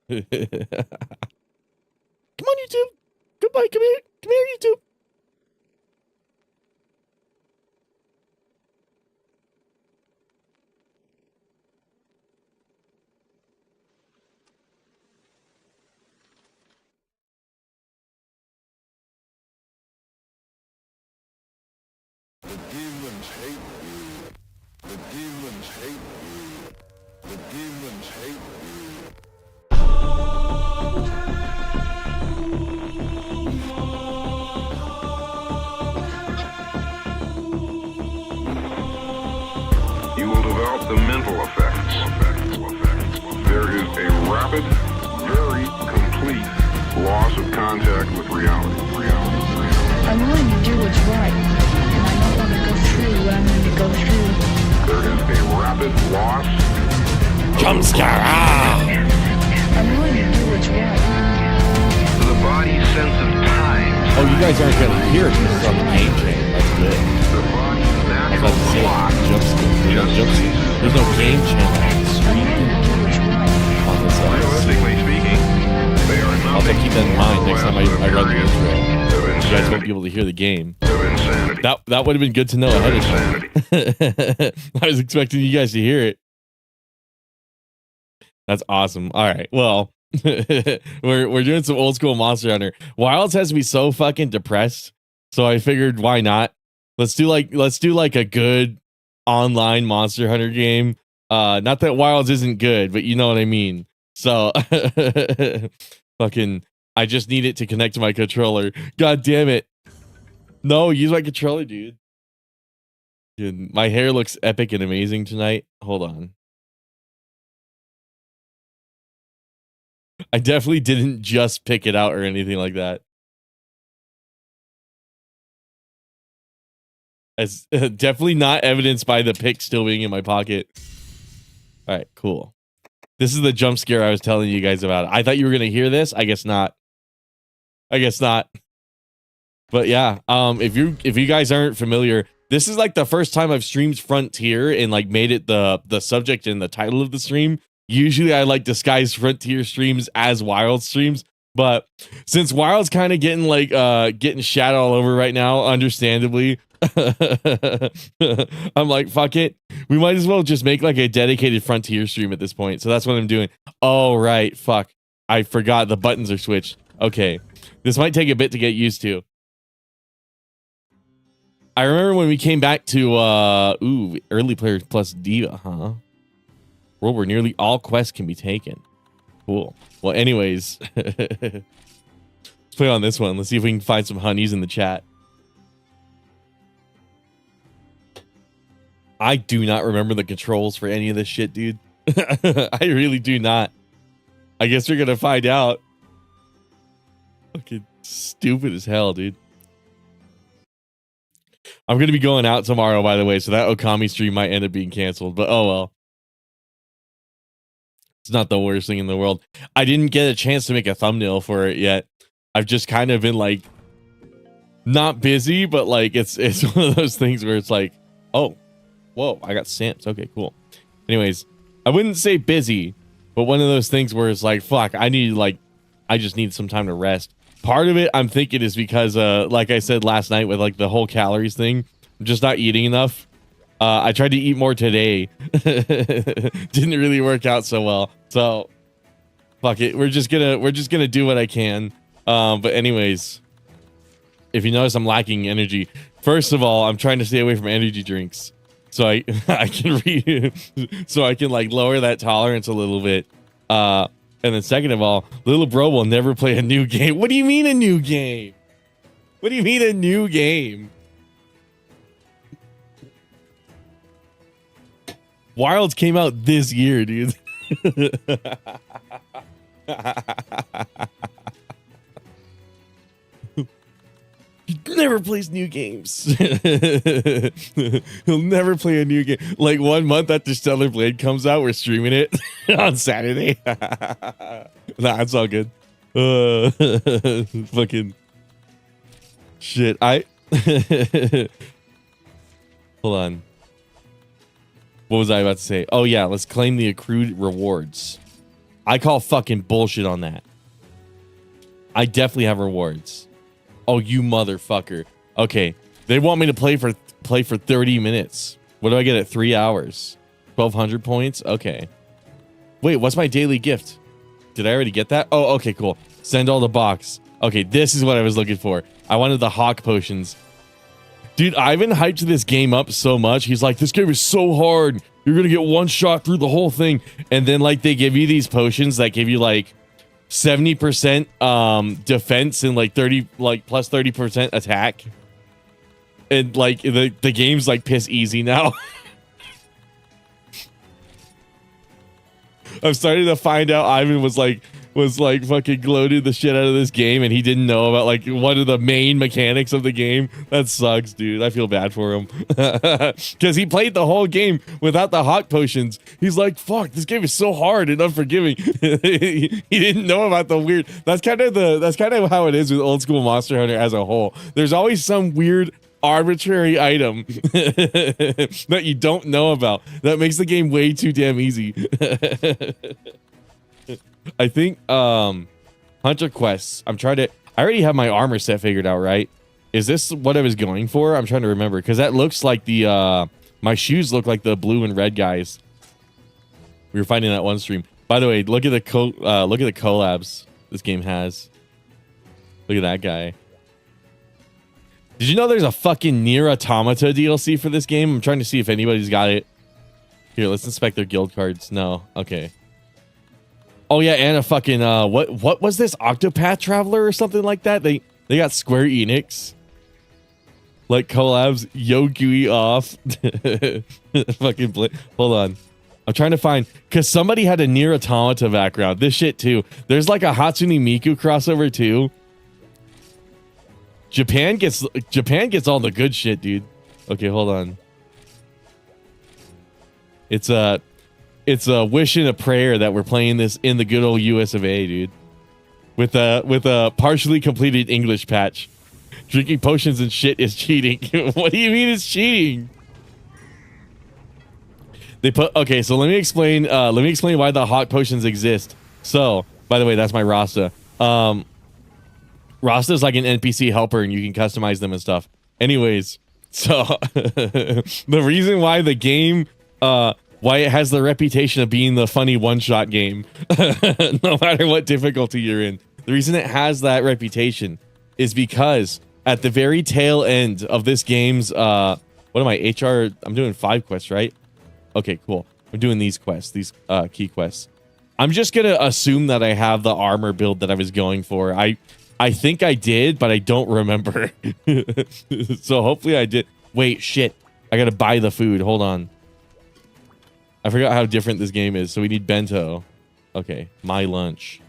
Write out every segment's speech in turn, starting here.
Come on, YouTube. Goodbye. Come here. Come here, YouTube. The demons hate you. The demons hate you. The demons hate you. You will develop the mental effects. There is a rapid, very complete loss of contact with reality. I'm willing to do what's right, and I don't want to go through what I'm going to go through. There is a rapid loss. Jump scare. I'm willing to do what's right. The body's sense of time. Oh, you guys aren't gonna hear it because it's on the game chain. That's good. The body's I was natural about to say clock. jump scare. There's no jump scare. There's no game channel on the I'm stream willing to do what's right. on this Realistically speaking, they are Also, nothing keep that in mind next time I run the intro. of You guys won't insanity. be able to hear the game. Of insanity. That would have been good to know ahead of Insanity. time. I was expecting you guys to hear it. That's awesome. All right. Well, we're doing some old school Monster Hunter. Wilds has me so fucking depressed, so I figured why not? Let's do like a good online Monster Hunter game. Not that Wilds isn't good, but you know what I mean. So fucking I just need it to connect to my controller. God damn it. No, use my controller, dude. Dude, my hair looks epic and amazing tonight. Hold on. I definitely didn't just pick it out or anything like that. As definitely not evidenced by the pick still being in my pocket. All right, cool. This is the jump scare I was telling you guys about. I thought you were gonna hear this. I guess not. But yeah, if you guys aren't familiar, this is like the first time I've streamed Frontier and like made it the subject and the title of the stream. Usually I like disguise Frontier streams as Wild streams, but since Wild's kind of getting like getting shat all over right now, understandably, I'm like, fuck it. We might as well just make like a dedicated Frontier stream at this point. So that's what I'm doing. Oh, right. Fuck. I forgot the buttons are switched. Okay. This might take a bit to get used to. I remember when we came back to early players plus Diva, huh? World where nearly all quests can be taken. Cool. Well, anyways, let's play on this one. Let's see if we can find some honeys in the chat. I do not remember the controls for any of this shit, dude. I really do not. I guess we're gonna find out. Fucking stupid as hell, dude. I'm gonna be going out tomorrow, by the way, so that Okami stream might end up being canceled. But oh well. It's not the worst thing in the world. I didn't get a chance to make a thumbnail for it yet. I've just kind of been like not busy, but like it's one of those things where it's like, oh, whoa, I got stamps. Okay, cool. Anyways, I wouldn't say busy, but one of those things where it's like, fuck, I just need some time to rest. Part of it I'm thinking is because like I said last night with like the whole calories thing, I'm just not eating enough. I tried to eat more today. Didn't really work out so well. So fuck it. We're just gonna do what I can. But anyways, if you notice I'm lacking energy, first of all, I'm trying to stay away from energy drinks. So I can like lower that tolerance a little bit. And then second of all, little bro will never play a new game. What do you mean a new game? What do you mean a new game? Wilds came out this year, dude. He never plays new games. He'll never play a new game. Like 1 month after Stellar Blade comes out, we're streaming it on Saturday. Nah, it's all good. Fucking shit. Hold on. What was I about to say? Oh yeah, let's claim the accrued rewards. I call fucking bullshit on that. I definitely have rewards. Oh, you motherfucker. Okay, they want me to play for 30 minutes. What do I get at 3 hours? 1,200 points? Okay. Wait, what's my daily gift? Did I already get that? Oh, okay, cool. Send all the box. Okay, this is what I was looking for. I wanted the hawk potions. Dude, Ivan hyped this game up so much. He's like, this game is so hard. You're going to get one shot through the whole thing. And then, like, they give you these potions that give you, like, 70% defense and, like, plus 30% attack. And, like, the game's, like, piss easy now. I'm starting to find out Ivan was fucking gloated the shit out of this game, and he didn't know about like one of the main mechanics of the game. That sucks, dude. I feel bad for him because he played the whole game without the hot potions. He's like, "Fuck, this game is so hard and unforgiving." He didn't know about the weird. That's kind of how it is with old school Monster Hunter as a whole. There's always some weird arbitrary item that you don't know about that makes the game way too damn easy. I think Hunter quests. I already have my armor set figured out, right? Is this what I was going for? I'm trying to remember because that looks like the my shoes look like the blue and red guys we were fighting that one stream. By the way, look at the collabs this game has. Look at that guy. Did you know there's a fucking Nier Automata DLC for this game? I'm trying to see if anybody's got it. Here, let's inspect their guild cards. No. Okay. Oh yeah, and a fucking what was this? Octopath Traveler or something like that? They got Square Enix. Like collabs, Yo Gooey off. Fucking hold on. I'm trying to find because somebody had a Nier Automata background. This shit too. There's like a Hatsune Miku crossover too. Japan gets all the good shit, dude. Okay, hold on. It's a wish and a prayer that we're playing this in the good old US of A, dude. With a partially completed English patch. Drinking potions and shit is cheating. What do you mean it's cheating? Okay, so let me explain why the hot potions exist. So, by the way, that's my Rasta. Rasta is like an NPC helper and you can customize them and stuff. Anyways, so the reason why the game why it has the reputation of being the funny one-shot game no matter what difficulty you're in. The reason it has that reputation is because at the very tail end of this game's what am I, HR? I'm doing 5 quests, right? Okay, cool. I'm doing these quests, these key quests. I'm just gonna assume that I have the armor build that I was going for. I think I did, but I don't remember. So hopefully I did. Wait, shit. I gotta buy the food. Hold on. I forgot how different this game is. So we need bento. Okay, my lunch.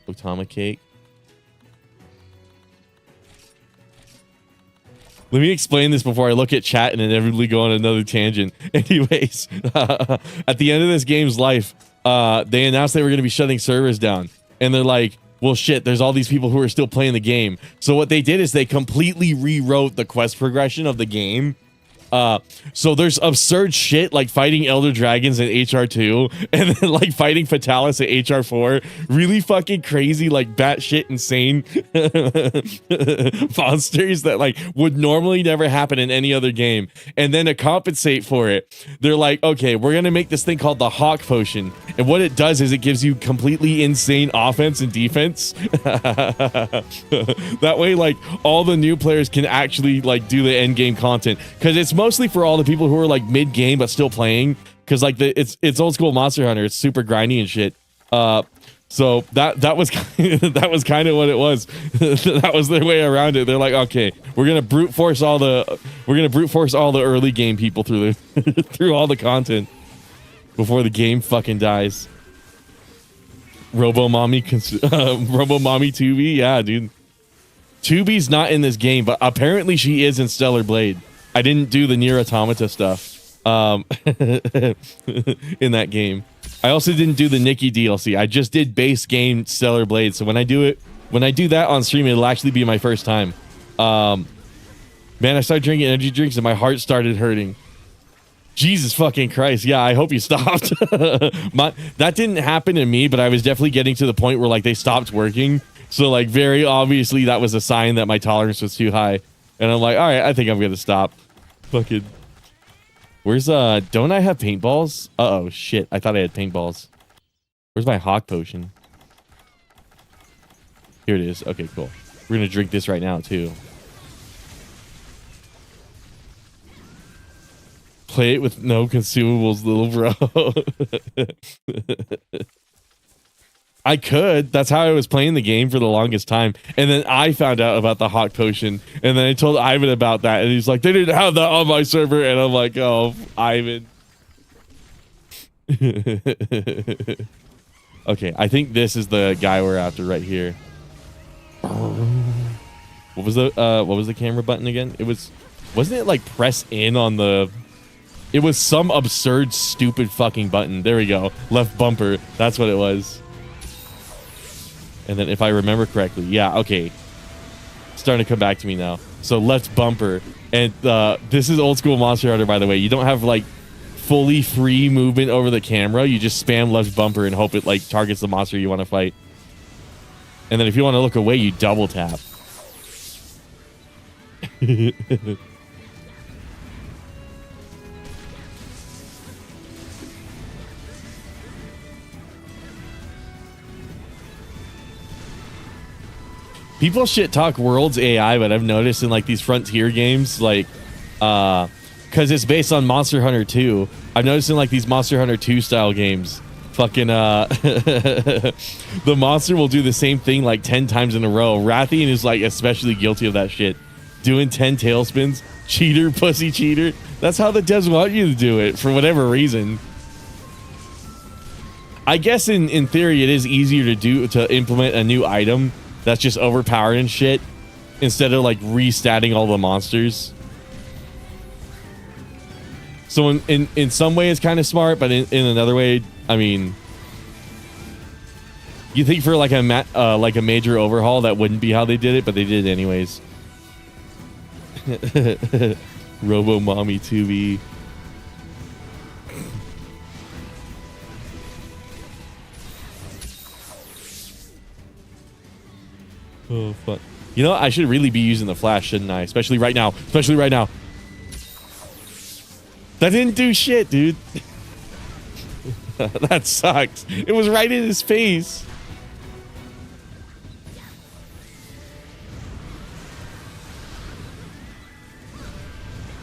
Otama cake. Let me explain this before I look at chat and inevitably go on another tangent. Anyways, at the end of this game's life, they announced they were going to be shutting servers down. And they're like, well, shit, there's all these people who are still playing the game. So what they did is they completely rewrote the quest progression of the game. So there's absurd shit like fighting Elder Dragons in HR2 and then like fighting Fatalis at HR4. Really fucking crazy, like batshit insane monsters that like would normally never happen in any other game. And then to compensate for it, they're like, okay, we're gonna make this thing called the Hawk Potion. And what it does is it gives you completely insane offense and defense. That way, like all the new players can actually like do the end game content because it's mostly for all the people who are like mid game but still playing because like it's old school Monster Hunter. It's super grindy and shit. So that was that was kind of what it was. That was their way around it. They're like, okay, we're gonna brute force all the early game people through the through all the content before the game fucking dies. Robo Mommy 2B, yeah, dude. 2B's not in this game, but apparently she is in Stellar Blade. I didn't do the Nier Automata stuff in that game. I also didn't do the Nikki DLC. I just did base game Stellar Blade. So when I do that on stream, it'll actually be my first time. Man, I started drinking energy drinks and my heart started hurting. Jesus fucking Christ. Yeah, I hope you stopped. That didn't happen to me, but I was definitely getting to the point where like they stopped working. So like very obviously that was a sign that my tolerance was too high. And I'm like, all right, I think I'm going to stop. Fucking. Where's, don't I have paintballs? Uh-oh, shit. I thought I had paintballs. Where's my hawk potion? Here it is. Okay, cool. We're going to drink this right now, too. Play it with no consumables, little bro. I could. That's how I was playing the game for the longest time. And then I found out about the hawk potion. And then I told Ivan about that. And he's like, they didn't have that on my server. And I'm like, oh, Ivan. Okay, I think this is the guy we're after right here. What was the camera button again? Wasn't it like press in on the... It was some absurd, stupid fucking button. There we go. Left bumper. That's what it was. And then if I remember correctly, yeah, okay. Starting to come back to me now. So left bumper. And this is old school Monster Hunter, by the way. You don't have like fully free movement over the camera. You just spam left bumper and hope it like targets the monster you want to fight. And then if you want to look away, you double tap. People shit talk World's AI, but I've noticed in like these Frontier games, like, because it's based on Monster Hunter 2. I've noticed in like these Monster Hunter 2 style games, fucking, the monster will do the same thing like 10 times in a row. Rathian is like especially guilty of that shit. Doing 10 tailspins. Cheater, pussy cheater. That's how the devs want you to do it for whatever reason. I guess in theory it is easier to implement a new item that's just overpowered and shit instead of like restatting all the monsters. So in some way it's kind of smart, but in another way, I mean, you think for like a major overhaul that wouldn't be how they did it, but they did it anyways. Robo Mommy 2B. Oh, fuck. You know, I should really be using the flash, shouldn't I? Especially right now. Especially right now. That didn't do shit, dude. That sucks. It was right in his face.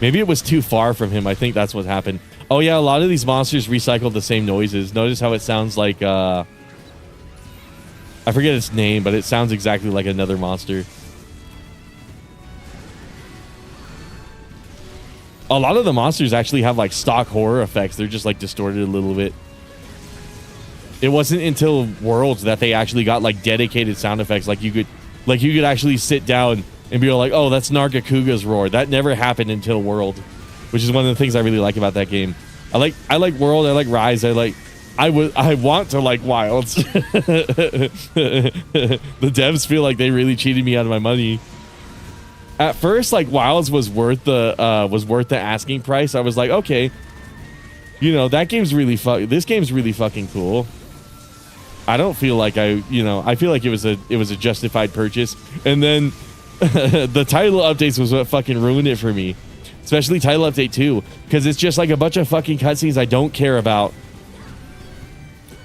Maybe it was too far from him. I think that's what happened. Oh, yeah, a lot of these monsters recycle the same noises. Notice how it sounds like... I forget its name, but it sounds exactly like another monster. A lot of the monsters actually have like stock horror effects. They're just like distorted a little bit. It wasn't until Worlds that they actually got like dedicated sound effects. Like you could actually sit down and be like, oh, that's Nargacuga's roar. That never happened until World, which is one of the things I really like about that game. I like World. I like Rise. I want to like Wilds. The devs feel like they really cheated me out of my money. At first, like Wilds was worth the asking price. I was like, okay, you know, that game's really this game's really fucking cool. I don't feel like I feel like it was a justified purchase. And then the title updates was what fucking ruined it for me. Especially title update 2, because it's just like a bunch of fucking cutscenes I don't care about.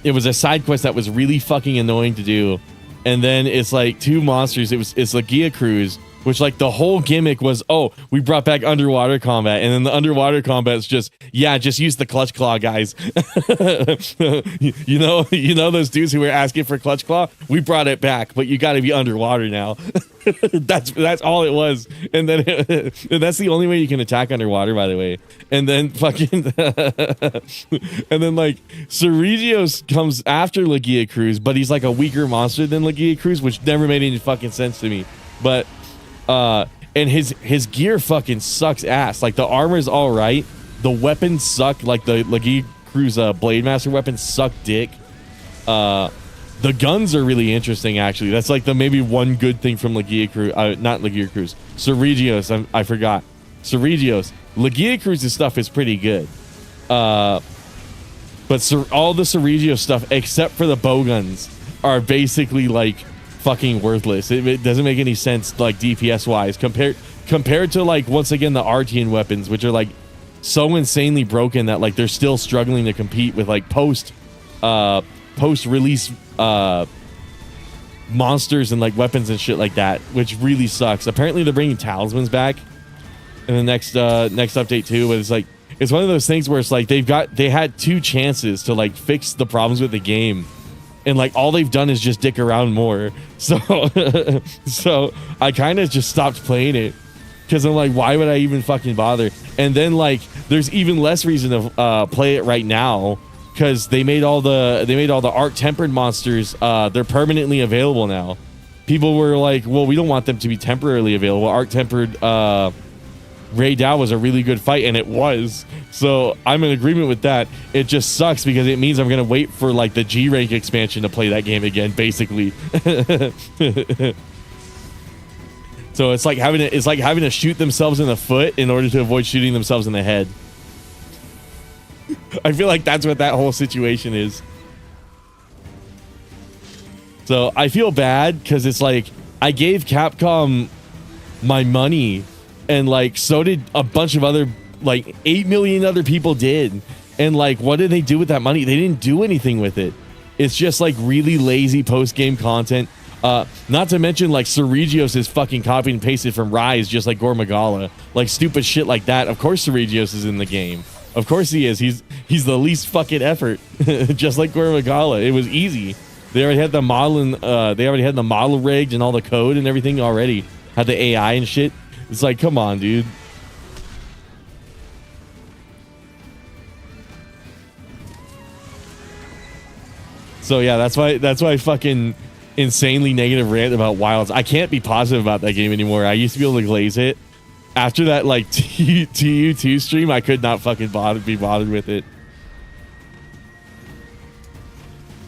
It was a side quest that was really fucking annoying to do. And then it's like 2 monsters. It's like Gia Cruise, which like the whole gimmick was, oh, we brought back underwater combat. And then the underwater combat is just use the clutch claw, guys. you know those dudes who were asking for clutch claw? We brought it back, but you got to be underwater now. That's all it was. And then and that's the only way you can attack underwater, by the way. And then fucking and then like Ceregios comes after Legia Cruz, but he's like a weaker monster than Legia Cruz, which never made any fucking sense to me. But and his gear fucking sucks ass. Like the armor's all right, the weapons suck. Like the Legia Cruz Blade Master weapons suck dick. The guns are really interesting, actually. That's like the maybe one good thing from Legia Cruz. Not Legia Cruz. Ceregios. I forgot. Ceregios. Legia Cruz's stuff is pretty good. But all the Sergio stuff except for the bowguns are basically like fucking worthless. It doesn't make any sense like DPS wise compared to like once again the Artian weapons, which are like so insanely broken that like they're still struggling to compete with like post release monsters and like weapons and shit like that, which really sucks. Apparently they're bringing talismans back in the next update too, but it's like it's one of those things where it's like they had 2 chances to like fix the problems with the game, and like all they've done is just dick around more. So so I kind of just stopped playing it because I'm like, why would I even fucking bother? And then like there's even less reason to play it right now because they made all the art tempered monsters. They're permanently available now. People were like, well, we don't want them to be temporarily available. Art tempered Ray Dow was a really good fight, and it was. So I'm in agreement with that. It just sucks because it means I'm gonna wait for like the G rank expansion to play that game again, basically. So it's like having to shoot themselves in the foot in order to avoid shooting themselves in the head. I feel like that's what that whole situation is. So I feel bad because it's like I gave Capcom my money, and like so did a bunch of other, like 8 million other people did. And like, what did they do with that money? They didn't do anything with it. It's just like really lazy post-game content. Not to mention like Sergios is fucking copied and pasted from Rise, just like Gormagala. Like stupid shit like that. Of course Sergios is in the game. Of course he is. He's the least fucking effort. Just like Gormagala. It was easy. They already had the model model rigged and all the code and everything already. Had the AI and shit. It's like, come on, dude. So yeah, that's why fucking insanely negative rant about Wilds. I can't be positive about that game anymore. I used to be able to glaze it. After that like TU2 stream, I could not fucking be bothered with it.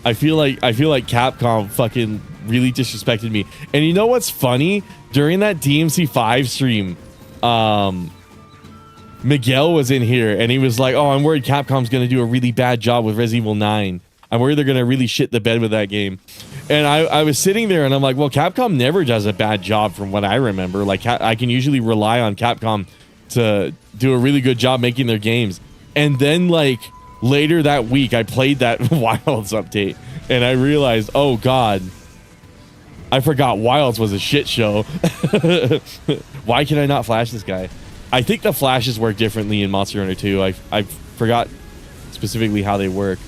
I feel like Capcom fucking really disrespected me. And you know what's funny? During that DMC5 stream, Miguel was in here and he was like, oh, I'm worried Capcom's going to do a really bad job with Resident Evil 9. I'm worried they're going to really shit the bed with that game. And I was sitting there and I'm like, well, Capcom never does a bad job from what I remember. Like I can usually rely on Capcom to do a really good job making their games. And then like later that week, I played that Wilds update and I realized, oh God, I forgot Wilds was a shit show. Why can I not flash this guy? I think the flashes work differently in Monster Hunter 2. I forgot specifically how they work.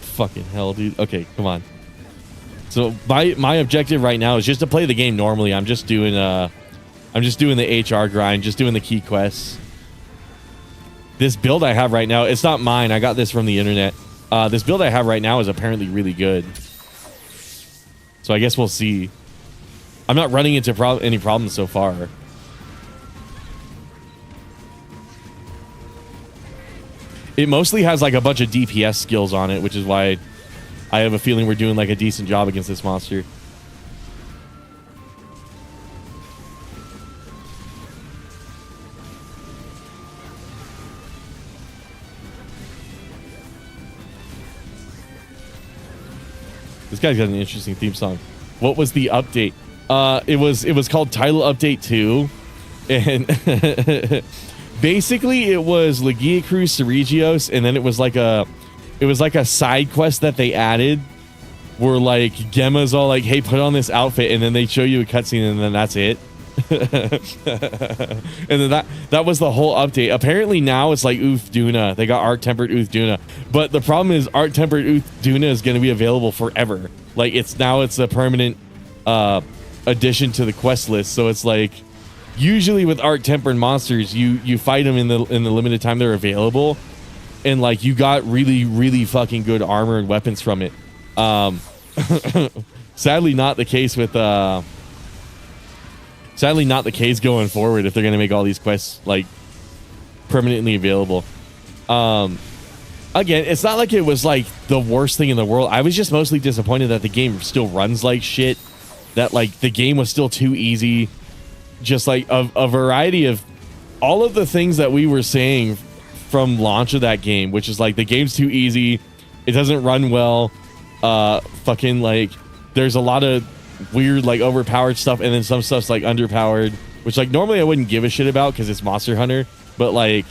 Fucking hell, dude. Okay, come on. So my objective right now is just to play the game normally. I'm just doing the HR grind, just doing the key quests. This build I have right now, it's not mine. I got this from the internet. This build I have right now is apparently really good. So I guess we'll see. I'm not running into any problems so far. It mostly has like a bunch of DPS skills on it, which is why I have a feeling we're doing like a decent job against this monster. This guy's got an interesting theme song. What was the update? It was called Title Update 2, and basically it was Legia Cruz Sergios, and then it was like a side quest that they added where like Gemma's all like, hey, put on this outfit, and then they show you a cutscene and then that's it. And then that was the whole update. Apparently now it's like Uth Duna. They got art tempered Uth Duna, but the problem is art tempered Uth Duna is going to be available forever. Like it's a permanent addition to the quest list. So it's like usually with art tempered monsters, you fight them in the limited time they're available, and like you got really fucking good armor and weapons from it. Sadly not the case with sadly not the case going forward if they're going to make all these quests like permanently available. Again, it's not like it was like the worst thing in the world. I was just mostly disappointed that the game still runs like shit that like the game was still too easy. Just like a variety of all of the things that we were saying from launch of that game, which is like the game's too easy, it doesn't run well, fucking like there's a lot of weird like overpowered stuff, and then some stuff's like underpowered, which like normally I wouldn't give a shit about because it's Monster Hunter, but like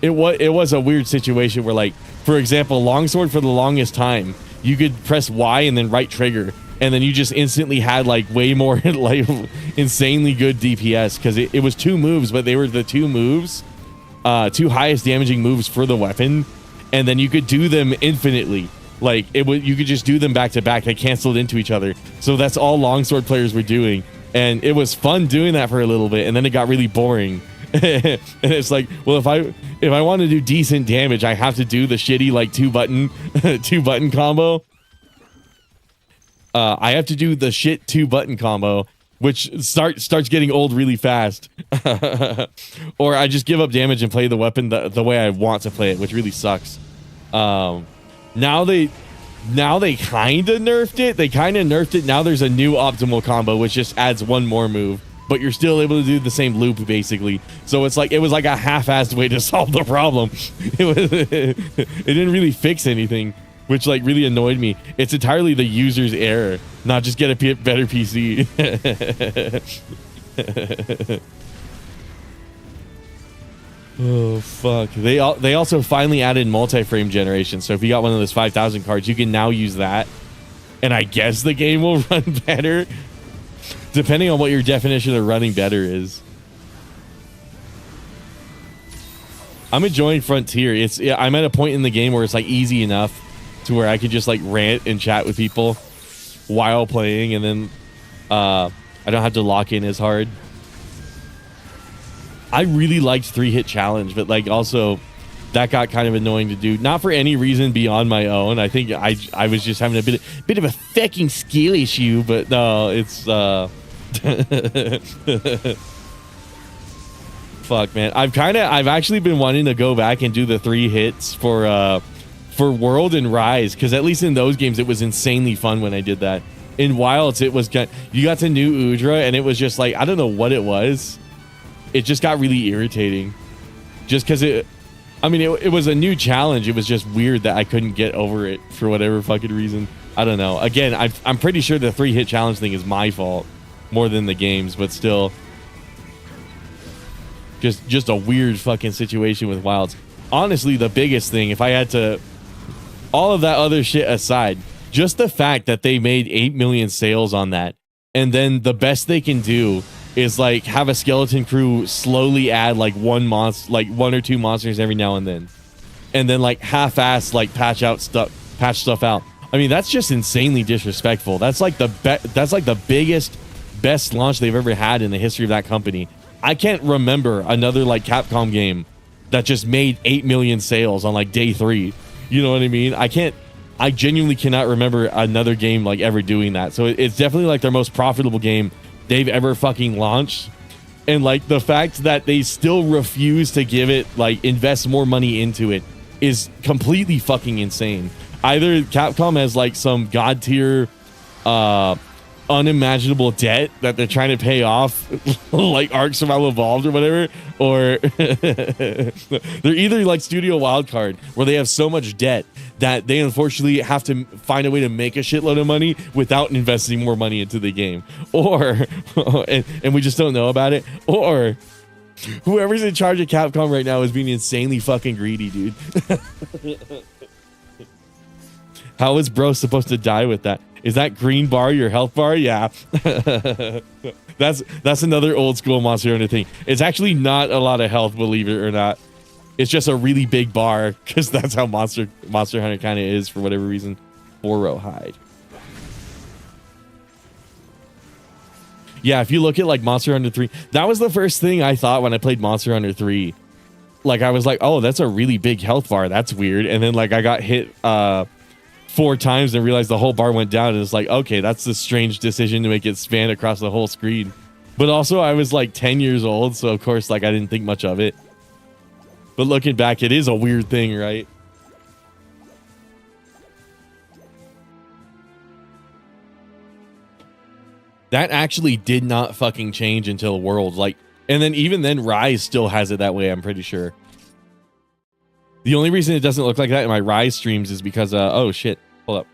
it was a weird situation where like, for example, longsword, for the longest time you could press Y and then right trigger, and then you just instantly had like way more like insanely good DPS because it was 2 moves, but they were the 2 moves, 2 highest damaging moves for the weapon, and then you could do them infinitely. Like you could just do them back to back. They canceled into each other. So that's all longsword players were doing, and it was fun doing that for a little bit, and then it got really boring. And it's like, well, if I want to do decent damage, I have to do the shitty like 2 button combo. I have to do the shit 2 button combo, which starts getting old really fast. Or I just give up damage and play the weapon the way I want to play it, which really sucks. Now they kind of nerfed it. Now there's a new optimal combo, which just adds 1 more move, but you're still able to do the same loop basically. So it's like, it was like a half-assed way to solve the problem. It didn't really fix anything, which like really annoyed me. It's entirely the user's error, not just get a better PC. Oh fuck. They also finally added multi-frame generation, so if you got one of those 5,000 cards, you can now use that, and I guess the game will run better depending on what your definition of running better is. I'm enjoying Frontier. I'm at a point in the game where it's like easy enough to where I could just like rant and chat with people while playing, and then I don't have to lock in as hard. I really liked 3-hit challenge, but like also that got kind of annoying to do, not for any reason beyond my own. I think I was just having a bit of a fucking skill issue, but no, it's fuck, man. I've actually been wanting to go back and do the 3 hits for World and Rise, because at least in those games it was insanely fun when I did that. In Wilds, it was you got to New Udra, and it was just like, I don't know what it was. It just got really irritating, just because it was a new challenge. It was just weird that I couldn't get over it for whatever fucking reason. I don't know. Again, I'm pretty sure the 3-hit challenge thing is my fault more than the game's, but still, just a weird fucking situation with Wilds. Honestly, the biggest thing, if I had to, all of that other shit aside, just the fact that they made 8 million sales on that, and then the best they can do is like have a skeleton crew slowly add like 1 or 2 monsters every now and then like half-ass like patch stuff out. I mean, that's just insanely disrespectful. That's like the biggest, best launch they've ever had in the history of that company. I can't remember another like Capcom game that just made 8 million sales on like day 3. You know what I mean? I genuinely cannot remember another game like ever doing that. So it's definitely like their most profitable game they've ever fucking launched. And like the fact that they still refuse to give it, like invest more money into it, is completely fucking insane. Either Capcom has like some god tier unimaginable debt that they're trying to pay off, like Ark Survival Evolved or whatever, or they're either like Studio Wildcard, where they have so much debt that they unfortunately have to find a way to make a shitload of money without investing more money into the game, or and we just don't know about it, or whoever's in charge of Capcom right now is being insanely fucking greedy, dude. How is bro supposed to die with that? Is that green bar your health bar? Yeah. That's another old school Monster Hunter thing. It's actually not a lot of health, believe it or not. It's just a really big bar, because that's how Monster Hunter kind of is for whatever reason. Boro hide. Yeah, if you look at like Monster Hunter 3, that was the first thing I thought when I played Monster Hunter 3. Like I was like, oh, that's a really big health bar. That's weird. And then like I got hit 4 times and realized the whole bar went down, and it's like, okay, that's a strange decision to make it span across the whole screen. But also I was like 10 years old, so of course like I didn't think much of it. But looking back, it is a weird thing, right? That actually did not fucking change until Worlds. Like, and then even then, Rise still has it that way, I'm pretty sure. The only reason it doesn't look like that in my Rise streams is because, oh shit, hold up.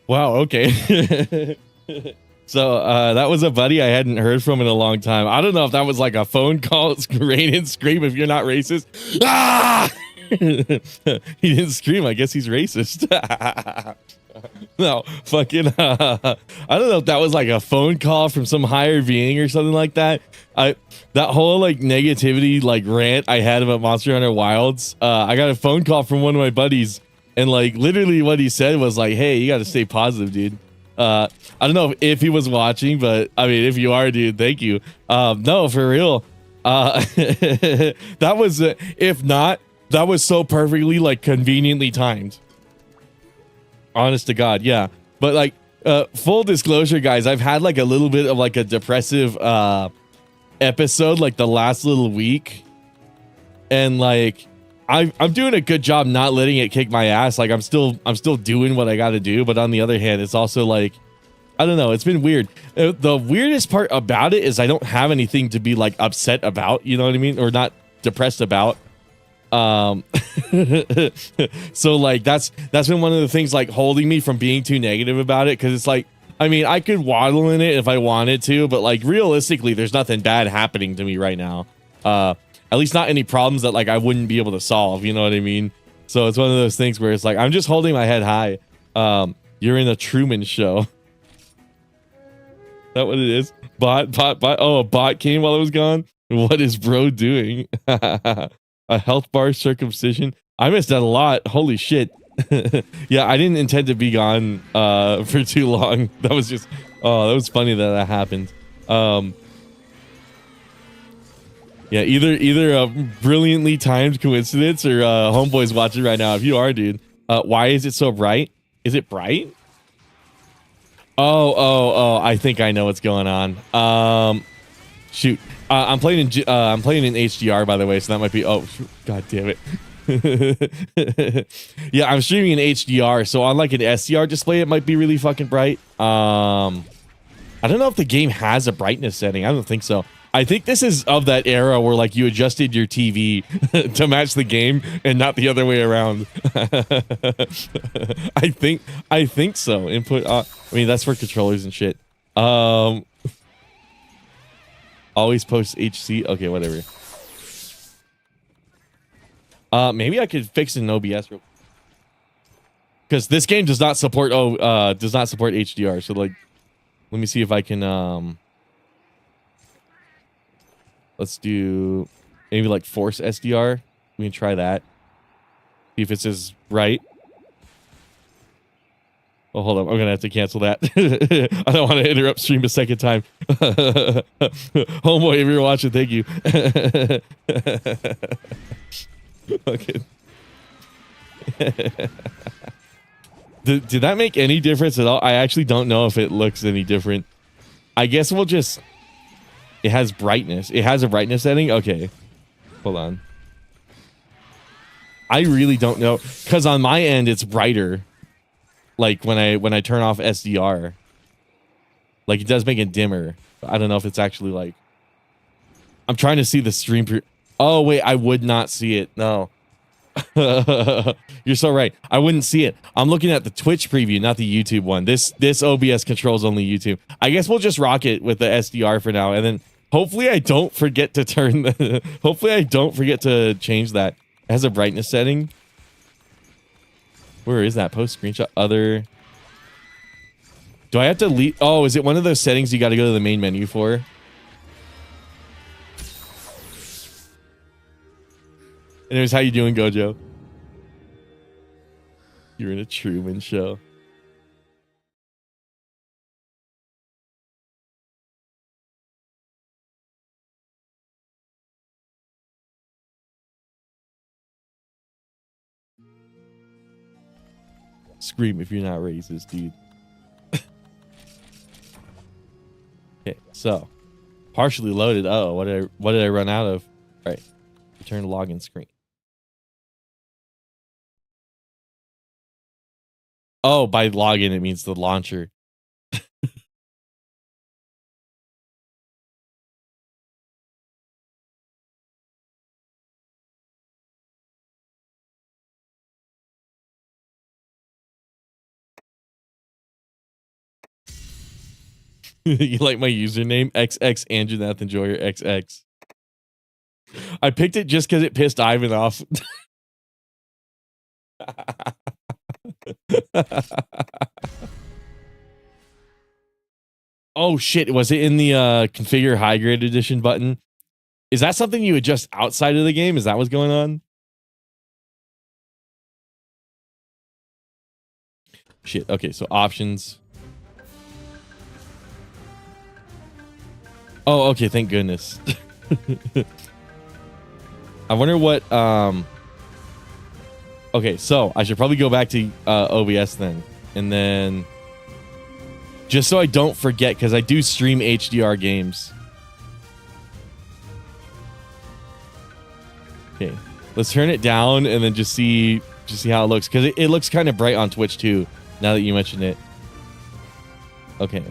Wow. Okay. So that was a buddy I hadn't heard from in a long time. I don't know if that was like a phone call. It's rain and scream if you're not racist. Ah! He didn't scream. I guess he's racist. No, fucking. I don't know if that was like a phone call from some higher being or something like that. That whole like negativity like rant I had about Monster Hunter Wilds. I got a phone call from one of my buddies, and like literally what he said was like, "Hey, you got to stay positive, dude." I don't know if he was watching, but I mean, if you are, dude, thank you. No, for real. That was if not, that was so perfectly like conveniently timed. Honest to God, yeah. But like, full disclosure, guys, I've had like a little bit of like a depressive episode like the last little week, and like I'm doing a good job not letting it kick my ass. Like I'm still doing what I got to do, but on the other hand, it's also like I don't know. It's been weird. The weirdest part about it is I don't have anything to be like upset about. You know what I mean? Or not depressed about. So like that's been one of the things like holding me from being too negative about it, because it's like I mean I could waddle in it if I wanted to, but like realistically there's nothing bad happening to me right now, at least not any problems that like I wouldn't be able to solve, you know what I mean? So it's one of those things where it's like I'm just holding my head high. You're in a Truman Show. Is that what it is? Bot. Oh, a bot came while I was gone. What is bro doing? A health bar circumcision. I missed that a lot. Holy shit. Yeah, I didn't intend to be gone for too long. That was just that was funny that happened. Yeah, either a brilliantly timed coincidence or homeboy's watching right now. If you are, dude, why is it so bright? Is it bright? Oh, I think I know what's going on. Shoot. I'm playing in HDR, by the way, so that might be god damn it. Yeah, I'm streaming in HDR, so on like an SDR display it might be really fucking bright. I don't know if the game has a brightness setting. I don't think so. I think this is of that era where like you adjusted your TV to match the game and not the other way around. I think so. Input I mean that's for controllers and shit. Always post HC. Okay, whatever. Maybe I could fix it in OBS real, because this game does not support HDR. So like, let me see if I can let's do maybe like force SDR. We can try that. See if it says right. Oh, hold on. I'm gonna have to cancel that. I don't want to interrupt stream a second time. Homeboy, if you're watching, thank you. Okay. Did that make any difference at all? I actually don't know if it looks any different. I guess we'll just... It has brightness. It has a brightness setting? Okay. Hold on. I really don't know. Because on my end, it's brighter. Like when I turn off SDR. Like it does make it dimmer. I don't know if it's actually like... I'm trying to see the stream... Oh, wait. I would not see it. No. You're so right. I wouldn't see it. I'm looking at the Twitch preview, not the YouTube one. This OBS controls only YouTube. I guess we'll just rock it with the SDR for now, and then hopefully I don't forget to turn the hopefully I don't forget to change that. It has a brightness setting. Where is that? Post screenshot other. Do I have to leave? Oh, is it one of those settings you got to go to the main menu for? Anyways, how you doing, Gojo? You're in a Truman Show. Scream if you're not racist, dude. Okay, so partially loaded. Oh, what did I run out of? All right, return to login screen. Oh, by login it means the launcher. You like my username? XX Anjanath Enjoyer XX. I picked it just because it pissed Ivan off. Oh shit, was it in the configure high grade edition button? Is that something you adjust outside of the game? Is that what's going on? Shit, okay, so options. Oh, okay, thank goodness. I wonder what okay, so I should probably go back to OBS then. And then just so I don't forget, because I do stream HDR games. Okay, let's turn it down and then just see how it looks, because it looks kind of bright on Twitch too, now that you mentioned it. Okay.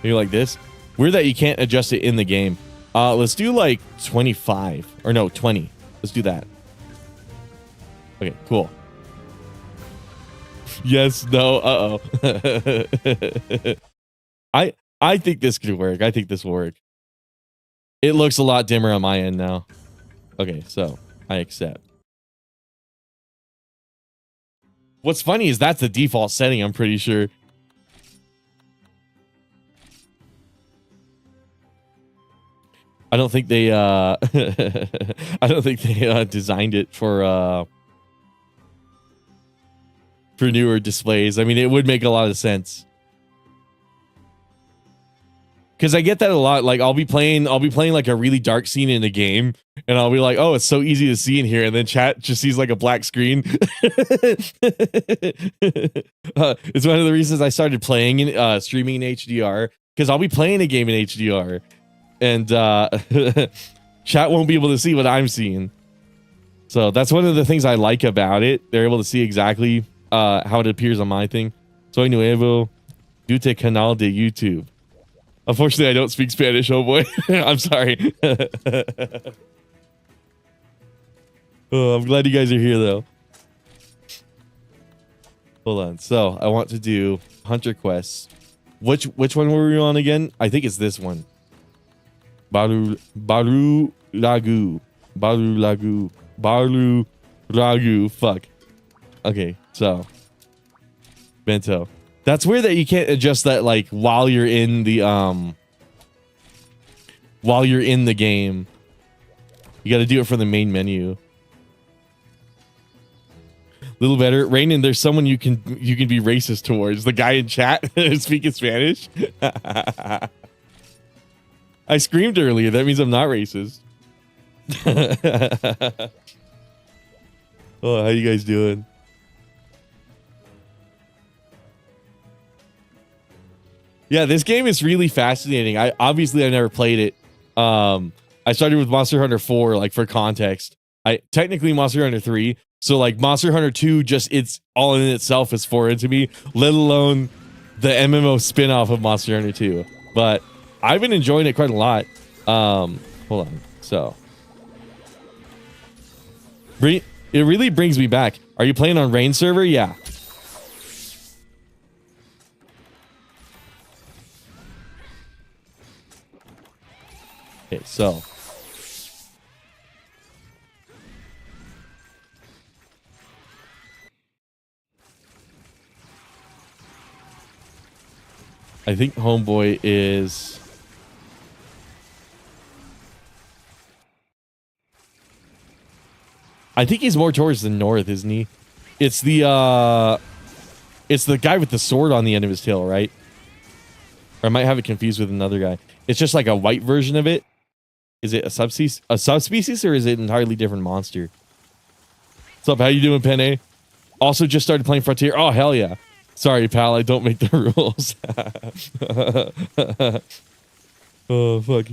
Maybe like this. Weird that you can't adjust it in the game. Let's do like 25 or no 20. Let's do that. Okay, cool. Yes, no, uh-oh. I think this could work. I think this will work. It looks a lot dimmer on my end now. Okay, so I accept. What's funny is that's the default setting, I'm pretty sure. I don't think they I don't think they designed it for newer displays. I mean, it would make a lot of sense. Cuz I get that a lot. Like I'll be playing like a really dark scene in a game and I'll be like, "Oh, it's so easy to see in here." And then chat just sees like a black screen. It's one of the reasons I started playing in streaming in HDR, cuz I'll be playing a game in HDR and chat won't be able to see what I'm seeing. So that's one of the things I like about it. They're able to see exactly how it appears on my thing. Soy nuevo dute canal de YouTube. Unfortunately, I don't speak Spanish, oh boy. I'm sorry. Oh, I'm glad you guys are here though. Hold on. So I want to do Hunter quests. Which one were we on again? I think it's this one. Baru Lagu. Fuck. Okay, so Bento. That's weird that you can't adjust that like while you're in the game. You got to do it from the main menu. Little better. Rainin, there's someone you can be racist towards. The guy in chat speaking Spanish. I screamed earlier. That means I'm not racist. Oh, how you guys doing? Yeah, this game is really fascinating. I've never played it. I started with Monster Hunter 4, like for context. I technically Monster Hunter 3. So like Monster Hunter 2, just it's all in itself is foreign to me, let alone the MMO spin-off of Monster Hunter 2. But I've been enjoying it quite a lot. Hold on. So it really brings me back. Are you playing on Rain server? Yeah. Okay, so I think Homeboy is I think he's more towards the north, isn't he? It's the guy with the sword on the end of his tail, right? Or I might have it confused with another guy. It's just like a white version of it. Is it a subspecies or is it an entirely different monster? What's up? How you doing, Penne? Also just started playing Frontier. Oh, hell yeah. Sorry, pal. I don't make the rules. Oh, fuck.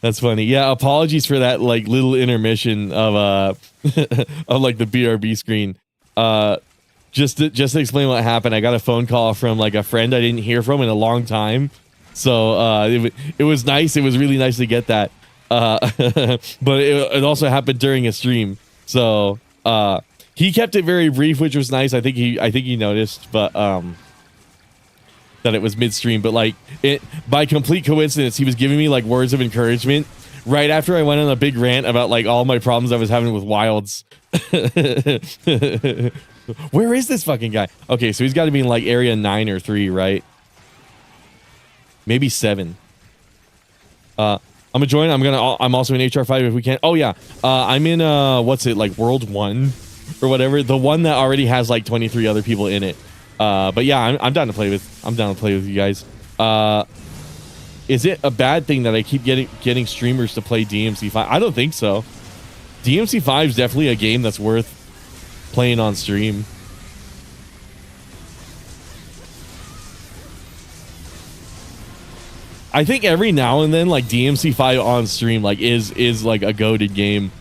That's funny. Yeah, apologies for that like little intermission of of like the BRB screen. Just to explain what happened, I got a phone call from like a friend I didn't hear from in a long time. So it was nice. It was really nice to get that. But it also happened during a stream. So he kept it very brief, which was nice. I think he noticed. But that it was midstream, but like it by complete coincidence, he was giving me like words of encouragement right after I went on a big rant about like all my problems I was having with wilds. Where is this fucking guy? Okay, so he's got to be in like area 9 or 3, right? Maybe 7. I'm gonna join. I'm also in HR5 if we can. Oh yeah, I'm in what's it, like World 1 or whatever, the one that already has like 23 other people in it. But yeah, I'm down to play with you guys. Is it a bad thing that I keep getting streamers to play DMC5? I don't think so. DMC5 is definitely a game that's worth playing on stream. I think every now and then, like DMC5 on stream, like is like a goated game.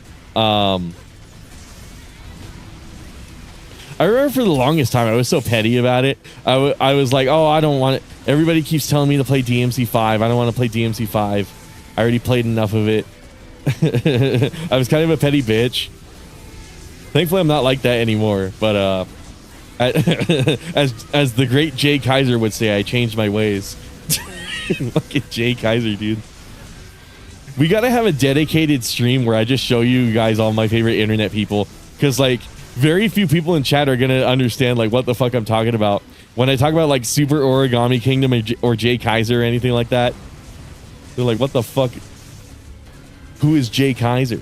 I remember for the longest time I was so petty about it. I was like, oh, I don't want it. Everybody keeps telling me to play DMC5. I don't want to play DMC5. I already played enough of it. I was kind of a petty bitch. Thankfully, I'm not like that anymore. But as the great Jay Kaiser would say, I changed my ways. Fucking Jay Kaiser, dude. We gotta have a dedicated stream where I just show you guys all my favorite internet people, because like very few people in chat are gonna understand like what the fuck I'm talking about when I talk about like Super Origami Kingdom or Jay Kaiser or anything like that. They're like, what the fuck? Who is Jay Kaiser?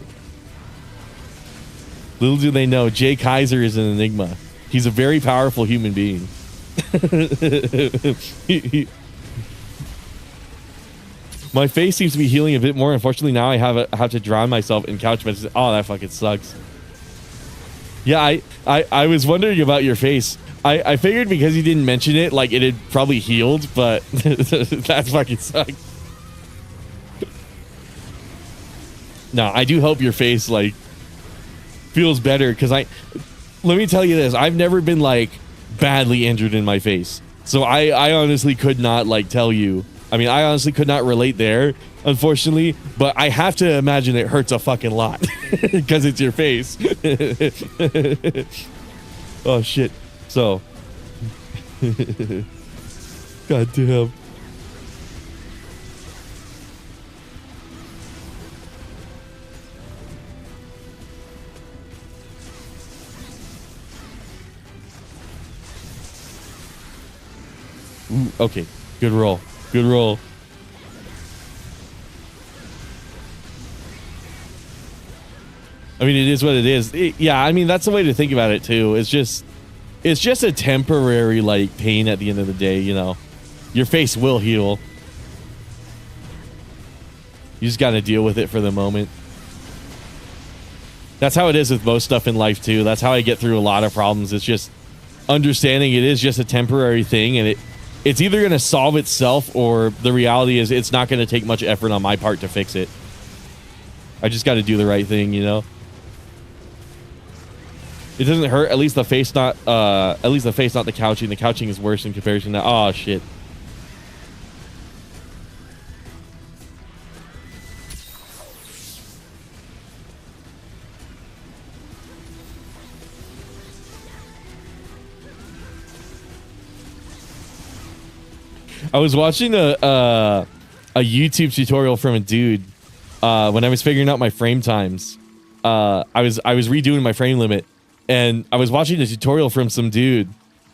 Little do they know, Jay Kaiser is an enigma. He's a very powerful human being. My face seems to be healing a bit more. Unfortunately, now I have to drown myself in couch messages. Oh, that fucking sucks. Yeah, I was wondering about your face. I figured because you didn't mention it, like it had probably healed, but that fucking sucks. No, I do hope your face like feels better, because let me tell you this, I've never been like badly injured in my face, so I honestly could not like tell you. I mean, I honestly could not relate there, unfortunately, but I have to imagine it hurts a fucking lot because it's your face. Oh shit. So god damn. Ooh, okay, good roll. Good roll. I mean, it is what it is. Yeah, I mean, that's the way to think about it too. It's just a temporary like pain at the end of the day, you know. Your face will heal. You just got to deal with it for the moment. That's how it is with most stuff in life too. That's how I get through a lot of problems. It's just understanding it is just a temporary thing, and it's either going to solve itself, or the reality is it's not going to take much effort on my part to fix it. I just got to do the right thing, you know. It doesn't hurt. At least the face, not the couching. The couching is worse in comparison to. Oh shit. I was watching a YouTube tutorial from a dude when I was figuring out my frame times. I was redoing my frame limit, and I was watching a tutorial from some dude,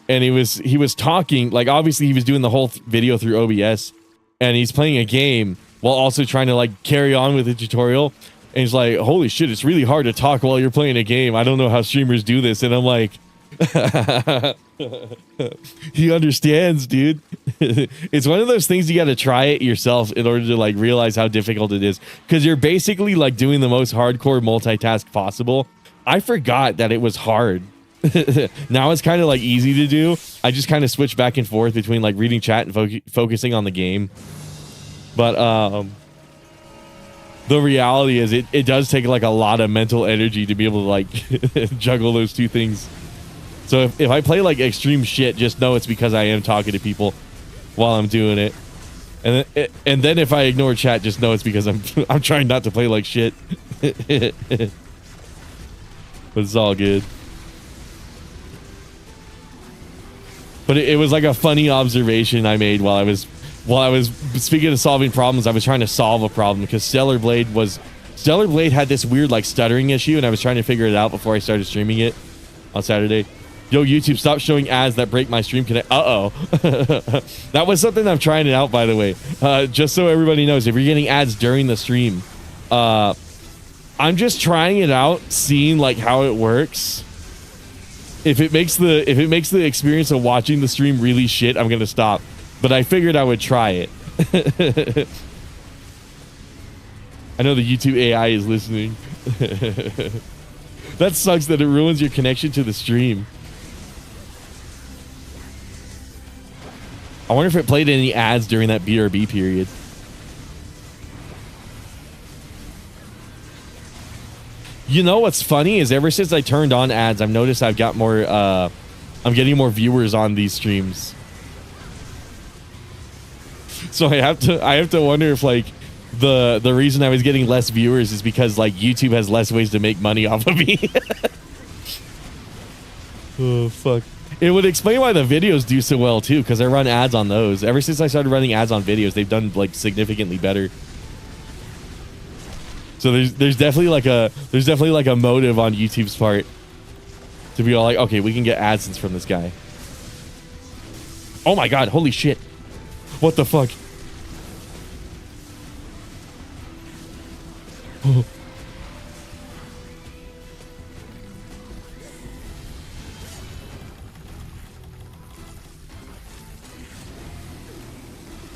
and he was talking, like obviously he was doing the whole video through OBS, and he's playing a game while also trying to like carry on with the tutorial. And he's like, holy shit, it's really hard to talk while you're playing a game. I don't know how streamers do this. And I'm like, he understands, dude. It's one of those things you got to try it yourself in order to like realize how difficult it is, because you're basically like doing the most hardcore multitask possible. I forgot that it was hard. Now it's kind of like easy to do. I just kind of switch back and forth between like reading chat and focusing on the game. But the reality is it does take like a lot of mental energy to be able to like juggle those two things. So if I play like extreme shit, just know it's because I am talking to people while I'm doing it. And then if I ignore chat, just know it's because I'm trying not to play like shit. But it's all good. but it was like a funny observation I made while I was speaking of solving problems. I was trying to solve a problem because Stellar Blade had this weird like stuttering issue, and I was trying to figure it out before I started streaming it on Saturday. Yo, YouTube, stop showing ads that break my stream connect. Uh-oh. That was something I'm trying it out, by the way. Just so everybody knows, if you're getting ads during the stream, I'm just trying it out, seeing like how it works. If it makes the experience of watching the stream really shit, I'm gonna stop. But I figured I would try it. I know the YouTube AI is listening. That sucks that it ruins your connection to the stream. I wonder if it played any ads during that BRB period. You know what's funny is ever since I turned on ads, I've noticed I've got more I'm getting more viewers on these streams. So I have to wonder if like the reason I was getting less viewers is because like YouTube has less ways to make money off of me. Oh fuck. It would explain why the videos do so well too, because I run ads on those. Ever since I started running ads on videos, they've done like significantly better. So there's definitely like a motive on YouTube's part to be all like, okay, we can get AdSense from this guy. Oh my god, holy shit. What the fuck? Oh.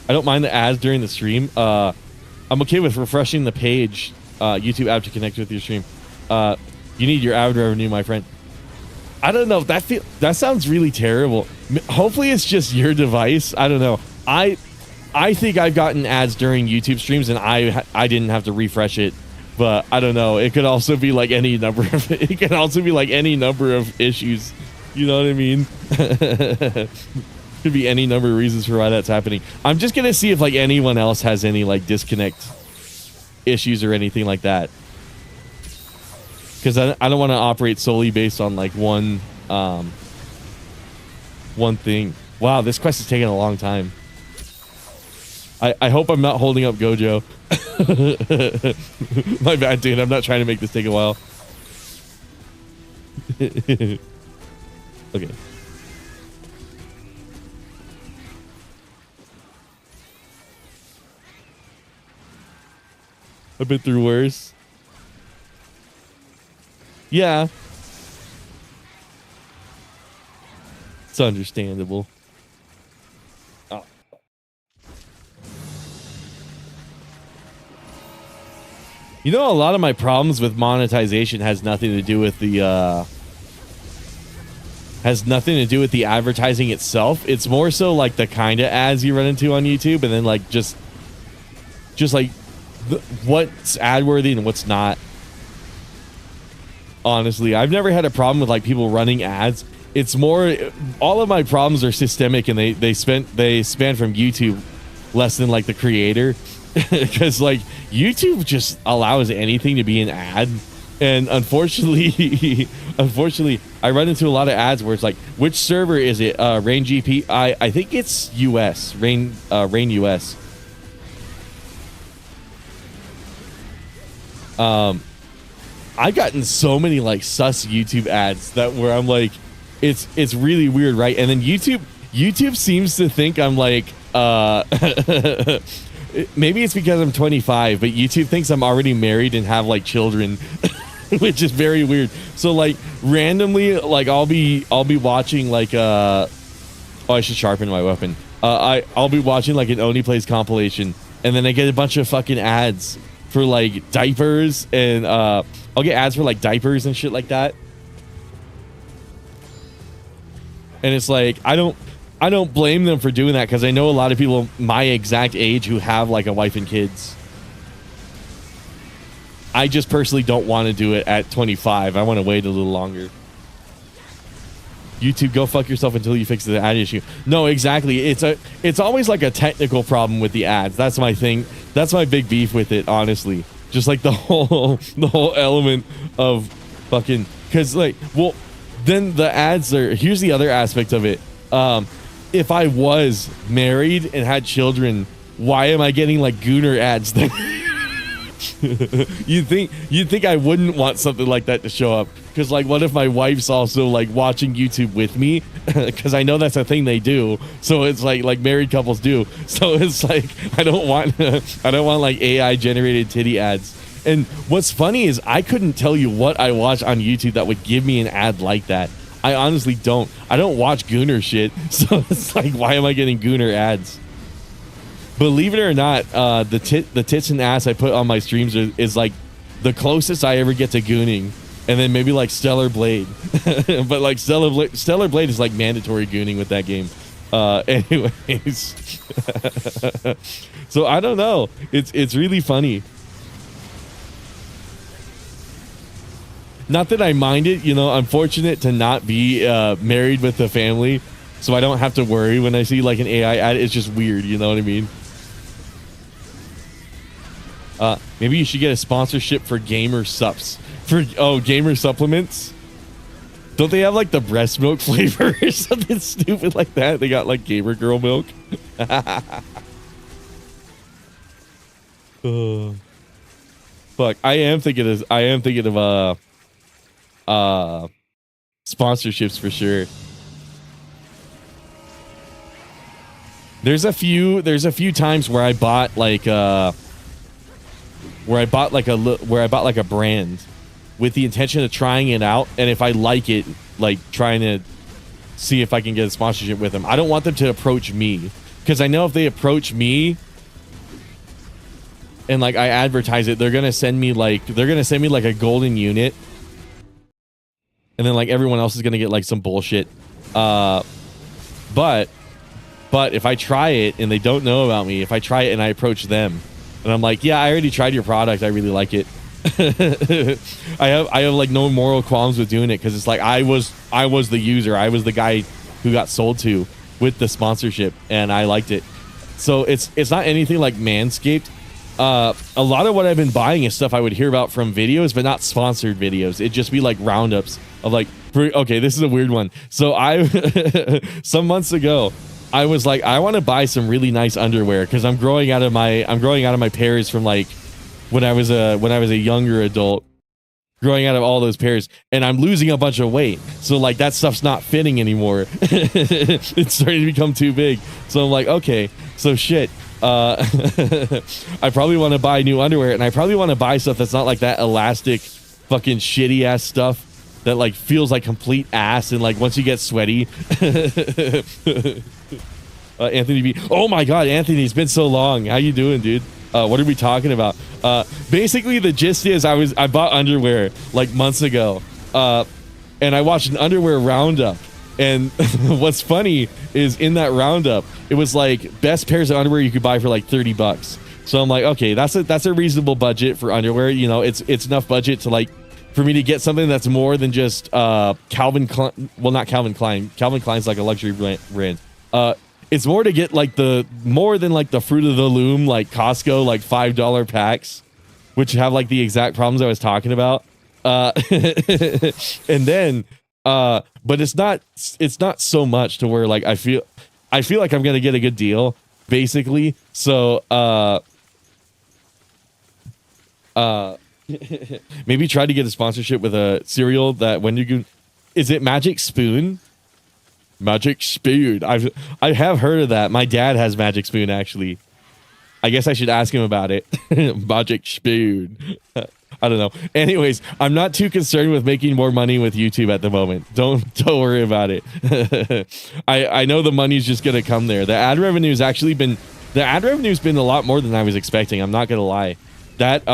I don't mind the ads during the stream. I'm okay with refreshing the page, YouTube app to connect with your stream. You need your ad revenue, my friend. I don't know. That sounds really terrible. Hopefully it's just your device. I don't know. I think I've gotten ads during YouTube streams and I didn't have to refresh it, but I don't know. It could also be like any number of issues. You know what I mean? Could be any number of reasons for why that's happening. I'm just gonna see if like anyone else has any like disconnect issues or anything like that, because I don't want to operate solely based on like one thing. Wow, this quest is taking a long time. I hope I'm not holding up Gojo. My bad, dude. I'm not trying to make this take a while. Okay. I've been through worse. Yeah. It's understandable. Oh. You know, a lot of my problems with monetization has nothing to do with the advertising itself. It's more so like the kind of ads you run into on YouTube, and then like just like what's ad worthy and what's not. Honestly, I've never had a problem with like people running ads. It's more, all of my problems are systemic, and they span from YouTube less than like the creator, because like YouTube just allows anything to be an ad, and unfortunately I run into a lot of ads where it's like, which server is it? Rain GP? I think it's US. Rain US. I've gotten so many like sus YouTube ads that where I'm like, it's really weird, right? And then YouTube seems to think I'm like maybe it's because I'm 25, but YouTube thinks I'm already married and have like children, which is very weird. So like randomly, like I'll be watching like oh, I should sharpen my weapon. I'll be watching like an Oni Plays compilation, and then I get a bunch of fucking ads for like diapers, and I'll get ads for like diapers and shit like that. And it's like, I don't blame them for doing that, because I know a lot of people my exact age who have like a wife and kids. I just personally don't want to do it at 25. I want to wait a little longer. YouTube, go fuck yourself until you fix the ad issue. No, exactly. It's always like a technical problem with the ads. That's my thing. That's my big beef with it, honestly. Just like the whole element of fucking, because like, well, then the ads are, here's the other aspect of it. if I was married and had children, why am I getting like Gooner ads then? you'd think I wouldn't want something like that to show up, because like what if my wife's also like watching YouTube with me, because I know that's a thing they do, so it's like married couples do, so it's like I don't want like AI generated titty ads. And what's funny is I couldn't tell you what I watch on YouTube that would give me an ad like that. I honestly don't. I don't watch Gooner shit, so it's like, why am I getting Gooner ads? Believe it or not, the tits and ass I put on my streams is like the closest I ever get to gooning, and then maybe like Stellar Blade. But like Stellar Blade is like mandatory gooning with that game. Anyways, so I don't know. It's really funny. Not that I mind it, you know. I'm fortunate to not be married with a family, so I don't have to worry when I see like an AI ad. It's just weird, you know what I mean? Maybe you should get a sponsorship for gamer sups. Gamer supplements. Don't they have like the breast milk flavor or something stupid like that? They got like gamer girl milk. Fuck, I am thinking of sponsorships for sure. There's a few times where I bought like a brand with the intention of trying it out, and if I like it, like trying to see if I can get a sponsorship with them. I don't want them to approach me, because I know if they approach me and like I advertise it, they're gonna send me like a golden unit, and then like everyone else is gonna get like some bullshit. But if I try it and they don't know about me, if I try it and I approach them and I'm like, yeah, I already tried your product, I really like it. I have like no moral qualms with doing it, because it's like I was the user, I was the guy who got sold to with the sponsorship, and I liked it. So it's not anything like Manscaped. A lot of what I've been buying is stuff I would hear about from videos, but not sponsored videos. It'd just be like roundups of like, okay, this is a weird one. So some months ago, I was like, I want to buy some really nice underwear, because I'm growing out of my pairs from like when I was a younger adult, growing out of all those pairs, and I'm losing a bunch of weight. So like that stuff's not fitting anymore. It's starting to become too big. So I'm like, okay, so shit. I probably want to buy new underwear, and I probably want to buy stuff that's not like that elastic fucking shitty ass stuff that like feels like complete ass, and like once you get sweaty. Anthony B. Oh my god, Anthony, it's been so long. How you doing, dude? What are we talking about? Basically the gist is I bought underwear like months ago, and I watched an underwear roundup, and what's funny is in that roundup it was like best pairs of underwear you could buy for like $30. So I'm like, okay, that's a reasonable budget for underwear, you know. It's enough budget to like for me to get something that's more than just Calvin Klein. Well, not Calvin Klein. Calvin Klein's like a luxury brand. It's more to get like more than like the Fruit of the Loom, like Costco, like $5 packs, which have like the exact problems I was talking about. And then, but it's not so much to where like I feel like I'm gonna get a good deal, basically. So, maybe try to get a sponsorship with a cereal that is it Magic Spoon? Magic Spoon. I have heard of that. My dad has Magic Spoon, actually. I guess I should ask him about it. Magic Spoon. I don't know. Anyways, I'm not too concerned with making more money with YouTube at the moment. Don't worry about it. I know the money's just gonna come there. The ad revenue's been a lot more than I was expecting. I'm not gonna lie. That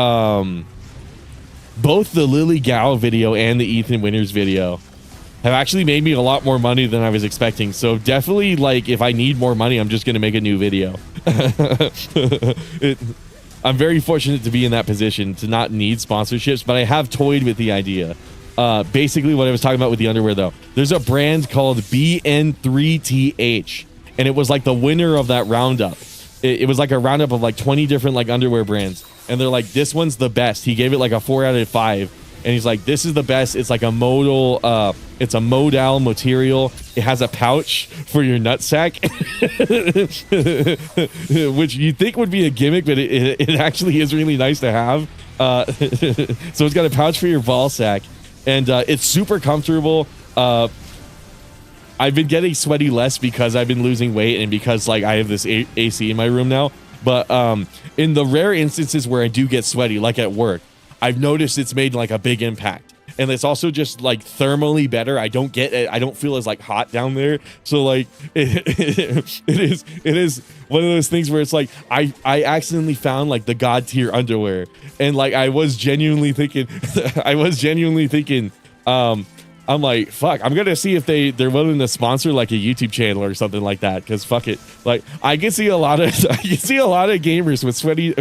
both the Lily Gao video and the Ethan Winters video have actually made me a lot more money than I was expecting. So definitely, like, if I need more money, I'm just going to make a new video. I'm very fortunate to be in that position to not need sponsorships, but I have toyed with the idea. Basically, what I was talking about with the underwear, though, there's a brand called BN3TH, and it was like the winner of that roundup. It was like a roundup of like 20 different like underwear brands, and they're like, this one's the best. He gave it like a 4 out of 5. and he's like, this is the best. It's like a modal, it's a modal material. It has a pouch for your nutsack, which you think would be a gimmick, but it actually is really nice to have. So it's got a pouch for your ball sack, and it's super comfortable. I've been getting sweaty less because I've been losing weight and because like I have this AC in my room now. But in the rare instances where I do get sweaty, like at work, I've noticed it's made like a big impact. And it's also just like thermally better. I don't feel as like hot down there. So like it is one of those things where it's like I accidentally found like the god tier underwear, and like I was genuinely thinking I'm like, fuck, I'm gonna see if they're willing to sponsor like a YouTube channel or something like that, because fuck it. Like I can see a lot of gamers with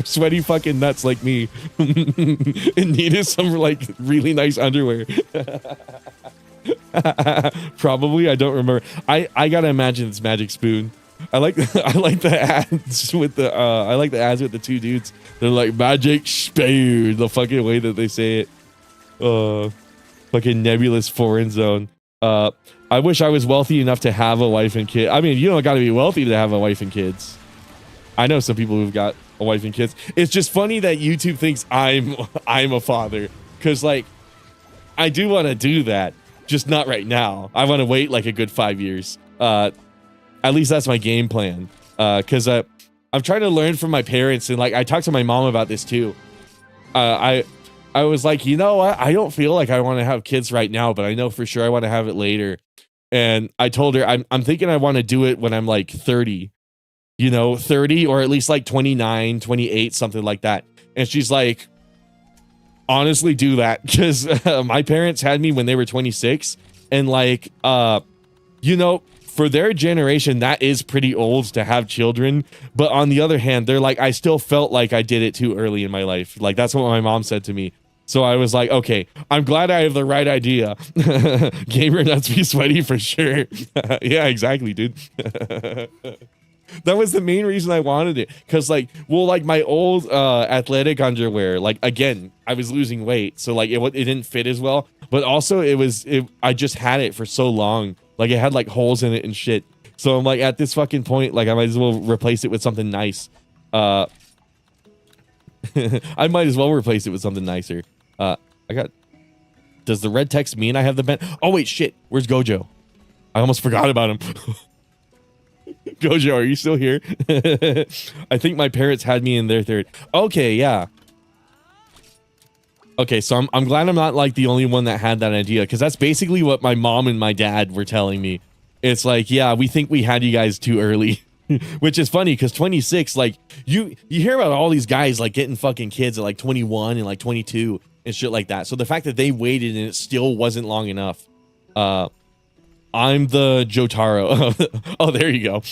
sweaty fucking nuts like me and needed some like really nice underwear. Probably, I don't remember. I gotta imagine it's Magic Spoon. I like the ads with the two dudes. They're like Magic Spoon, the fucking way that they say it. Fucking nebulous foreign zone. I wish I was wealthy enough to have a wife and kid. I mean, you don't gotta be wealthy to have a wife and kids. I know some people who've got a wife and kids. It's just funny that YouTube thinks I'm a father, because like I do want to do that, just not right now. I want to wait like a good 5 years. At least that's my game plan. Because I'm trying to learn from my parents, and like I talked to my mom about this too. I was like, you know what? I don't feel like I want to have kids right now, but I know for sure I want to have it later. And I told her, I'm thinking I want to do it when I'm like 30, 30 or at least like 29, 28, something like that. And she's like, honestly, do that. Because my parents had me when they were 26. And like, for their generation, that is pretty old to have children. But on the other hand, they're like, I still felt like I did it too early in my life. Like, that's what my mom said to me. So I was like, okay, I'm glad I have the right idea. Gamer nuts be sweaty for sure. Yeah, exactly, dude. That was the main reason I wanted it. Because like my old athletic underwear, like again, I was losing weight. So like it didn't fit as well. But also I just had it for so long. Like it had like holes in it and shit. So I'm like, at this fucking point, like I might as well replace it with something nice. I might as well replace it with something nicer. Does the red text mean I have the bent? Oh wait, shit. Where's Gojo? I almost forgot about him. Gojo, are you still here? I think my parents had me in their third. Okay, yeah. Okay, so I'm glad I'm not like the only one that had that idea, because that's basically what my mom and my dad were telling me. It's like, yeah, we think we had you guys too early. Which is funny, because 26, like you hear about all these guys like getting fucking kids at like 21 and like 22 and shit like that. So the fact that they waited and it still wasn't long enough. I'm the Jotaro. Oh, there you go.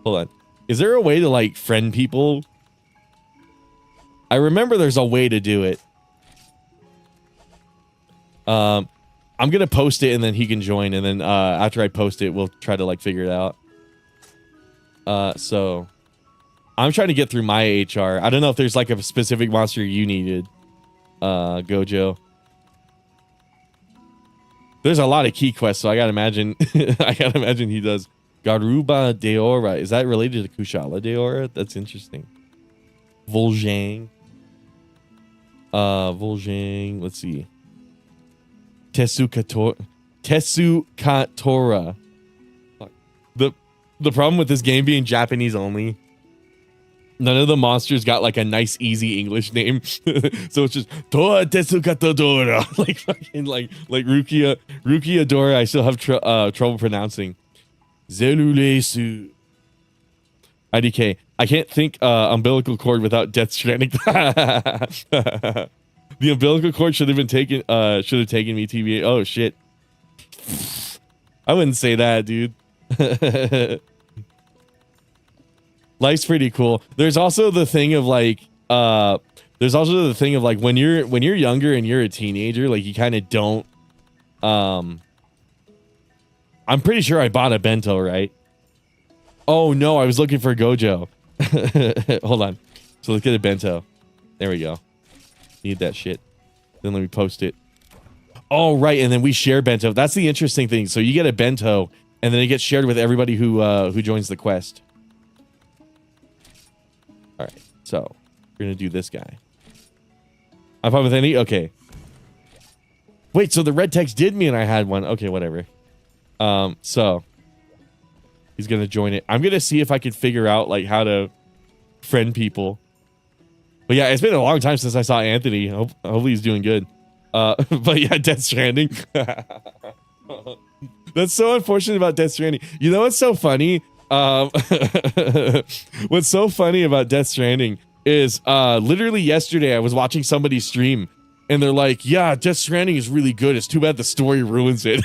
Hold on. Is there a way to like friend people? I remember there's a way to do it. I'm gonna post it and then he can join, and then after I post it, we'll try to like figure it out. So I'm trying to get through my HR. I don't know if there's like a specific monster you needed, Gojo. There's a lot of key quests, so I gotta imagine he does. Garuba Deora. Is that related to Kushala Deora? That's interesting. Vol'jang. Vol'jang. Let's see. Tesukatora. The problem with this game being Japanese only, none of the monsters got like a nice easy English name. So it's just Toa Tesukatora. Like fucking like Rukia Dora. I still have trouble pronouncing. Zelulesu. IDK. I can't think umbilical cord without Death Stranding. The umbilical cord should have taken me TBA. Oh shit. I wouldn't say that, dude. Life's pretty cool. There's also the thing of like when you're younger and you're a teenager, like you kind of don't I'm pretty sure I bought a bento, right? Oh no, I was looking for Gojo. Hold on. So let's get a bento. There we go. Need that shit. Then let me post it. Oh, right. And then we share bento. That's the interesting thing. So you get a bento, and then it gets shared with everybody who joins the quest. All right. So we're going to do this guy. I'm fine with any? Okay. Wait, so the red text did mean I had one. Okay, whatever. So he's going to join it. I'm going to see if I can figure out like how to friend people. But yeah, it's been a long time since I saw Anthony. Hopefully he's doing good. But yeah, Death Stranding. That's so unfortunate about Death Stranding. You know what's so funny? What's so funny about Death Stranding is literally yesterday I was watching somebody stream and they're like, yeah, Death Stranding is really good. It's too bad the story ruins it.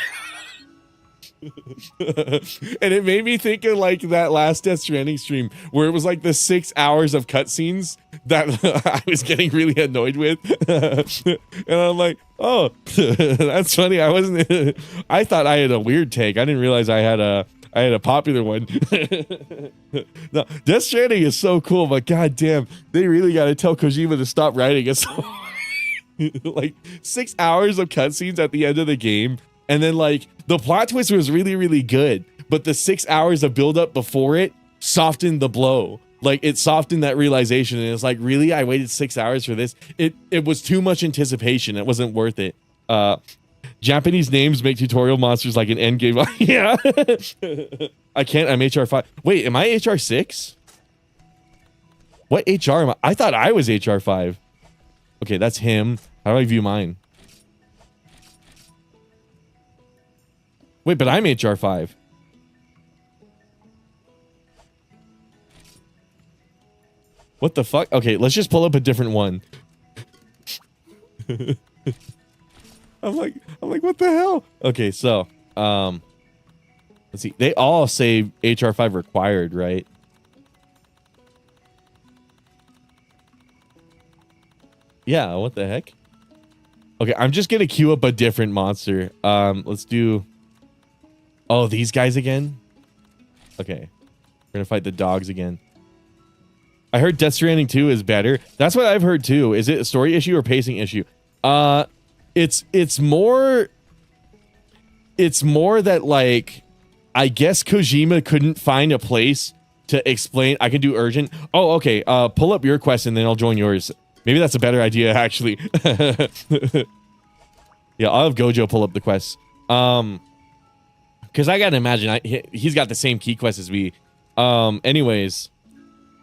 And it made me think of like that last Death Stranding stream where it was like the 6 hours of cutscenes that I was getting really annoyed with. And I'm like, oh, that's funny. I thought I had a weird take. I didn't realize I had a popular one. No, Death Stranding is so cool, but goddamn, they really got to tell Kojima to stop writing it. So like 6 hours of cutscenes at the end of the game. And then like the plot twist was really, really good, but the 6 hours of buildup before it softened the blow. Like it softened that realization. And it's like, really? I waited 6 hours for this. It was too much anticipation. It wasn't worth it. Japanese names make tutorial monsters like an end game. Yeah. I can't. I'm HR 5. Wait, am I HR 6? What HR am I? I thought I was HR 5. Okay, that's him. How do I view mine? Wait, but I'm HR 5. What the fuck? Okay, let's just pull up a different one. I'm like, what the hell? Okay, so, let's see. They all say HR 5 required, right? Yeah, what the heck? Okay, I'm just gonna queue up a different monster. Let's do... Oh, these guys again? Okay. We're gonna fight the dogs again. I heard Death Stranding 2 is better. That's what I've heard too. Is it a story issue or pacing issue? It's more that like I guess Kojima couldn't find a place to explain. I can do urgent. Oh, okay. Pull up your quest and then I'll join yours. Maybe that's a better idea actually. Yeah, I'll have Gojo pull up the quests. Because I gotta imagine he's got the same key quest as me. Anyways,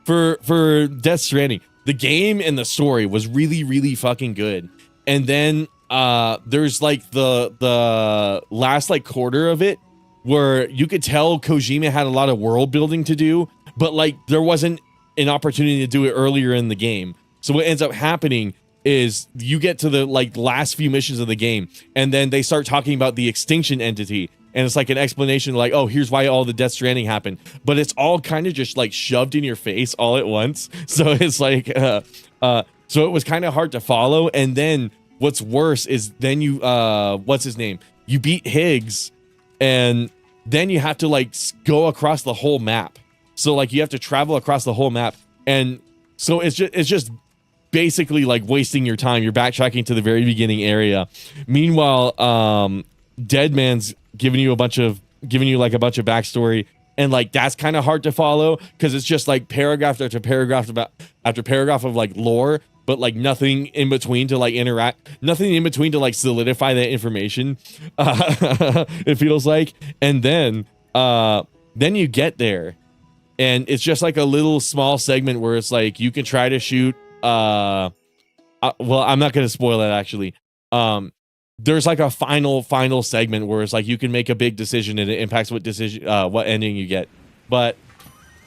for Death Stranding, the game and the story was really, really fucking good. And then there's like the last like quarter of it where you could tell Kojima had a lot of world building to do, but like there wasn't an opportunity to do it earlier in the game. So what ends up happening is you get to the like last few missions of the game, and then they start talking about the extinction entity. And it's like an explanation like, oh, here's why all the Death Stranding happened. But it's all kind of just like shoved in your face all at once. So it's like, so it was kind of hard to follow. And then what's worse is then you, what's his name? You beat Higgs and then you have to like go across the whole map. So like you have to travel across the whole map. And so it's just basically like wasting your time. You're backtracking to the very beginning area. Meanwhile, Deadman's giving you like a bunch of backstory, and like that's kind of hard to follow because it's just like paragraph after paragraph after paragraph of like lore, but like nothing in between to like interact, nothing in between to like solidify that information. It feels like, and then you get there, and it's just like a little small segment where it's like you can try to shoot. Well, I'm not gonna spoil it actually. There's like a final segment where it's like you can make a big decision and it impacts what ending you get. But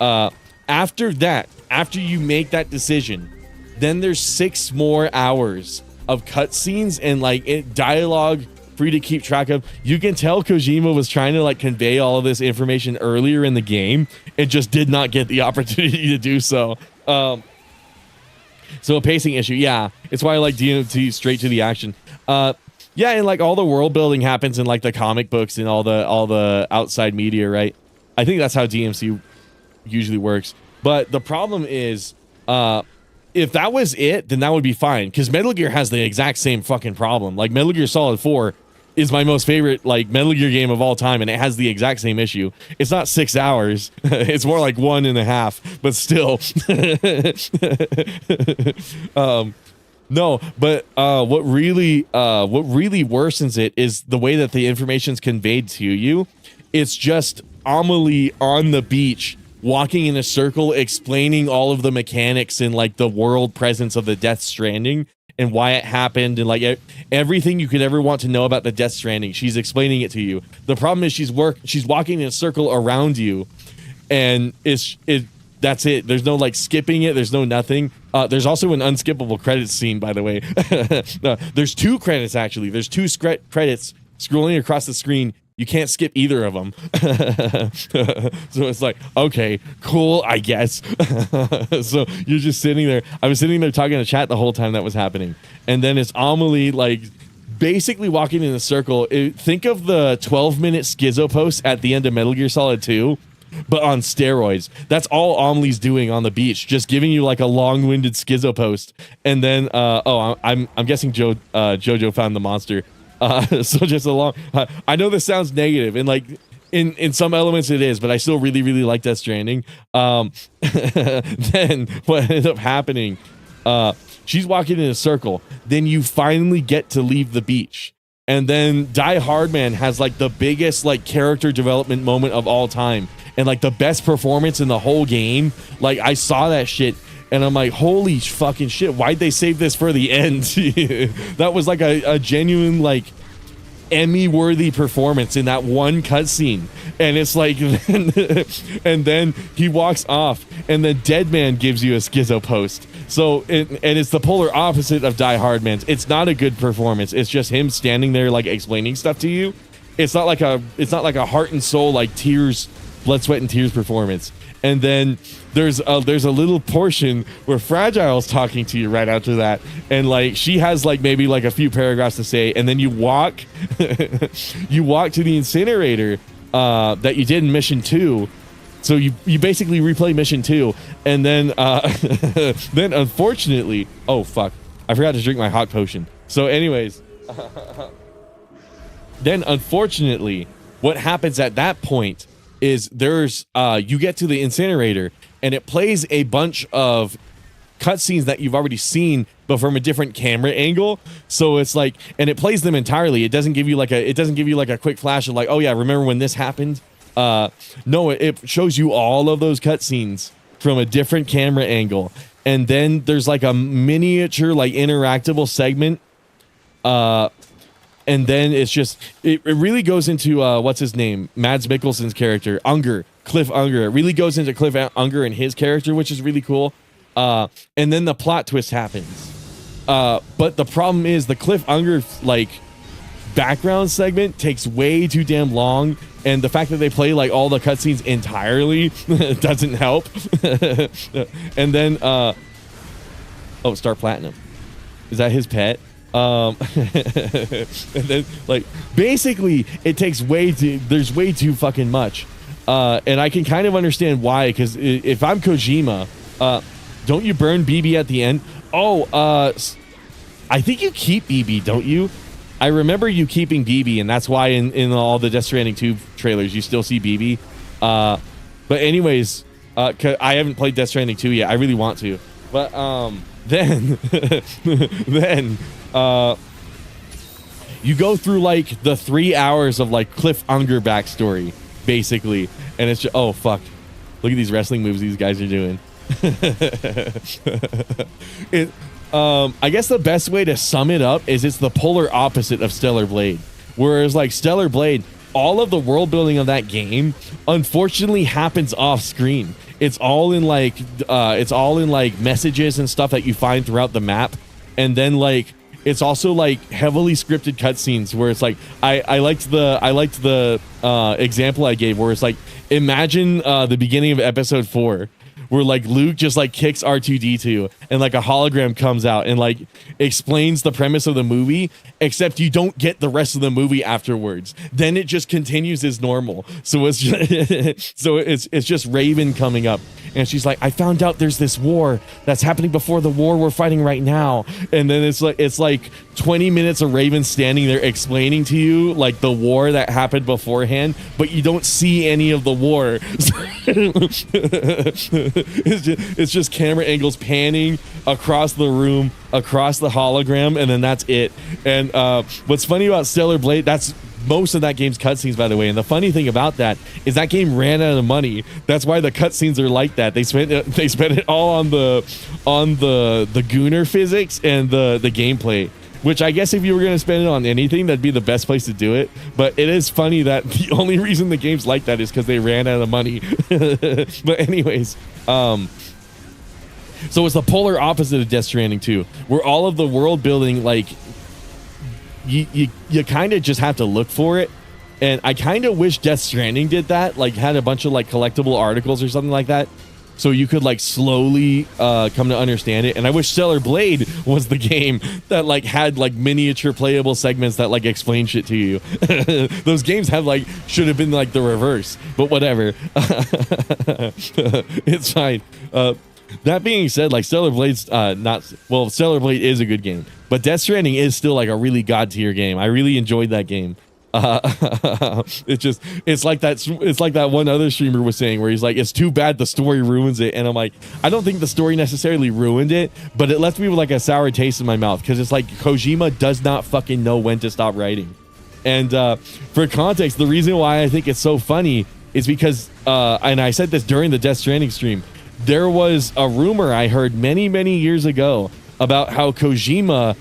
after that, after you make that decision, then there's 6 more hours of cutscenes and like dialogue for you to keep track of. You can tell Kojima was trying to like convey all of this information earlier in the game and just did not get the opportunity to do so. So a pacing issue, yeah. It's why I like DMT straight to the action. Yeah, and like all the world building happens in like the comic books and all the outside media, right? I think that's how DMC usually works. But the problem is, if that was it, then that would be fine. Because Metal Gear has the exact same fucking problem. Like Metal Gear Solid 4 is my most favorite like Metal Gear game of all time, and it has the exact same issue. It's not 6 hours; it's more like 1.5. But still, no. But what really worsens it is the way that the information's conveyed to you. It's just Amelie on the beach, walking in a circle, explaining all of the mechanics and like the world presence of the Death Stranding and why it happened, and like everything you could ever want to know about the Death Stranding. She's explaining it to you. The problem is she's walking in a circle around you, and that's it. There's no like skipping it. There's no nothing. There's also an unskippable credits scene, by the way. No, there's 2 credits actually. There's 2 credits scrolling across the screen. You can't skip either of them. So it's like, okay, cool, I guess. So you're just sitting there. I was sitting there talking to chat the whole time that was happening. And then it's Amelie, like, basically walking in a circle. Think of the 12-minute schizo post at the end of Metal Gear Solid 2, but on steroids. That's all Amelie's doing on the beach, just giving you, like, a long-winded schizo post. And then, I'm guessing Jojo found the monster. So just a long, I know this sounds negative, and like in some elements it is, but I still really like Death Stranding. Then what ended up happening, she's walking in a circle, then you finally get to leave the beach, and then Die Hard Man has like the biggest like character development moment of all time, and like the best performance in the whole game. Like I saw that shit, and I'm like, holy fucking shit, why'd they save this for the end? That was like a genuine, like, Emmy-worthy performance in that one cutscene. And it's like, and then he walks off, and the dead man gives you a schizo post. So, and it's the polar opposite of Die Hard Man's. It's not a good performance. It's just him standing there, like, explaining stuff to you. It's not like a heart and soul, like, tears, blood, sweat, and tears performance. And then there's a little portion where Fragile's talking to you right after that, and like she has like maybe like a few paragraphs to say, and then you walk you walk to the incinerator that you did in mission 2. So you basically replay mission 2, and then then unfortunately, oh fuck, I forgot to drink my hot potion. So anyways, then unfortunately what happens at that point is there's you get to the incinerator, and it plays a bunch of cutscenes that you've already seen, but from a different camera angle. So it's like, and it plays them entirely. It doesn't give you like a quick flash of like, oh yeah, remember when this happened? No, it shows you all of those cutscenes from a different camera angle, and then there's like a miniature like interactable segment. And then it's just, it really goes into, what's his name? Mads Mikkelsen's character, Unger, Cliff Unger. It really goes into Cliff Unger and his character, which is really cool. And then the plot twist happens. But the problem is the Cliff Unger, like, background segment takes way too damn long. And the fact that they play, like, all the cutscenes entirely doesn't help. And then, oh, Star Platinum. Is that his pet? And then like basically it takes there's way too fucking much, and I can kind of understand why, because if I'm Kojima, don't you burn BB at the end? I think you keep BB, don't you? I remember you keeping BB, and that's why in all the Death Stranding 2 trailers you still see BB. But anyways, I haven't played Death Stranding 2 yet. I really want to, but then you go through like the 3 hours of like Cliff Unger backstory, basically, and it's just, oh fuck, look at these wrestling moves these guys are doing. I guess the best way to sum it up is it's the polar opposite of Stellar Blade. Whereas like Stellar Blade, all of the world building of that game unfortunately happens off screen. It's all in like messages and stuff that you find throughout the map, and then like it's also like heavily scripted cutscenes where it's like I liked the example I gave where it's like, imagine the beginning of episode 4 where like Luke just like kicks R2D2 and like a hologram comes out and like explains the premise of the movie, except you don't get the rest of the movie afterwards. Then it just continues as normal. So it's just, it's just Raven coming up and she's like, I found out there's this war that's happening before the war we're fighting right now. And then it's like 20 minutes of Raven standing there explaining to you like the war that happened beforehand, but you don't see any of the war. It's just camera angles panning across the room, across the hologram, and then that's it. And what's funny about Stellar Blade, that's most of that game's cutscenes, by the way. And the funny thing about that is that game ran out of money. That's why the cutscenes are like that. They spent it all on the Gooner physics and the gameplay. Which I guess if you were going to spend it on anything, that'd be the best place to do it. But it is funny that the only reason the game's like that is because they ran out of money. But anyways, so it's the polar opposite of Death Stranding 2, where all of the world building, like, you kind of just have to look for it. And I kind of wish Death Stranding did that, like had a bunch of like collectible articles or something like that, so you could like slowly come to understand it. And I wish Stellar Blade was the game that like had like miniature playable segments that like explain shit to you. Those games have like should have been like the reverse, but whatever. It's fine. That being said, like Stellar Blade's Stellar Blade is a good game, but Death Stranding is still like a really god tier game. I really enjoyed that game. It's like that one other streamer was saying where he's like, it's too bad the story ruins it. And I'm like, I don't think the story necessarily ruined it, but it left me with like a sour taste in my mouth, because it's like Kojima does not fucking know when to stop writing. And for context, the reason why I think it's so funny is because and I said this during the Death Stranding stream, there was a rumor I heard many years ago about how Kojima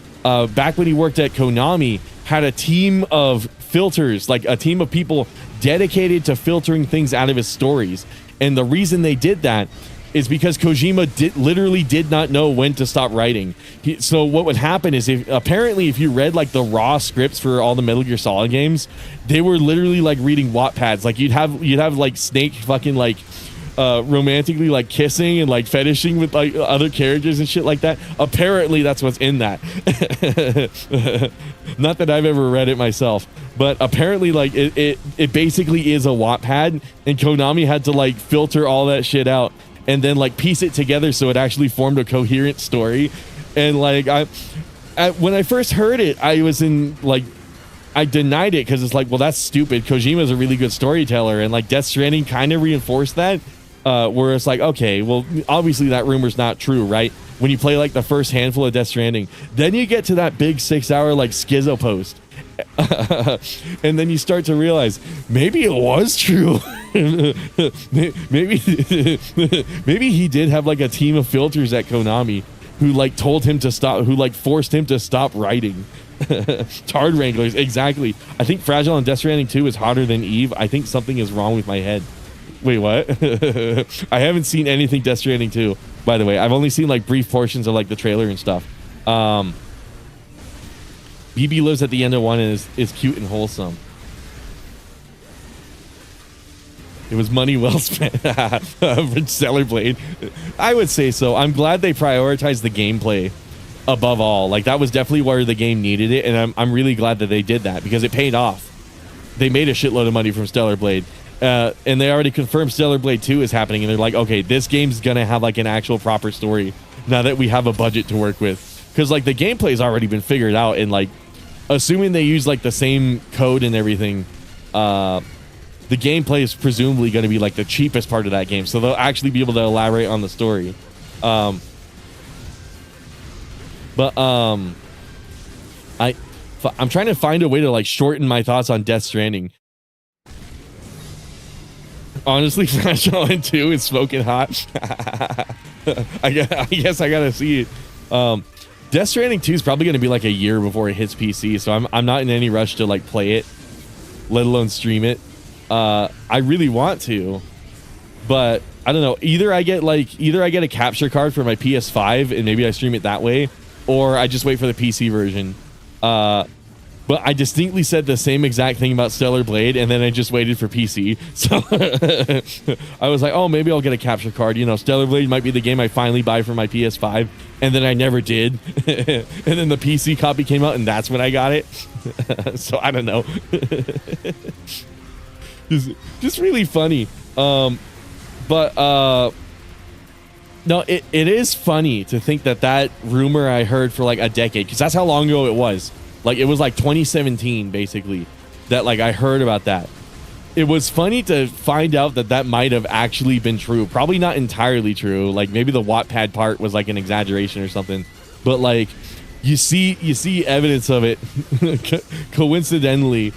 back when he worked at Konami had a team of filters, like a team of people dedicated to filtering things out of his stories. And the reason they did that is because Kojima literally did not know when to stop writing. So what would happen is if you read like the raw scripts for all the Metal Gear Solid games, they were literally like reading Wattpads. Like you'd have like Snake fucking like romantically like kissing and like fetishing with like other characters and shit like that. Apparently that's what's in that. Not that I've ever read it myself, but apparently like it basically is a Wattpad, and Konami had to like filter all that shit out and then like piece it together so it actually formed a coherent story. And like when I first heard it, I denied it because it's like, well, that's stupid. Kojima's a really good storyteller, and like Death Stranding kind of reinforced that. Where it's like, okay, well, obviously that rumor's not true, right? When you play like the first handful of Death Stranding, then you get to that big 6-hour like schizo post, and then you start to realize maybe it was true. maybe he did have like a team of filters at Konami who like told him to stop, who like forced him to stop writing. Tard Wranglers, exactly. I think Fragile and Death Stranding 2 is hotter than Eve. I think something is wrong with my head. Wait, what? I haven't seen anything Death Stranding 2, by the way. I've only seen like brief portions of like the trailer and stuff. BB lives at the end of 1 and is cute and wholesome. It was money well spent for Stellar Blade. I would say so. I'm glad they prioritized the gameplay above all. Like that was definitely where the game needed it, and I'm really glad that they did that because it paid off. They made a shitload of money from Stellar Blade, and they already confirmed Stellar Blade 2 is happening, and they're like, okay, this game's gonna have like an actual proper story now that we have a budget to work with, because like the gameplay's already been figured out, and like assuming they use like the same code and everything, the gameplay is presumably going to be like the cheapest part of that game, so they'll actually be able to elaborate on the story. I'm trying to find a way to like shorten my thoughts on Death Stranding. Honestly, Fragile 2 is smoking hot. I guess I gotta see it. Death Stranding 2 is probably going to be like a year before it hits PC, so I'm not in any rush to like play it, let alone stream it. I really want to, but I don't know. Either I get a capture card for my PS5 and maybe I stream it that way, or I just wait for the PC version. but I distinctly said the same exact thing about Stellar Blade, and then I just waited for PC. So I was like, oh, maybe I'll get a capture card. You know, Stellar Blade might be the game I finally buy for my PS5, and then I never did. And then the PC copy came out, and that's when I got it. So I don't know. just really funny. No, it is funny to think that rumor I heard for like a decade, because that's how long ago it was. Like, it was like 2017, basically, that like I heard about that. It was funny to find out that might have actually been true. Probably not entirely true. Like, maybe the Wattpad part was like an exaggeration or something. But like, you see evidence of it. Coincidentally,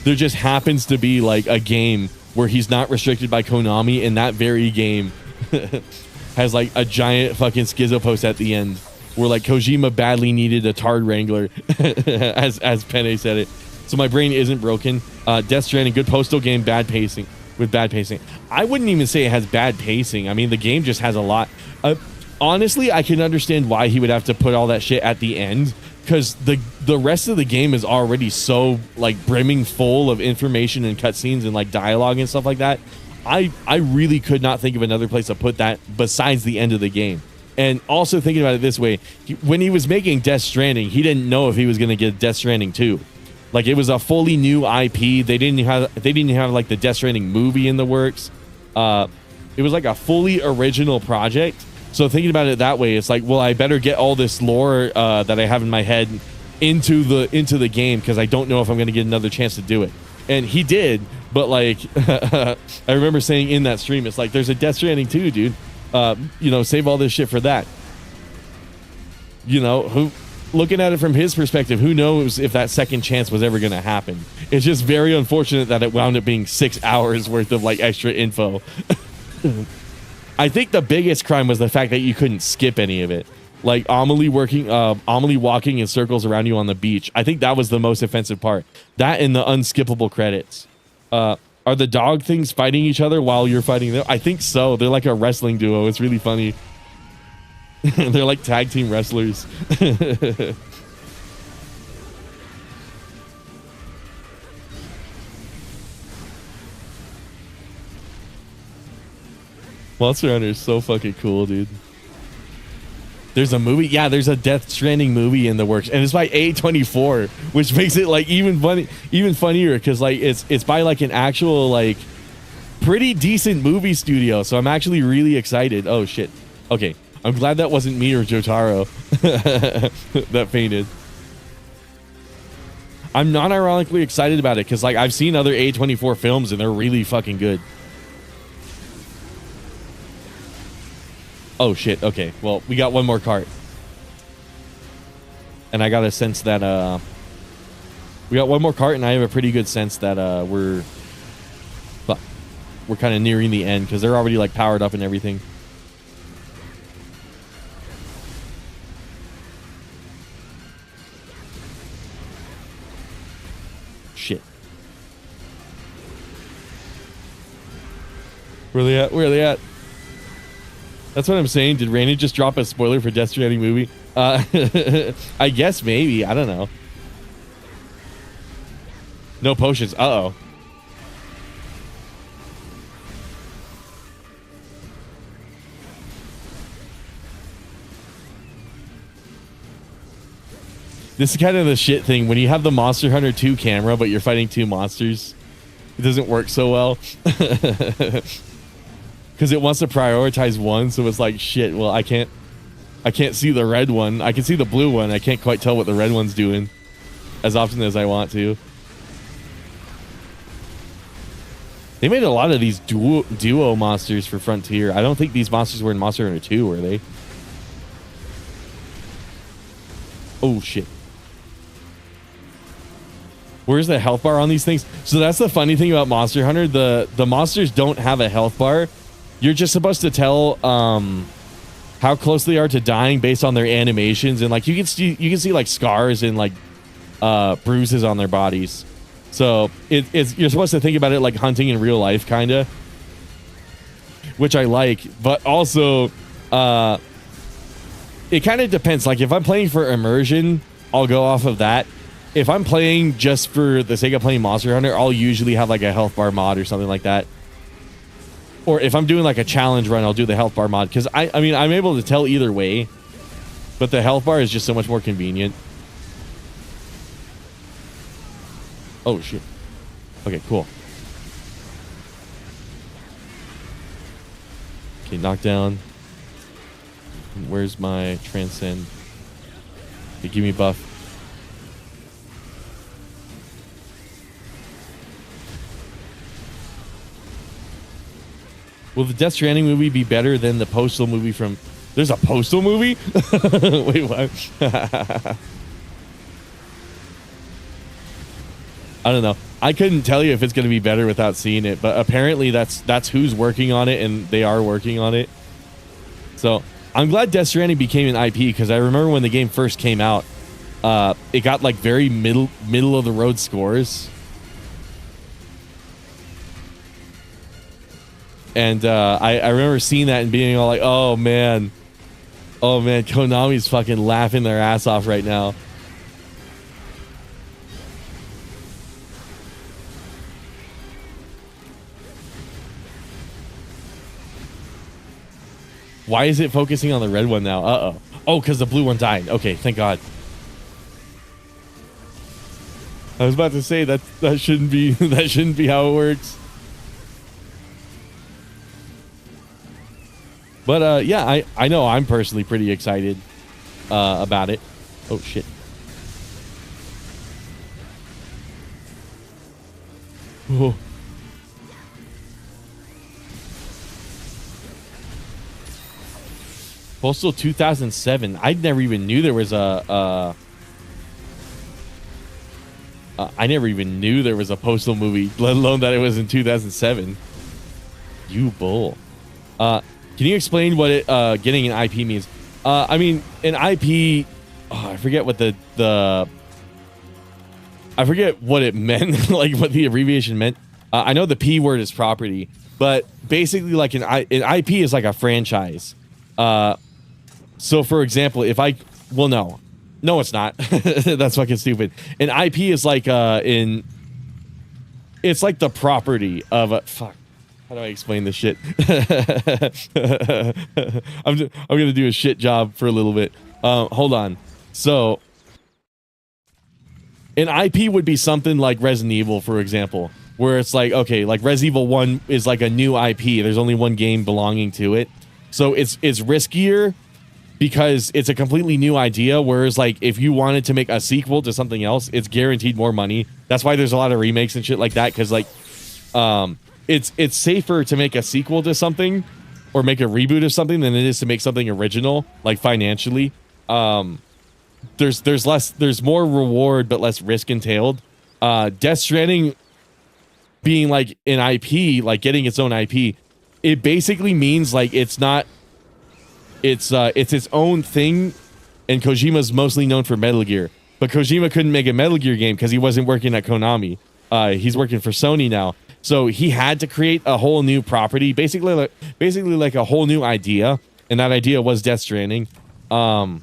there just happens to be like a game where he's not restricted by Konami, and that very game has like a giant fucking schizo post at the end where like Kojima badly needed a Tard Wrangler, as Penne said it. So my brain isn't broken. Death Stranding, good postal game, bad pacing. I wouldn't even say it has bad pacing. I mean, the game just has a lot. Honestly, I can understand why he would have to put all that shit at the end, because the rest of the game is already so like brimming full of information and cutscenes and like dialogue and stuff like that. I really could not think of another place to put that besides the end of the game. And also thinking about it this way, when he was making Death Stranding, he didn't know if he was going to get Death Stranding 2. Like, it was a fully new IP. They didn't have like the Death Stranding movie in the works. It was like a fully original project. So thinking about it that way, it's like, well, I better get all this lore that I have in my head into the game, because I don't know if I'm going to get another chance to do it. And he did, but like I remember saying in that stream, it's like, there's a Death Stranding 2, dude. You know, save all this shit for that. You know, looking at it from his perspective, who knows if that second chance was ever going to happen. It's just very unfortunate that it wound up being 6 hours worth of like extra info. I think the biggest crime was the fact that you couldn't skip any of it. Like Amelie walking in circles around you on the beach. I think that was the most offensive part. That and the unskippable credits. Are the dog things fighting each other while you're fighting them? I think so. They're like a wrestling duo. It's really funny. They're like tag team wrestlers. Monster Hunter is so fucking cool, dude. There's a movie. Yeah, there's a Death Stranding movie in the works, and it's by A24, which makes it like even funnier, because like it's by like an actual like pretty decent movie studio. So I'm actually really excited. Oh shit. Okay, I'm glad that wasn't me or Jotaro that fainted. I'm not ironically excited about it, because like I've seen other A24 films and they're really fucking good. Oh shit, okay. Well, we got one more cart. And I got a sense that we got one more cart, and I have a pretty good sense that we're kind of nearing the end, because they're already like powered up and everything. Shit. Where are they at? That's what I'm saying. Did Randy just drop a spoiler for Death Stranding movie? I guess maybe. I don't know. No potions. Uh-oh. This is kind of the shit thing. When you have the Monster Hunter 2 camera, but you're fighting two monsters, it doesn't work so well. Because it wants to prioritize one, so it's like, shit, well, I can't see the red one. I can see the blue one. I can't quite tell what the red one's doing as often as I want to. They made a lot of these duo monsters for Frontier. I don't think these monsters were in Monster Hunter 2, were they? Oh, shit. Where's the health bar on these things? So that's the funny thing about Monster Hunter. The monsters don't have a health bar. You're just supposed to tell how close they are to dying based on their animations, and like you can see like scars and like bruises on their bodies. So you're supposed to think about it like hunting in real life, kind of, which I like. But also, it kind of depends. Like if I'm playing for immersion, I'll go off of that. If I'm playing just for the sake of playing Monster Hunter, I'll usually have like a health bar mod or something like that. Or if I'm doing like a challenge run, I'll do the health bar mod. Because I mean, I'm able to tell either way. But the health bar is just so much more convenient. Oh, shit. Okay, cool. Okay, knockdown. Where's my transcend? Okay, give me buff. Will the Death Stranding movie be better than the Postal movie from... There's a Postal movie? Wait, what? I don't know. I couldn't tell you if it's going to be better without seeing it, but apparently that's who's working on it, and they are working on it. So I'm glad Death Stranding became an IP, because I remember when the game first came out, it got like very middle of the road scores. And I remember seeing that and being all like, oh man, Konami's fucking laughing their ass off right now. Why is it focusing on the red one now? Uh-oh. Oh, because the blue one died. Okay, thank God. I was about to say that shouldn't be that shouldn't be how it works. But yeah, I know I'm personally pretty excited about it. Oh shit. Oh. Postal 2007. I never even knew there was a I never even knew there was a Postal movie, let alone that it was in 2007. You bull. Can you explain what it getting an IP means? I mean, an IP, I forget what I forget what it meant, like what the abbreviation meant. I know the P word is property, but basically like an IP is like a franchise. So for example, if I, well, no, it's not. That's fucking stupid. An IP is like it's like the property of a, fuck. How do I explain this shit? I'm gonna do a shit job for a little bit. Hold on. So an IP would be something like Resident Evil, for example, where it's like, okay, like Resident Evil 1 is like a new IP. There's only one game belonging to it. So it's riskier because it's a completely new idea. Whereas like if you wanted to make a sequel to something else, it's guaranteed more money. That's why there's a lot of remakes and shit like that. Cause like, it's safer to make a sequel to something or make a reboot of something than it is to make something original, like financially. There's more reward, but less risk entailed. Death Stranding being like an IP, like getting its own IP, it basically means like it's its own thing, and Kojima's mostly known for Metal Gear. But Kojima couldn't make a Metal Gear game because he wasn't working at Konami. He's working for Sony now. So he had to create a whole new property, basically like a whole new idea, and that idea was Death Stranding. But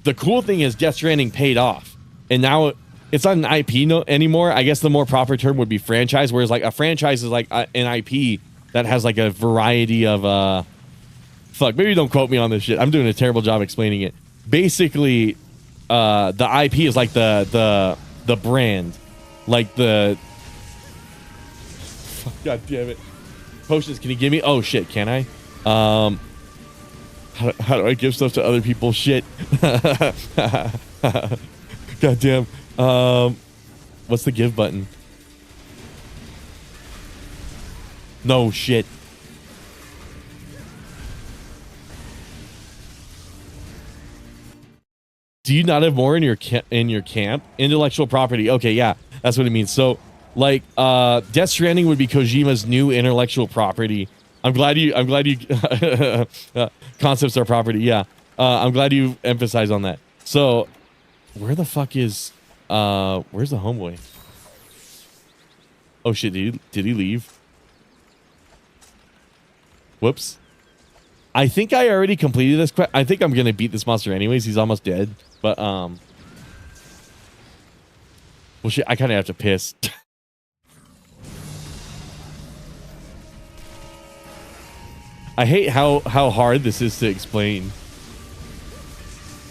the cool thing is Death Stranding paid off, and now it's not an IP anymore. I guess the more proper term would be franchise, whereas like a franchise is like an IP that has like a variety of fuck, maybe don't quote me on this shit. I'm doing a terrible job explaining it. Basically, the IP is like the brand, like the. God damn it! Potions, can you give me? Oh shit, can I? How do I give stuff to other people? Shit. God damn. What's the give button? No shit. Do you not have more in your camp? Intellectual property. Okay, yeah, that's what it means. So, like, Death Stranding would be Kojima's new intellectual property. I'm glad you concepts are property. Yeah, I'm glad you emphasize on that. So, where the fuck is where's the homeboy? Oh shit! Did he leave? Whoops. I think I already completed this quest. I think I'm gonna beat this monster anyways. He's almost dead. But well, shit, I kind of have to piss. I hate how hard this is to explain.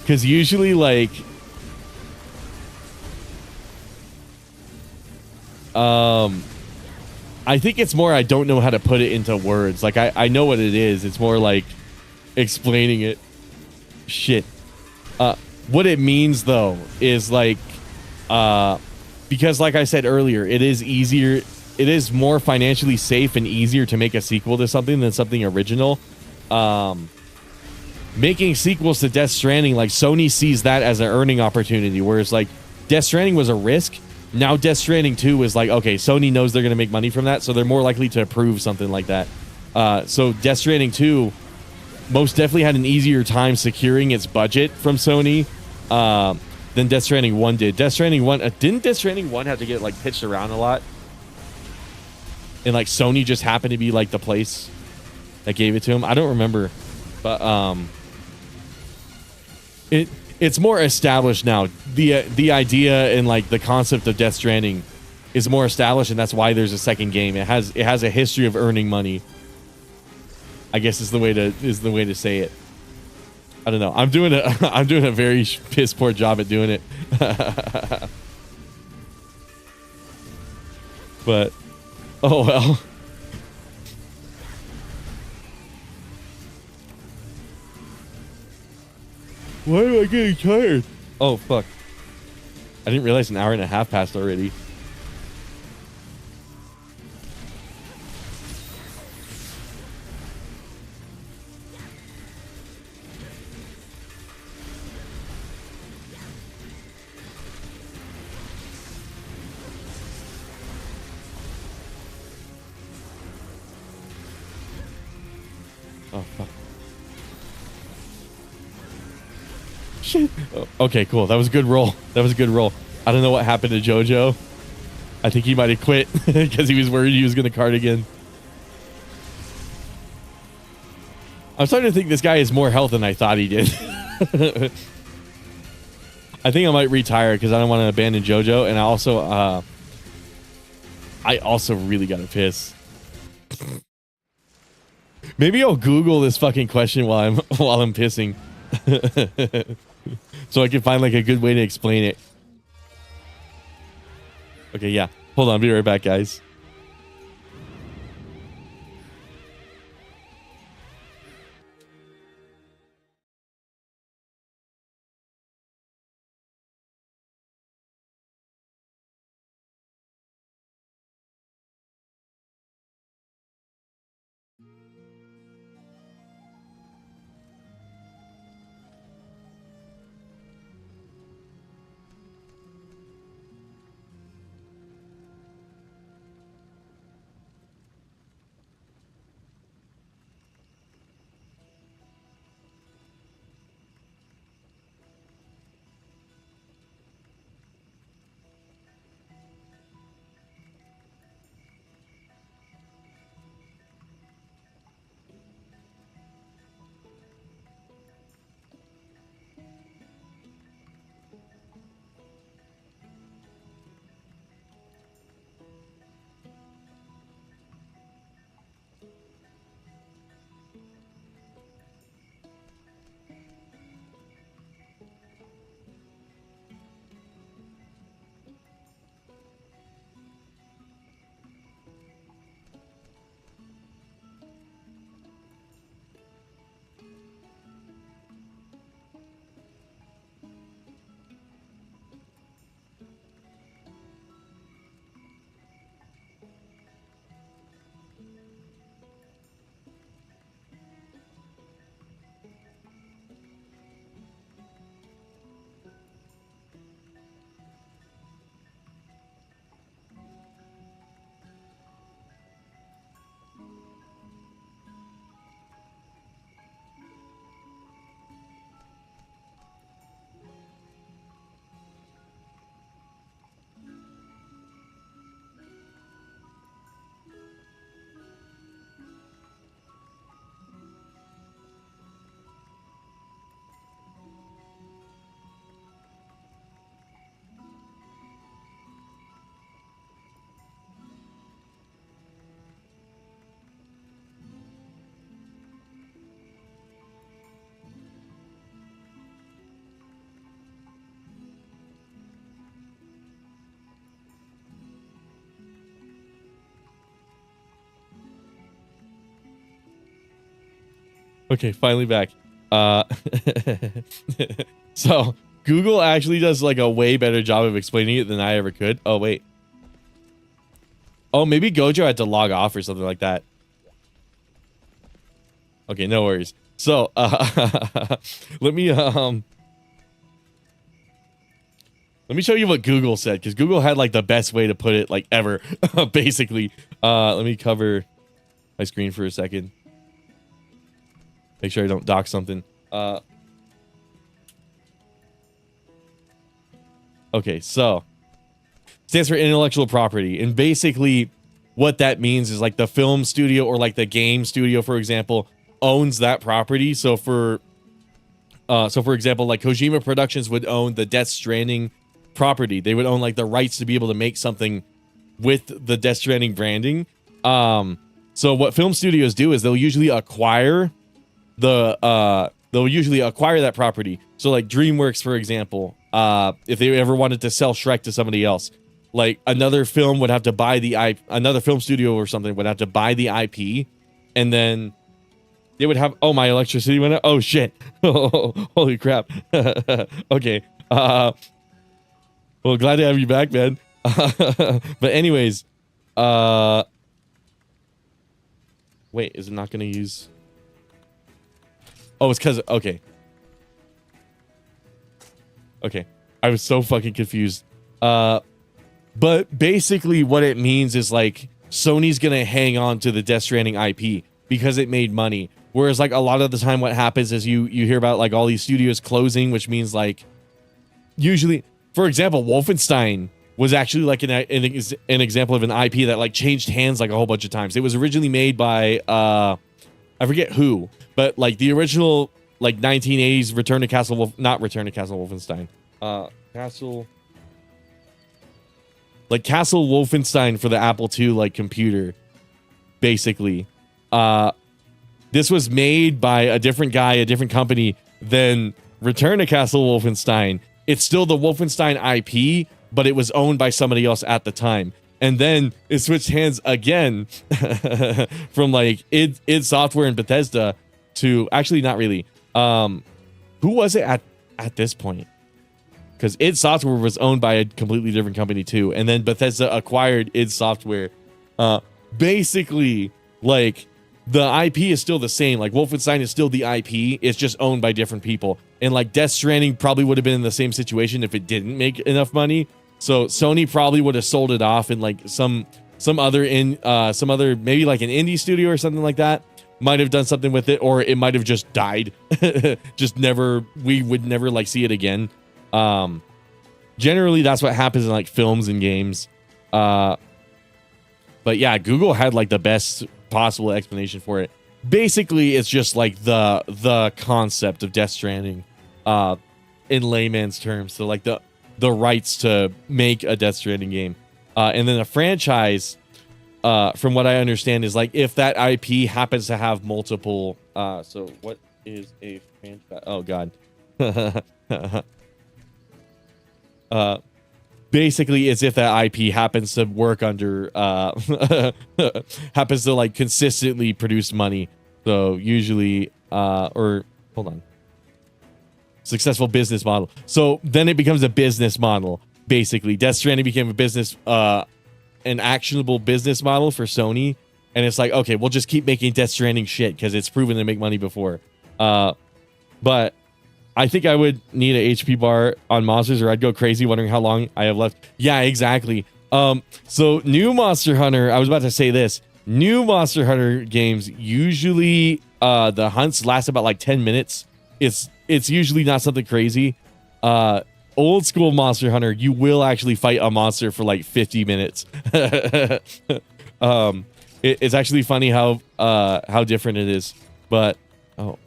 Because usually, like, I think it's more I don't know how to put it into words. Like, I know what it is. It's more like explaining it. Shit. What it means, though, is like, because like I said earlier, it is easier. It is more financially safe and easier to make a sequel to something than something original. Making sequels to Death Stranding, like Sony sees that as an earning opportunity, whereas like Death Stranding was a risk. Now Death Stranding 2 is like, okay, Sony knows they're going to make money from that, so they're more likely to approve something like that. So Death Stranding 2 most definitely had an easier time securing its budget from Sony than Death Stranding 1 did. Death Stranding 1, didn't Death Stranding 1 have to get like pitched around a lot? And like Sony just happened to be like the place that gave it to him. I don't remember, but it's more established now. The idea and like the concept of Death Stranding is more established, and that's why there's a second game. It has a history of earning money, I guess is the way to say it. I don't know. I'm doing a very piss poor job at doing it. But oh well. Why am I getting tired? Oh fuck. I didn't realize an hour and a half passed already. Oh fuck. Shit. Oh, okay, cool. That was a good roll. That was a good roll. I don't know what happened to JoJo. I think he might have quit because he was worried he was going to card again. I'm starting to think this guy has more health than I thought he did. I think I might retire because I don't want to abandon JoJo, and I also really got to piss. Maybe I'll Google this fucking question while I'm pissing. So I can find like a good way to explain it. Okay, yeah. Hold on, I'll be right back, guys. Okay, finally back. So Google actually does like a way better job of explaining it than I ever could. Oh, wait. Oh, maybe Gojo had to log off or something like that. Okay, no worries. So, let me show you what Google said, because Google had like the best way to put it like ever, basically. Let me cover my screen for a second. Make sure I don't dock something. Okay, so stands for intellectual property, and basically what that means is like the film studio or like the game studio, for example, owns that property. So for example, like Kojima Productions would own the Death Stranding property. They would own like the rights to be able to make something with the Death Stranding branding. So what film studios do is they'll usually acquire that property. So like DreamWorks, for example, if they ever wanted to sell Shrek to somebody else, like another film would have to buy another film studio or something would have to buy the IP, and then they would have, oh, my electricity went out. Oh shit. Holy crap. Okay. Well, glad to have you back, man. But anyways, wait, is it not going to use? Oh, it's because, okay. Okay. I was so fucking confused. But basically what it means is like Sony's going to hang on to the Death Stranding IP because it made money. Whereas like a lot of the time what happens is you hear about like all these studios closing, which means like usually, for example, Wolfenstein was actually like an example of an IP that like changed hands like a whole bunch of times. It was originally made by I forget who, but like the original like 1980s Return to Castle Wolfenstein. Castle Wolfenstein for the Apple II like computer, basically. This was made by a different guy, a different company than Return to Castle Wolfenstein. It's still the Wolfenstein IP, but it was owned by somebody else at the time. And then it switched hands again from like id Software and Bethesda to, actually not really. Who was it at this point? Because id Software was owned by a completely different company too. And then Bethesda acquired id Software. Basically, like, the IP is still the same. Like, Wolfenstein is still the IP. It's just owned by different people. And, like, Death Stranding probably would have been in the same situation if it didn't make enough money. So, Sony probably would have sold it off in, like, some other, maybe, like, an indie studio or something like that. Might have done something with it, or it might have just died. We would never, like, see it again. Generally, that's what happens in, like, films and games. But, yeah, Google had, like, the best possible explanation for it. Basically, it's just like the concept of Death Stranding in layman's terms. So like the rights to make a Death Stranding game, and then a franchise, from what I understand, is like if that IP happens to have multiple. So what is a franchise? Oh god. Basically, it's if that IP happens to work under, happens to like consistently produce money. So usually, or hold on, successful business model. So then it becomes a business model. Basically, Death Stranding became a business, an actionable business model for Sony. And it's like, okay, we'll just keep making Death Stranding shit because it's proven to make money before. But I think I would need an HP bar on monsters or I'd go crazy wondering how long I have left. Yeah, exactly. So new Monster Hunter, I was about to say this. New Monster Hunter games, usually the hunts last about like 10 minutes. It's usually not something crazy. Old school Monster Hunter, you will actually fight a monster for like 50 minutes. It's actually funny how different it is. But, oh.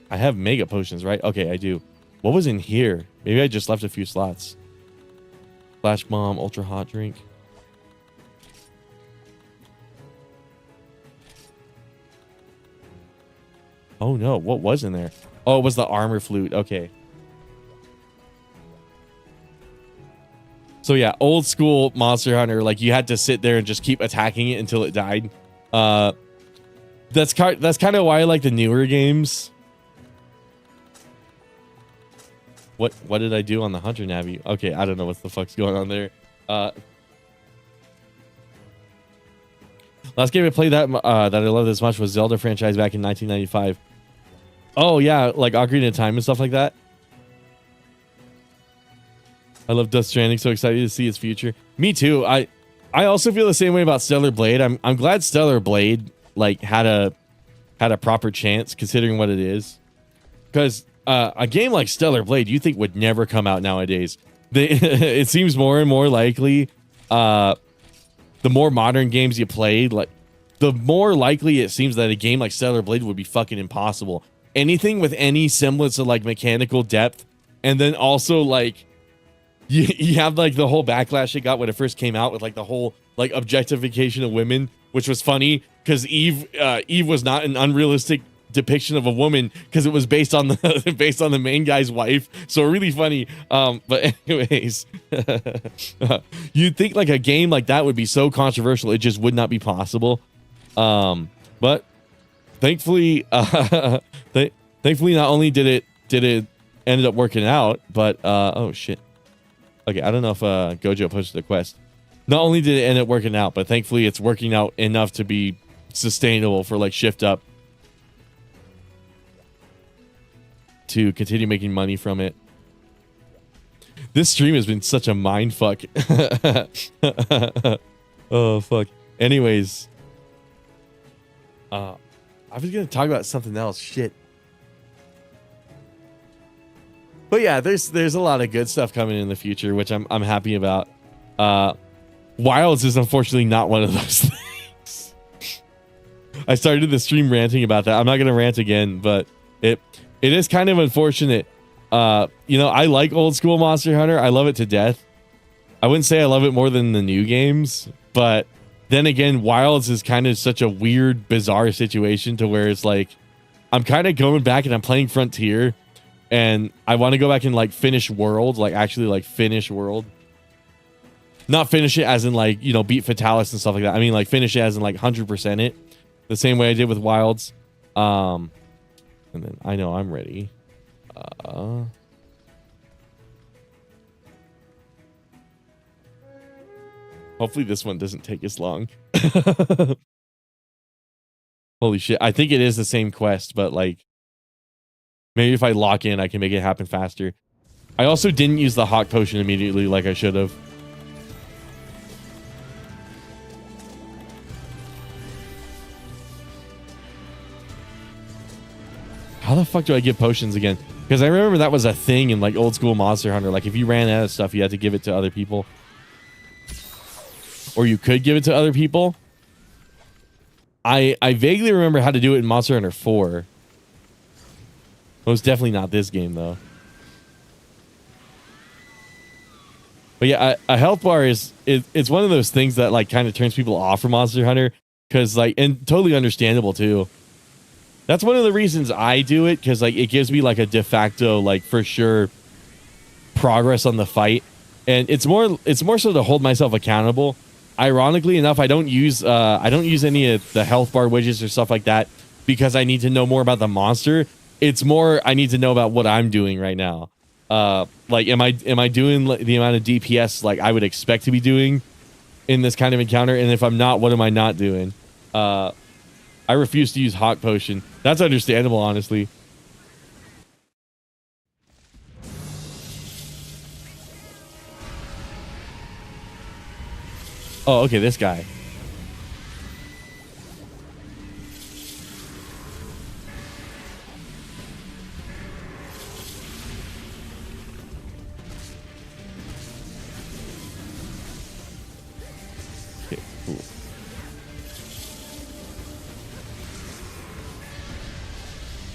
I have mega potions, right? Okay, I do. What was in here? Maybe I just left a few slots. Flash bomb, ultra hot drink. Oh no, what was in there? Oh, it was the armor flute. Okay. So yeah, old school Monster Hunter, like you had to sit there and just keep attacking it until it died. that's kind of why I like the newer games. What did I do on the Hunter Navi? Okay, I don't know what the fuck's going on there. Last game I played that I love this much was Zelda franchise back in 1995. Oh yeah, like Ocarina of Time and stuff like that. I love Death Stranding, so excited to see its future. Me too. I also feel the same way about Stellar Blade. I'm glad Stellar Blade like had a proper chance considering what it is. Because a game like Stellar Blade you think would never come out nowadays. It seems more and more likely the more modern games you play, like the more likely it seems that a game like Stellar Blade would be fucking impossible. Anything with any semblance of like mechanical depth, and then also like you have like the whole backlash it got when it first came out with like the whole like objectification of women, which was funny because Eve was not an unrealistic depiction of a woman because it was based on the main guy's wife, so really funny. But anyways, you'd think like a game like that would be so controversial it just would not be possible. But thankfully thankfully not only did it ended up working out, but oh shit. Okay, I don't know if Gojo posted a quest. Not only did it end up working out, but thankfully it's working out enough to be sustainable for like Shift Up to continue making money from it. This stream has been such a mind fuck. Oh fuck. Anyways, I was gonna talk about something else. Shit. But yeah, there's a lot of good stuff coming in the future, which I'm happy about. Wilds is unfortunately not one of those things. I started the stream ranting about that. I'm not gonna rant again, but it is kind of unfortunate. You know, I like old school Monster Hunter. I love it to death. I wouldn't say I love it more than the new games, but then again, Wilds is kind of such a weird, bizarre situation to where it's like I'm kind of going back and I'm playing Frontier. And I want to go back and like finish World, like actually like finish World. Not finish it as in like, you know, beat Fatalis and stuff like that. I mean like finish it as in like 100% it. The same way I did with Wilds. And then I know I'm ready. Hopefully this one doesn't take as long. Holy shit. I think it is the same quest, but like maybe if I lock in, I can make it happen faster. I also didn't use the Hawk Potion immediately like I should have. How the fuck do I get potions again? Because I remember that was a thing in like old school Monster Hunter. Like if you ran out of stuff, you had to give it to other people. Or you could give it to other people. I vaguely remember how to do it in Monster Hunter 4. It was definitely not this game though. But yeah, a health bar it's one of those things that like kind of turns people off from Monster Hunter because like, and totally understandable too. That's one of the reasons I do it, because like it gives me like a de facto like for sure progress on the fight, and it's more so to hold myself accountable. Ironically enough, I don't use any of the health bar widgets or stuff like that because I need to know more about the monster. It's more I need to know about what I'm doing right now. Like am I doing the amount of DPS like I would expect to be doing in this kind of encounter, and if I'm not, what am I not doing? I refuse to use Hawk Potion. That's understandable, honestly. Oh, okay, this guy. Okay, cool.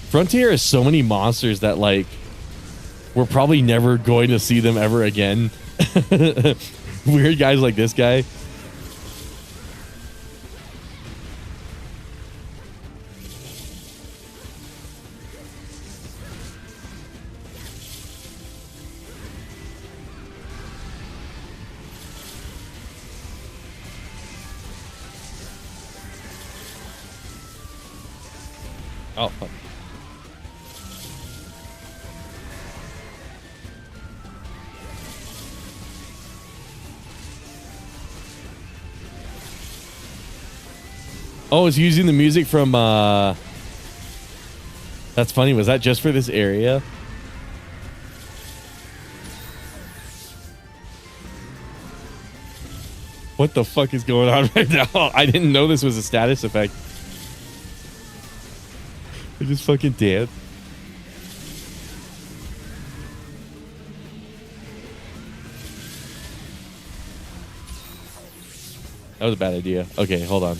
Frontier has so many monsters that like we're probably never going to see them ever again. Weird guys like this guy. Oh, fuck. Oh, it's using the music from that's funny. Was that just for this area? What the fuck is going on right now? I didn't know this was a status effect. I just fucking dance. That was a bad idea. Okay, hold on.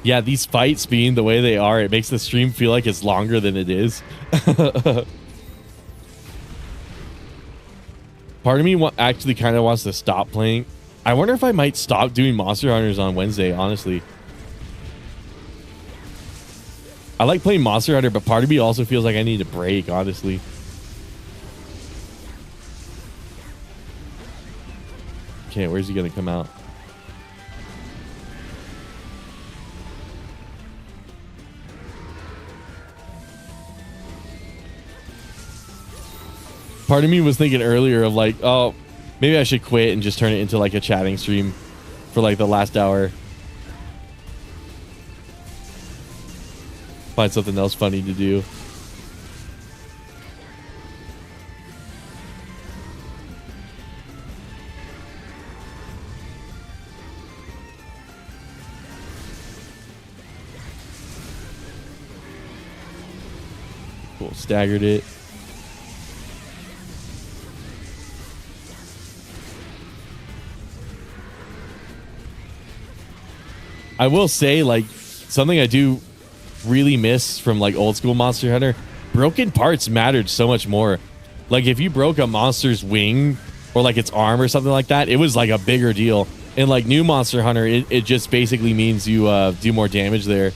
Yeah, these fights being the way they are, it makes the stream feel like it's longer than it is. Part of me actually kind of wants to stop playing. I wonder if I might stop doing Monster Hunters on Wednesday, honestly. I like playing Monster Hunter, but part of me also feels like I need a break, honestly. Okay, where's he gonna come out? Part of me was thinking earlier of like, oh, maybe I should quit and just turn it into like a chatting stream for like the last hour. Find something else funny to do. Cool, staggered it. I will say, like, something I do really miss from like old school Monster Hunter, broken parts mattered so much more. Like if you broke a monster's wing or like its arm or something like that, it was like a bigger deal. And like new Monster Hunter, it just basically means you do more damage there.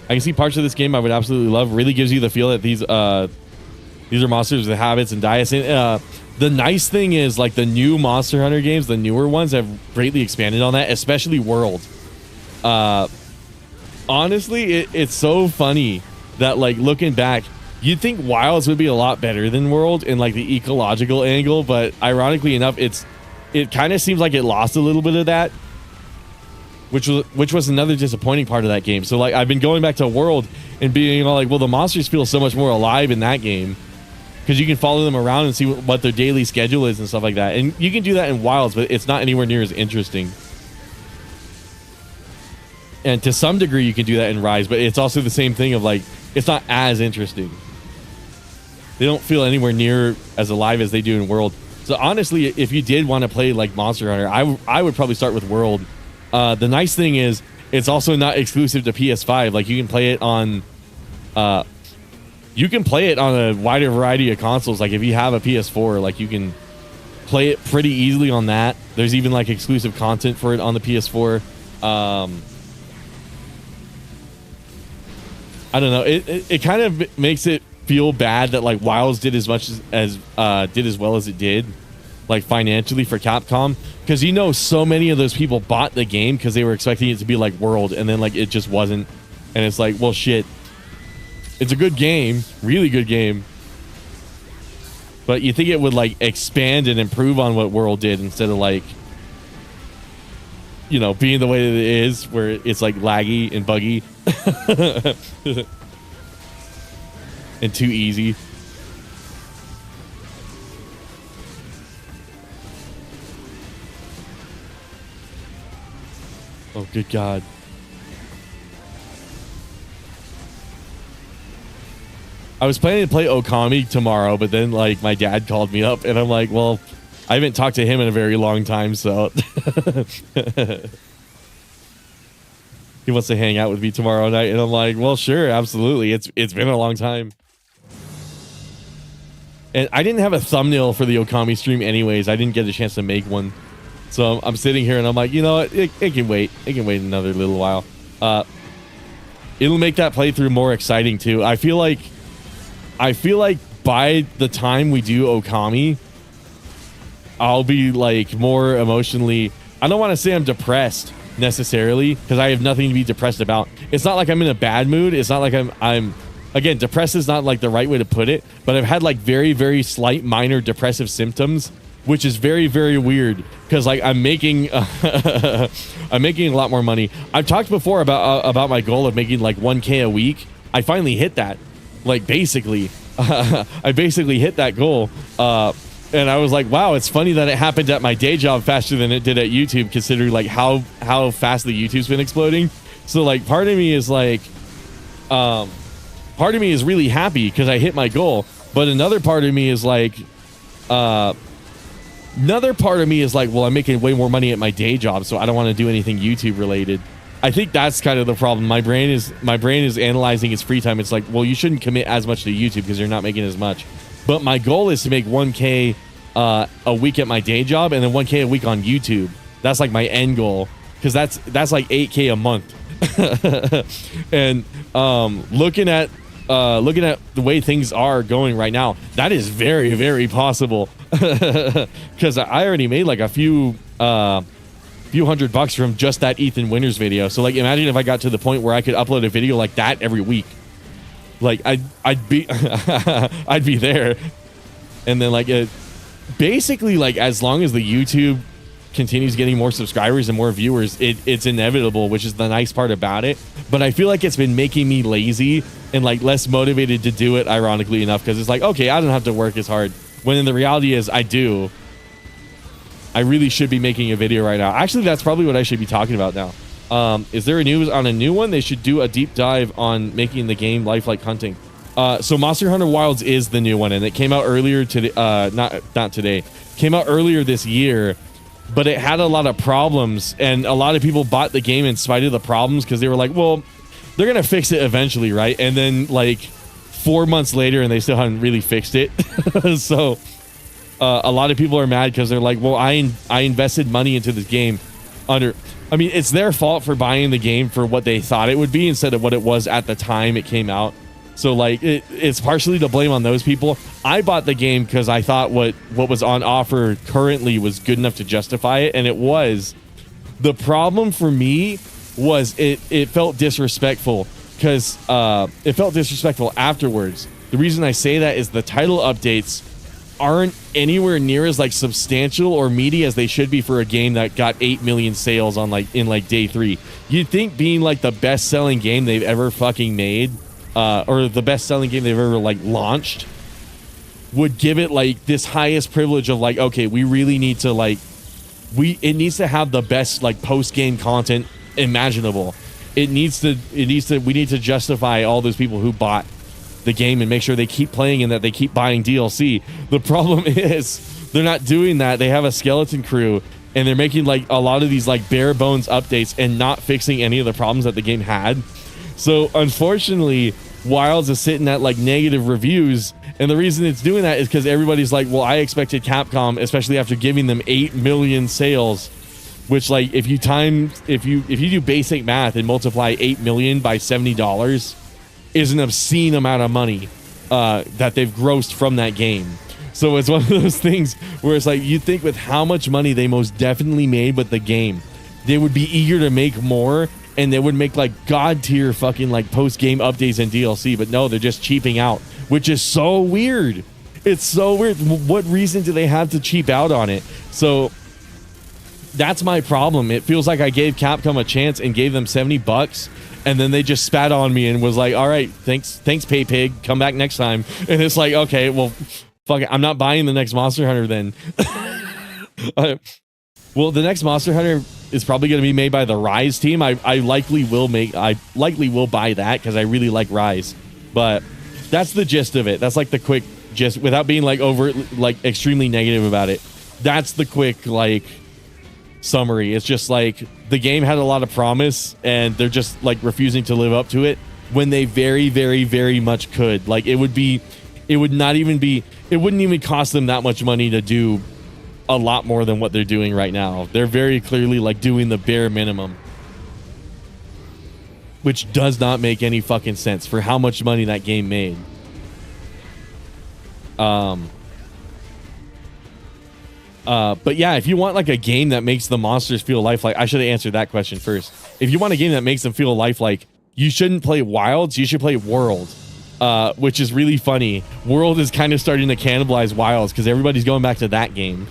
I can see parts of this game I would absolutely love. Really gives you the feel that these are monsters with habits and diets. And the nice thing is, like, the new Monster Hunter games, the newer ones, have greatly expanded on that, especially World. Honestly, it's so funny that, like, looking back, you'd think Wilds would be a lot better than World in like the ecological angle, but ironically enough, it kind of seems like it lost a little bit of that, which was another disappointing part of that game. So like I've been going back to World and being all like, well, the monsters feel so much more alive in that game because you can follow them around and see what their daily schedule is and stuff like that. And you can do that in Wilds, but it's not anywhere near as interesting. And to some degree, you can do that in Rise, but it's also the same thing of like, it's not as interesting. They don't feel anywhere near as alive as they do in World. So honestly, if you did want to play like Monster Hunter, I would probably start with World. The nice thing is it's also not exclusive to PS5. Like you can play it on a wider variety of consoles. Like if you have a PS4, like you can play it pretty easily on that. There's even like exclusive content for it on the PS4. I don't know. It kind of makes it feel bad that like Wilds did as much as did as well as it did, like financially for Capcom, because you know so many of those people bought the game because they were expecting it to be like World, and then like it just wasn't, and it's like, well, shit. It's a good game, really good game, but you think it would like expand and improve on what World did instead of like, you know, being the way that it is, where it's like laggy and buggy and too easy. Oh, good God. I was planning to play Okami tomorrow, but then like my dad called me up and I'm like, well, I haven't talked to him in a very long time, so he wants to hang out with me tomorrow night, and I'm like, well, sure, absolutely. It's been a long time. And I didn't have a thumbnail for the Okami stream anyways. I didn't get a chance to make one. So I'm sitting here and I'm like, you know what? It can wait. It can wait another little while. It'll make that playthrough more exciting too. I feel like by the time we do Okami, I'll be like more emotionally, I don't want to say I'm depressed necessarily, because I have nothing to be depressed about. It's not like I'm in a bad mood. It's not like I'm again, depressed is not like the right way to put it, but I've had like very, very slight minor depressive symptoms, which is very, very weird, because like I'm making I'm making a lot more money. I've talked before about my goal of making like 1K a week. I finally hit that. Like basically, I basically hit that goal. And I was like, wow, it's funny that it happened at my day job faster than it did at YouTube, considering like how fast the YouTube's been exploding. So like part of me is like, part of me is really happy because I hit my goal. But another part of me is like, well, I'm making way more money at my day job, so I don't want to do anything YouTube related. I think that's kind of the problem. My brain is analyzing its free time. It's like, well, you shouldn't commit as much to YouTube because you're not making as much. But my goal is to make 1K a week at my day job, and then 1K a week on YouTube. That's like my end goal, because that's like 8K a month. And looking at the way things are going right now, that is very, very possible. Because I already made like a few $100 from just that Ethan Winters video. So like, imagine if I got to the point where I could upload a video like that every week. Like I'd be I'd be there. And then like basically, like, as long as the YouTube continues getting more subscribers and more viewers, it's inevitable, which is the nice part about it. But I feel like it's been making me lazy and like less motivated to do it, ironically enough, because it's like, okay, I don't have to work as hard, when in the reality is I do. I really should be making a video right now. Actually, that's probably what I should be talking about now. Is there a news on a new one? They should do a deep dive on making the game lifelike hunting. So Monster Hunter Wilds is the new one, and it came out earlier today. Not today. Came out earlier this year, but it had a lot of problems, and a lot of people bought the game in spite of the problems because they were like, well, they're gonna fix it eventually, right? And then like 4 months later, and they still haven't really fixed it. So a lot of people are mad because they're like, well, I invested money into this game I mean, it's their fault for buying the game for what they thought it would be instead of what it was at the time it came out. So like it's partially to blame on those people. I bought the game because I thought what was on offer currently was good enough to justify it, and it was. The problem for me was it felt disrespectful, because it felt disrespectful afterwards. The reason I say that is the title updates aren't anywhere near as like substantial or meaty as they should be for a game that got 8 million sales on in day 3. You'd think being like the best selling game they've ever fucking made, or the best selling game they've ever like launched, would give it like this highest privilege of like, okay, we really need to like, it needs to have the best like post game content imaginable. We need to justify all those people who bought the game and make sure they keep playing and that they keep buying DLC. The problem is they're not doing that. They have a skeleton crew, and they're making like a lot of these like bare bones updates and not fixing any of the problems that the game had. So unfortunately, Wilds is sitting at like negative reviews, and the reason it's doing that is because everybody's like, well, I expected Capcom, especially after giving them 8 million sales, which like if you do basic math and multiply 8 million by $70 is an obscene amount of money that they've grossed from that game. So it's one of those things where it's like, you think with how much money they most definitely made with the game, they would be eager to make more, and they would make like god tier fucking like post game updates and DLC. But no, they're just cheaping out, which is so weird. It's so weird. What reason do they have to cheap out on it? So that's my problem. It feels like I gave Capcom a chance and gave them $70, and then they just spat on me and was like, all right, thanks PayPig, come back next time. And it's like, okay, well, fuck it, I'm not buying the next Monster Hunter then. Well, the next Monster Hunter is probably going to be made by the Rise team. I likely will buy that because I really like Rise. But that's the gist of it. That's like the quick gist, without being like like extremely negative about it. That's the quick like summary. It's just like the game had a lot of promise, and they're just like refusing to live up to it when they very, very, very much could. Like it wouldn't even cost them that much money to do a lot more than what they're doing right now. They're very clearly like doing the bare minimum, which does not make any fucking sense for how much money that game made. But yeah, if you want like a game that makes the monsters feel lifelike, I should have answered that question first. If you want a game that makes them feel lifelike, you shouldn't play Wilds, you should play World, which is really funny. World is kind of starting to cannibalize Wilds because everybody's going back to that game.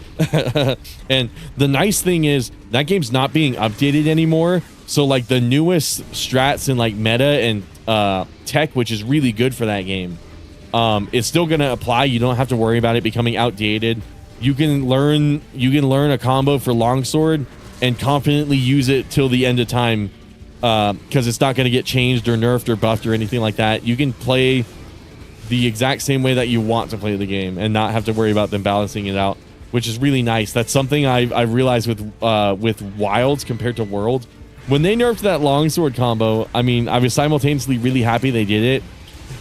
And the nice thing is that game's not being updated anymore. So like the newest strats and like meta and tech, which is really good for that game, it's still going to apply. You don't have to worry about it becoming outdated. You can learn a combo for longsword and confidently use it till the end of time, because it's not going to get changed or nerfed or buffed or anything like that. You can play the exact same way that you want to play the game and not have to worry about them balancing it out, which is really nice. That's something I realized with Wilds compared to World. When they nerfed that longsword combo, I mean, I was simultaneously really happy they did it,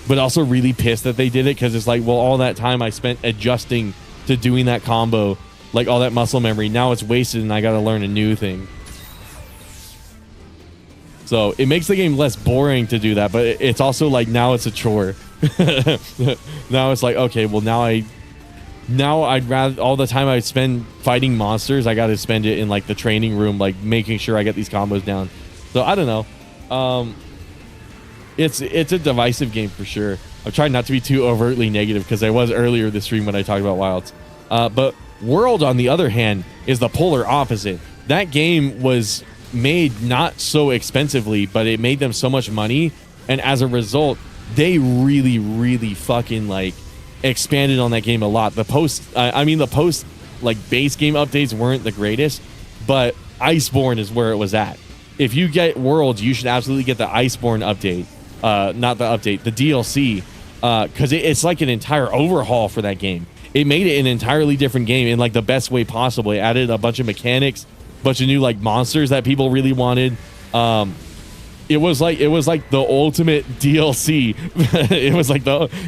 but also really pissed that they did it, because it's like, well, all that time I spent adjusting to doing that combo, like all that muscle memory, now it's wasted and I got to learn a new thing. So it makes the game less boring to do that, but it's also like, now it's a chore. Now it's like, okay, well now I'd rather, all the time I spend fighting monsters, I got to spend it in like the training room, like making sure I get these combos down. So I don't know. It's a divisive game for sure. I'm trying not to be too overtly negative, because I was earlier this stream when I talked about Wilds. But World, on the other hand, is the polar opposite. That game was made not so expensively, but it made them so much money, and as a result, they really, really fucking like expanded on that game a lot. The post like base game updates weren't the greatest, but Iceborne is where it was at. If you get Worlds, you should absolutely get the Iceborne update. Not the update, the DLC, because it's like an entire overhaul for that game. It made it an entirely different game in like the best way possible. It added a bunch of mechanics, bunch of new like monsters that people really wanted. It was like the ultimate DLC.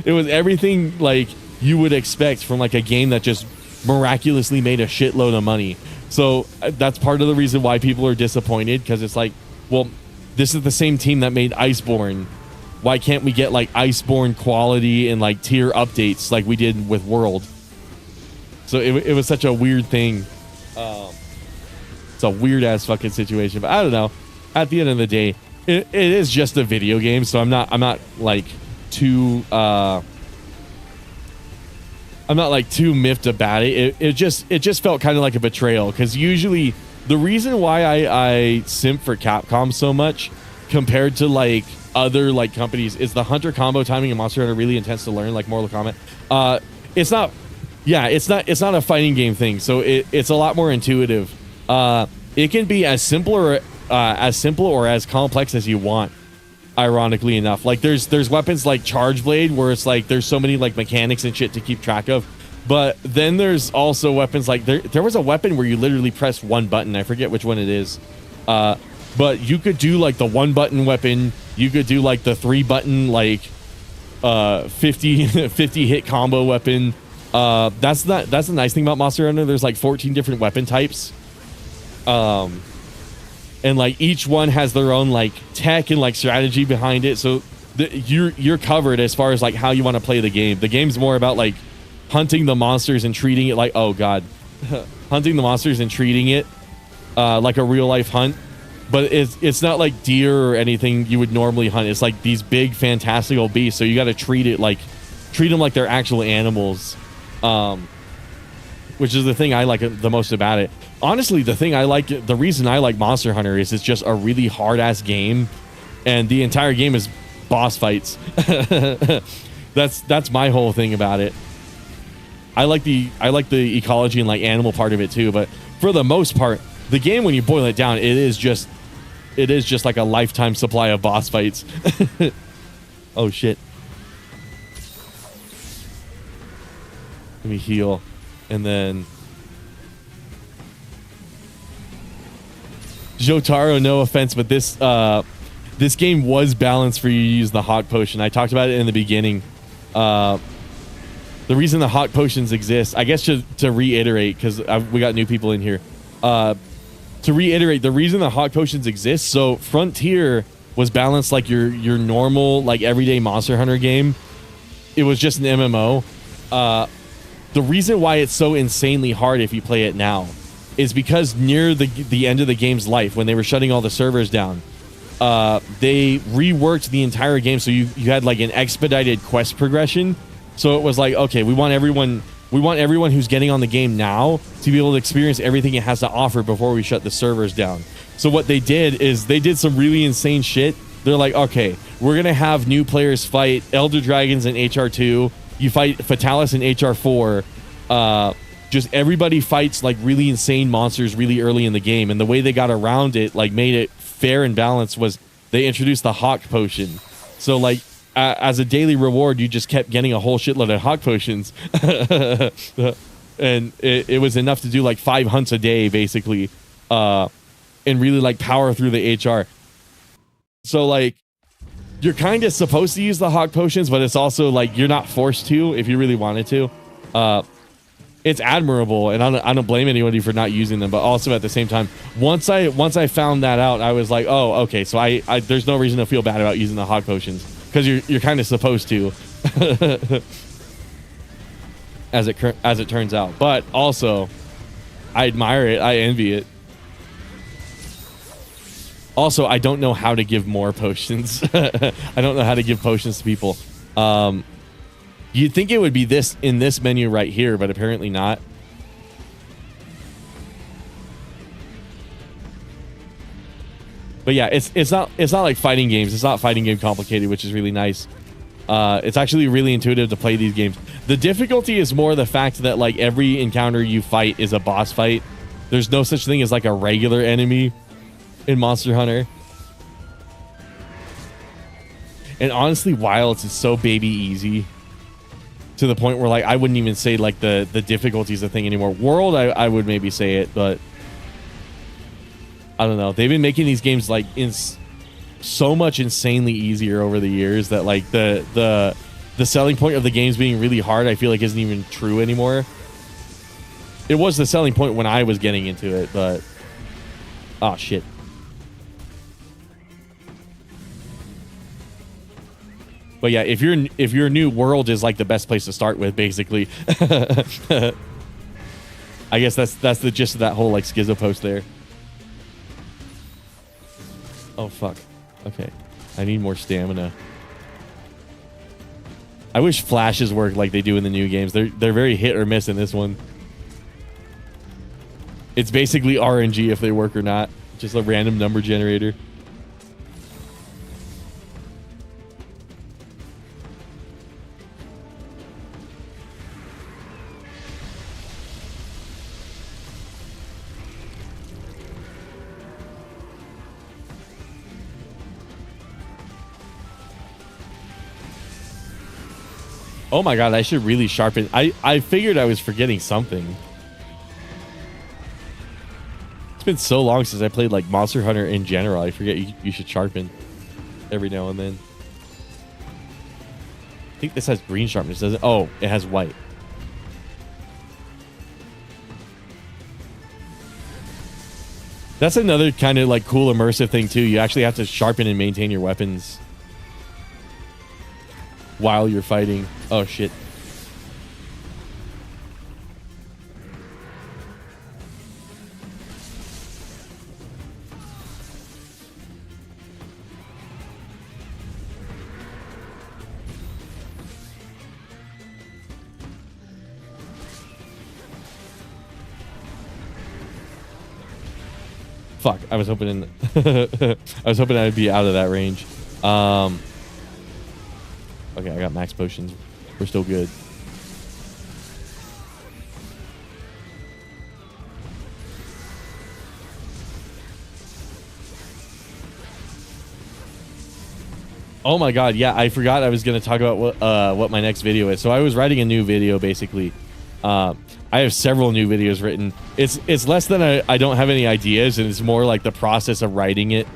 It was everything like you would expect from like a game that just miraculously made a shitload of money. So that's part of the reason why people are disappointed, because it's like, well, this is the same team that made Iceborne. Why can't we get like Iceborne quality and like tier updates like we did with World? So it was such a weird thing. It's a weird ass fucking situation, but I don't know. At the end of the day, it is just a video game, so I'm not like too miffed about it. It just felt kind of like a betrayal, because usually the reason why I simp for Capcom so much compared to like other like companies is the Hunter combo timing in Monster Hunter really intense to learn, like Mortal Kombat. It's not a fighting game thing, so it's a lot more intuitive. It can be as simple or as complex as you want, ironically enough. Like there's weapons like Charge Blade where it's like there's so many like mechanics and shit to keep track of, but then there's also weapons like there was a weapon where you literally press one button. I forget which one it is, but you could do like the one button weapon, you could do like the 3-button like 50 hit combo weapon. That's the nice thing about Monster Hunter. There's like 14 different weapon types, and like each one has their own like tech and like strategy behind it, so you're covered as far as like how you want to play the game. The game's more about like hunting the monsters and treating it like, oh god, hunting the monsters and treating it like a real life hunt. But it's not like deer or anything you would normally hunt. It's like these big fantastical beasts, so you got to treat them like they're actual animals, which is the thing I like the most about it. Honestly, the reason I like Monster Hunter is it's just a really hard ass game, and the entire game is boss fights. That's my whole thing about it. I like the ecology and like animal part of it too, but for the most part, the game, when you boil it down, it is just like a lifetime supply of boss fights. Oh shit. Let me heal. And then Jotaro, no offense, but this game was balanced for you to use the Hawk Potion. I talked about it in the beginning. The reason the Hawk Potions exist, I guess to reiterate, because we got new people in here. To reiterate, the reason the Hawk Potions exist, so Frontier was balanced like your normal, like everyday Monster Hunter game. It was just an MMO. the reason why it's so insanely hard if you play it now is because near the end of the game's life, when they were shutting all the servers down, they reworked the entire game, so you had like an expedited quest progression. So it was like, okay, we want everyone who's getting on the game now to be able to experience everything it has to offer before we shut the servers down. So what they did is they did some really insane shit. They're like, okay, we're gonna have new players fight Elder Dragons in HR2. You fight Fatalis in HR4. Just everybody fights like really insane monsters really early in the game, and the way they got around it, like made it fair and balanced, was they introduced the Hawk Potion. So like as a daily reward, you just kept getting a whole shitload of Hawk Potions, and it was enough to do like 5 hunts a day basically, and really like power through the HR. So like you're kind of supposed to use the Hawk Potions, but it's also like you're not forced to if you really wanted to. It's admirable, and I don't blame anybody for not using them, but also at the same time, once I found that out, I was like, oh, okay, so I there's no reason to feel bad about using the Hawk Potions, because you're kind of supposed to, as it turns out. But also, I admire it, I envy it. Also, I don't know how to give more potions. I don't know how to give potions to people. You'd think it would be this in this menu right here, but apparently not. But yeah, it's not like fighting games. It's not fighting game complicated, which is really nice. It's actually really intuitive to play these games. The difficulty is more the fact that like every encounter you fight is a boss fight. There's no such thing as like a regular enemy in Monster Hunter. And honestly, Wilds is so baby easy, to the point where like I wouldn't even say like the difficulty is a thing anymore. World, I would maybe say it, but I don't know. They've been making these games like so much insanely easier over the years that like the selling point of the games being really hard, I feel like isn't even true anymore. It was the selling point when I was getting into it, but oh shit. But yeah, if you're new, World is like the best place to start with, basically. I guess that's the gist of that whole like Schizo post there. Oh fuck. Okay. I need more stamina. I wish flashes worked like they do in the new games. They're very hit or miss in this one. It's basically RNG if they work or not. Just a random number generator. Oh my god, I should really sharpen. I figured I was forgetting something. It's been so long since I played like Monster Hunter in general. I forget you should sharpen every now and then. I think this has green sharpness, doesn't it? Oh, it has white. That's another kind of like cool immersive thing too. You actually have to sharpen and maintain your weapons while you're fighting. Oh shit. Fuck, I was hoping I'd be out of that range. Okay, I got max potions. We're still good. Oh my god, yeah, I forgot I was going to talk about what my next video is. So I was writing a new video, basically. I have several new videos written. It's less than I don't have any ideas, and it's more like the process of writing it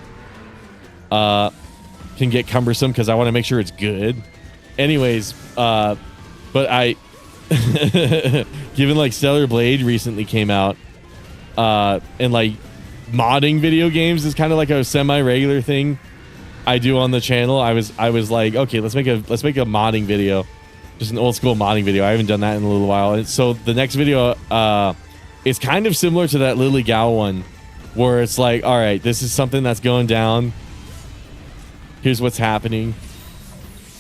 can get cumbersome because I want to make sure it's good. Anyways, but I given like Stellar Blade recently came out, and like modding video games is kind of like a semi-regular thing I do on the channel. I was like, okay, let's make a modding video. just an old school modding video. I haven't done that in a little while. And so the next video is kind of similar to that Lily Gao one, where it's like, all right, this is something that's going down. Here's what's happening.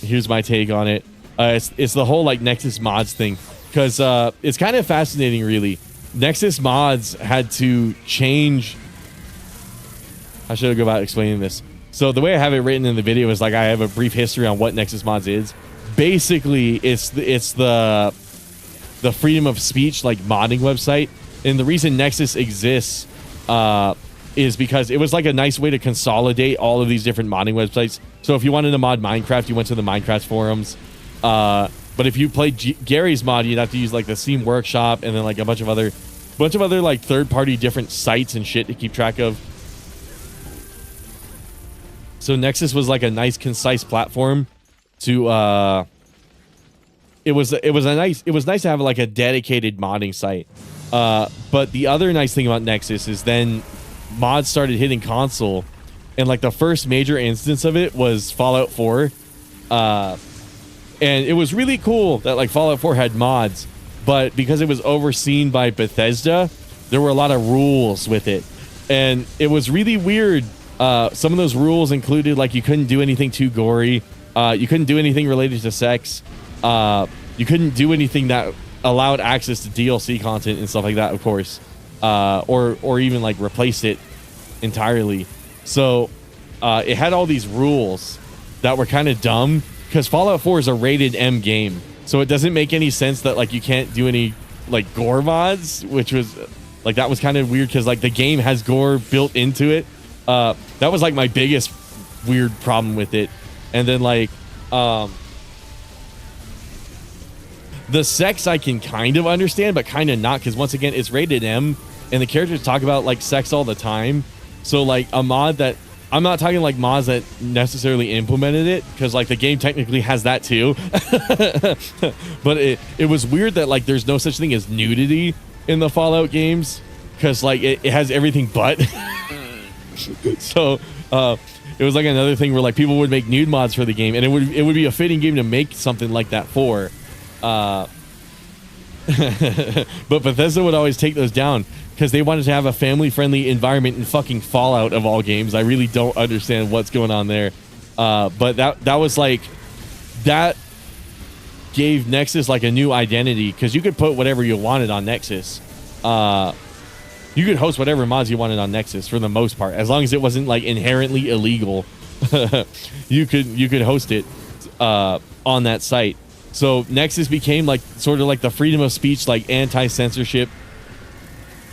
Here's my take on it. It's the whole like Nexus mods thing, because it's kind of fascinating, really. Nexus mods had to change. I should go about explaining this. So the way I have it written in the video is like I have a brief history on what Nexus mods is. Basically, it's the freedom of speech like modding website, and the reason Nexus exists is because it was like a nice way to consolidate all of these different modding websites. So if you wanted to mod Minecraft, you went to the Minecraft forums. But if you played Gary's mod, you'd have to use like the Steam Workshop and then like a bunch of other like third-party different sites and shit to keep track of. So Nexus was like a nice, concise platform to it was nice to have like a dedicated modding site. But the other nice thing about Nexus is then mods started hitting console, and like the first major instance of it was Fallout 4. And it was really cool that like Fallout 4 had mods, but because it was overseen by Bethesda, there were a lot of rules with it, and it was really weird. Some of those rules included like you couldn't do anything too gory, you couldn't do anything related to sex, you couldn't do anything that allowed access to DLC content and stuff like that, of course, or even like replace it entirely. So it had all these rules that were kind of dumb, because Fallout 4 is a rated M game, so it doesn't make any sense that like you can't do any like gore mods, which was like, that was kind of weird because like the game has gore built into it. That was like my biggest weird problem with it. And then like the sex I can kind of understand, but kind of not, because once again it's rated M and the characters talk about like sex all the time. So like a mod that, I'm not talking like mods that necessarily implemented it, because like the game technically has that too. But it was weird that like there's no such thing as nudity in the Fallout games, because like it has everything but. So it was like another thing where like people would make nude mods for the game, and it would be a fitting game to make something like that for. But Bethesda would always take those down because they wanted to have a family-friendly environment in fucking Fallout of all games. I really don't understand what's going on there. But that was like, that gave Nexus like a new identity, because you could put whatever you wanted on Nexus. You could host whatever mods you wanted on Nexus for the most part, as long as it wasn't like inherently illegal. you could host it on that site. So Nexus became like sort of like the freedom of speech, like anti-censorship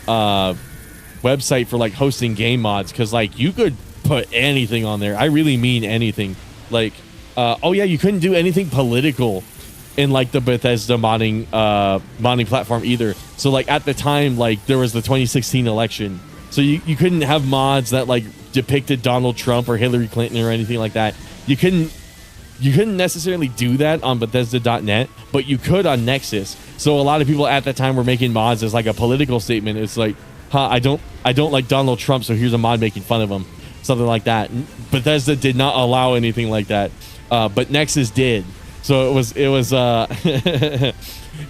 website for like hosting game mods, because like you could put anything on there. I really mean anything. Like oh yeah, you couldn't do anything political in like the Bethesda modding platform either. So like at the time, like there was the 2016 election, so you couldn't have mods that like depicted Donald Trump or Hillary Clinton or anything like that. You couldn't necessarily do that on Bethesda.net, but you could on Nexus. So a lot of people at that time were making mods as like a political statement. It's like, I don't like Donald Trump, so here's a mod making fun of him, something like that. Bethesda did not allow anything like that, but Nexus did. So it was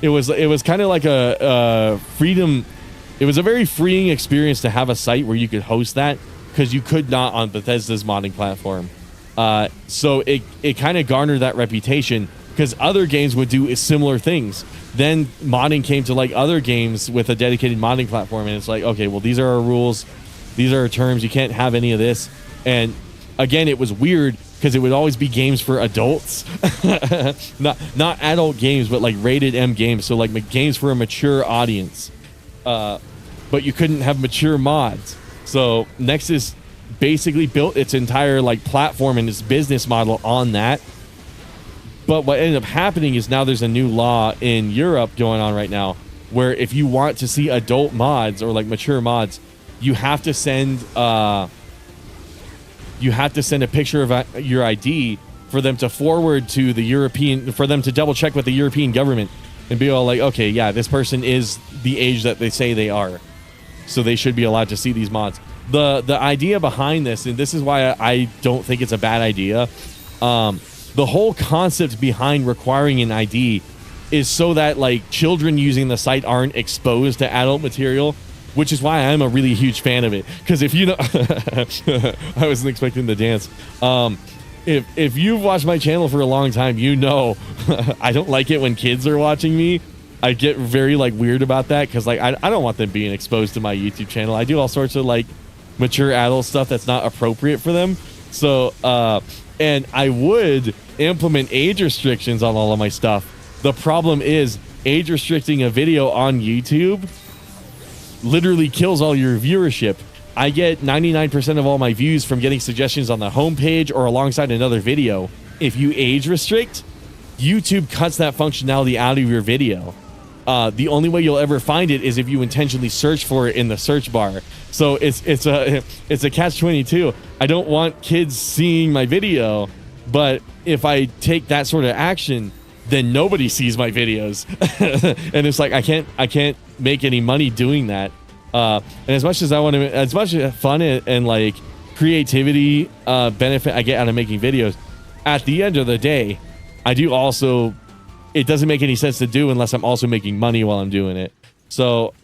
it was kind of like a freedom. It was a very freeing experience to have a site where you could host that, because you could not on Bethesda's modding platform. So it kind of garnered that reputation, because other games would do similar things. Then modding came to like other games with a dedicated modding platform, and it's like, okay, well, these are our rules, these are our terms, you can't have any of this. And again, it was weird because it would always be games for adults. not adult games, but like rated M games, so like games for a mature audience. But you couldn't have mature mods. So Nexus basically built its entire like platform and its business model on that. But what ended up happening is now there's a new law in Europe going on right now, where if you want to see adult mods or like mature mods, you have to send a picture of your ID for them to forward to the European, for them to double check with the European government and be all like, okay, yeah, this person is the age that they say they are, so they should be allowed to see these mods. The idea behind this, and this is why I don't think it's a bad idea, the whole concept behind requiring an ID is so that like children using the site aren't exposed to adult material, which is why I'm a really huge fan of it. Because if you know, I wasn't expecting the dance. If you've watched my channel for a long time, you know I don't like it when kids are watching me. I get very like weird about that because like I don't want them being exposed to my YouTube channel. I do all sorts of like mature adult stuff that's not appropriate for them. So and I would implement age restrictions on all of my stuff. The problem is age restricting a video on YouTube literally kills all your viewership. I get 99% of all my views from getting suggestions on the homepage or alongside another video. If you age restrict, YouTube cuts that functionality out of your video. The only way you'll ever find it is if you intentionally search for it in the search bar. So it's a catch-22. I don't want kids seeing my video, but if I take that sort of action, then nobody sees my videos. And it's like I can't make any money doing that. And as much as I want to, as much fun and like creativity benefit I get out of making videos, at the end of the day, I do also, it doesn't make any sense to do unless I'm also making money while I'm doing it. So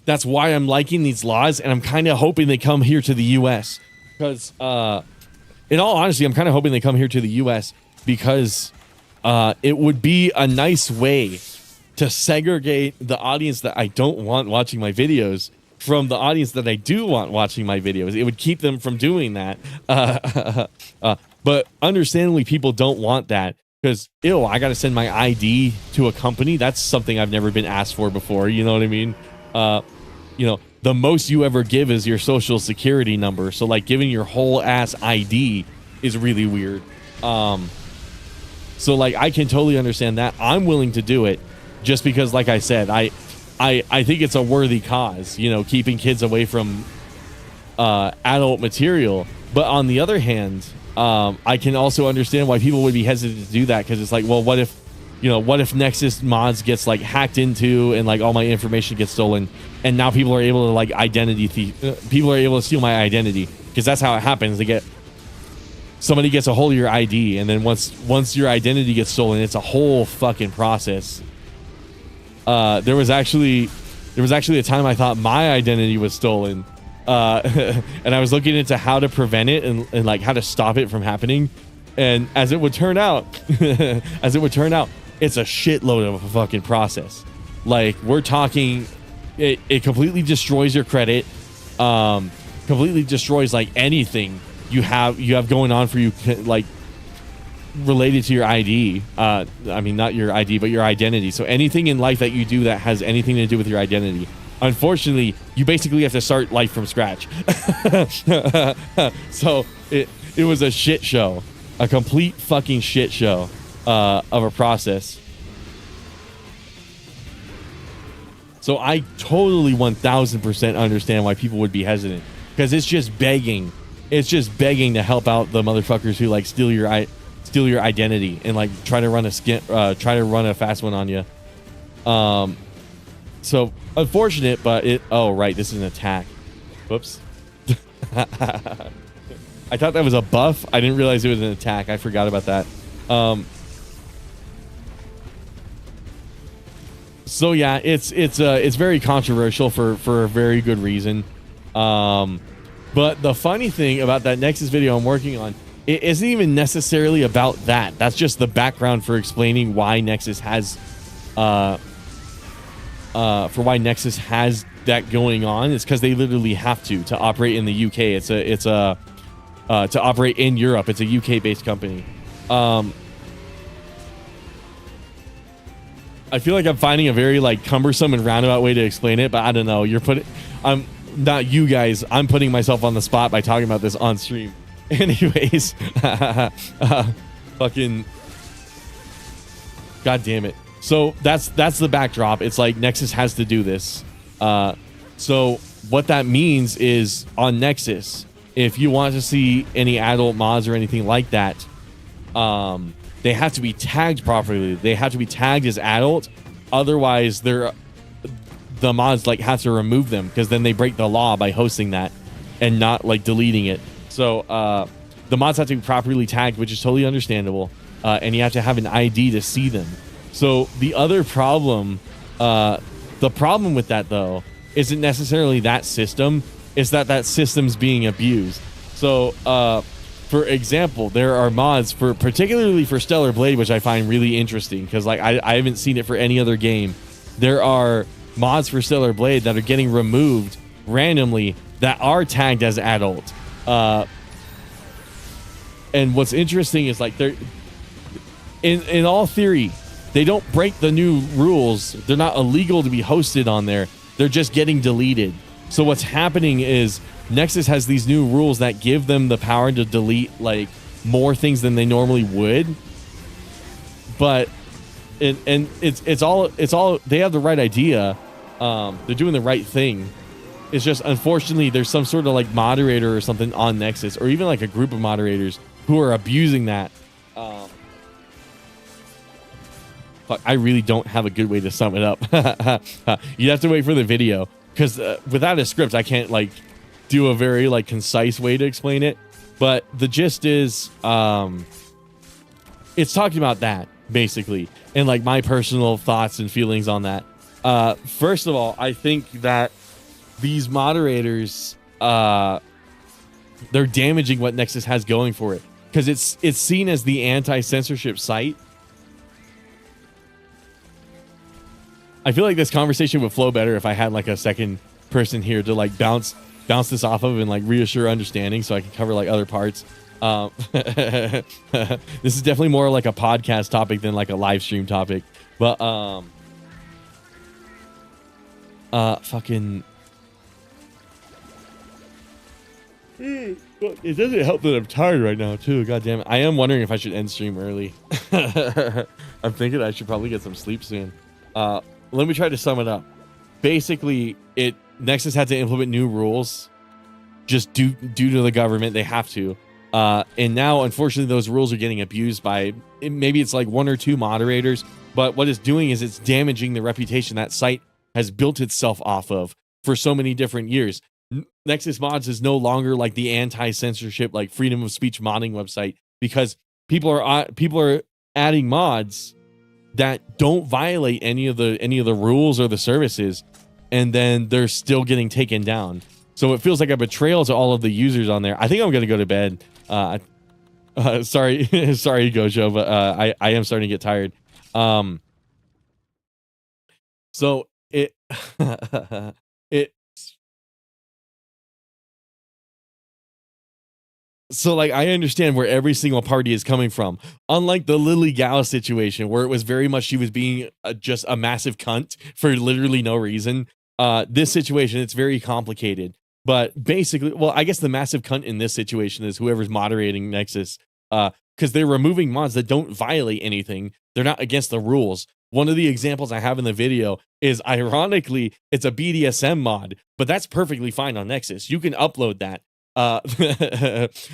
that's why I'm liking these laws, and I'm kind of hoping they come here to the US. Because in all honesty, I'm kind of hoping they come here to the US because it would be a nice way to segregate the audience that I don't want watching my videos from the audience that I do want watching my videos. It would keep them from doing that. But understandably, people don't want that because, ew, I got to send my ID to a company. That's something I've never been asked for before. You know what I mean? You know, the most you ever give is your social security number. So like giving your whole ass ID is really weird. So like I can totally understand that. I'm willing to do it just because, like I said, I think it's a worthy cause, you know, keeping kids away from adult material. But on the other hand, I can also understand why people would be hesitant to do that, because it's like, well, what if Nexus mods gets like hacked into and like all my information gets stolen, and now people are able to like people are able to steal my identity, because that's how it happens. Somebody gets a hold of your ID, and then once your identity gets stolen, it's a whole fucking process. There was actually a time I thought my identity was stolen, and I was looking into how to prevent it and like how to stop it from happening. And as it would turn out, it's a shitload of a fucking process. Like, we're talking, it completely destroys your credit, completely destroys like anything you have going on for you, like related to your ID. I mean, not your ID, but your identity. So anything in life that you do that has anything to do with your identity, unfortunately, you basically have to start life from scratch. So it was a shit show, a complete fucking shit show of a process. So I totally 1000% understand why people would be hesitant, because it's just begging to help out the motherfuckers who like steal your identity and like try to run a fast one on you. So unfortunate, but this is an attack. Whoops. I thought that was a buff. I didn't realize it was an attack. I forgot about that. So yeah, it's very controversial for a very good reason. But the funny thing about that Nexus video I'm working on, it isn't even necessarily about that. That's just the background for explaining why Nexus has that going on. It's because they literally have to operate in the UK. It's to operate in Europe. It's a UK based company. I feel like I'm finding a very like cumbersome and roundabout way to explain it, but I don't know. I'm not you guys. I'm putting myself on the spot by talking about this on stream. Anyways, fucking god damn it. So that's the backdrop. It's like Nexus has to do this. So what that means is on Nexus, if you want to see any adult mods or anything like that, they have to be tagged properly. They have to be tagged as adult. Otherwise, the mods like have to remove them, because then they break the law by hosting that and not like deleting it. So the mods have to be properly tagged, which is totally understandable, and you have to have an ID to see them. So the other problem, the problem with that though, isn't necessarily that system, it's that system's being abused. So for example, there are mods for particularly for Stellar Blade, which I find really interesting because like I haven't seen it for any other game. There are mods for Stellar Blade that are getting removed randomly that are tagged as adult. And what's interesting is like they're in all theory, they don't break the new rules. They're not illegal to be hosted on there. They're just getting deleted. So what's happening is Nexus has these new rules that give them the power to delete like more things than they normally would. But it's all they have the right idea. They're doing the right thing. It's just unfortunately there's some sort of like moderator or something on Nexus, or even like a group of moderators who are abusing that. Fuck, I really don't have a good way to sum it up. You have to wait for the video because without a script, I can't like do a very like concise way to explain it. But the gist is, it's talking about that basically, and like my personal thoughts and feelings on that. First of all, I think that these moderators, they're damaging what Nexus has going for it because it's seen as the anti-censorship site. I feel like this conversation would flow better if I had like a second person here to like bounce this off of and like reassure understanding so I can cover like other parts. This is definitely more like a podcast topic than like a live stream topic. But fucking it doesn't help that I'm tired right now too. God damn it. I am wondering if I should end stream early. I'm thinking I should probably get some sleep soon. Let me try to sum it up. Basically, Nexus had to implement new rules just due to the government. They have to. And now, unfortunately, those rules are getting abused by maybe it's like one or two moderators. But what it's doing is it's damaging the reputation that site has built itself off of for so many different years. Nexus Mods is no longer like the anti-censorship, like freedom of speech modding website because people are adding mods that don't violate any of the rules or the services, and then they're still getting taken down. So it feels like a betrayal to all of the users on there. I think I'm gonna go to bed. Sorry, sorry, Gojo, but I am starting to get tired. So it So like I understand where every single party is coming from. Unlike the Lily Gao situation where it was very much she was being just a massive cunt for literally no reason. This situation, it's very complicated. But basically, well, I guess the massive cunt in this situation is whoever's moderating Nexus, because they're removing mods that don't violate anything. They're not against the rules. One of the examples I have in the video is, ironically, it's a BDSM mod, but that's perfectly fine on Nexus. You can upload that.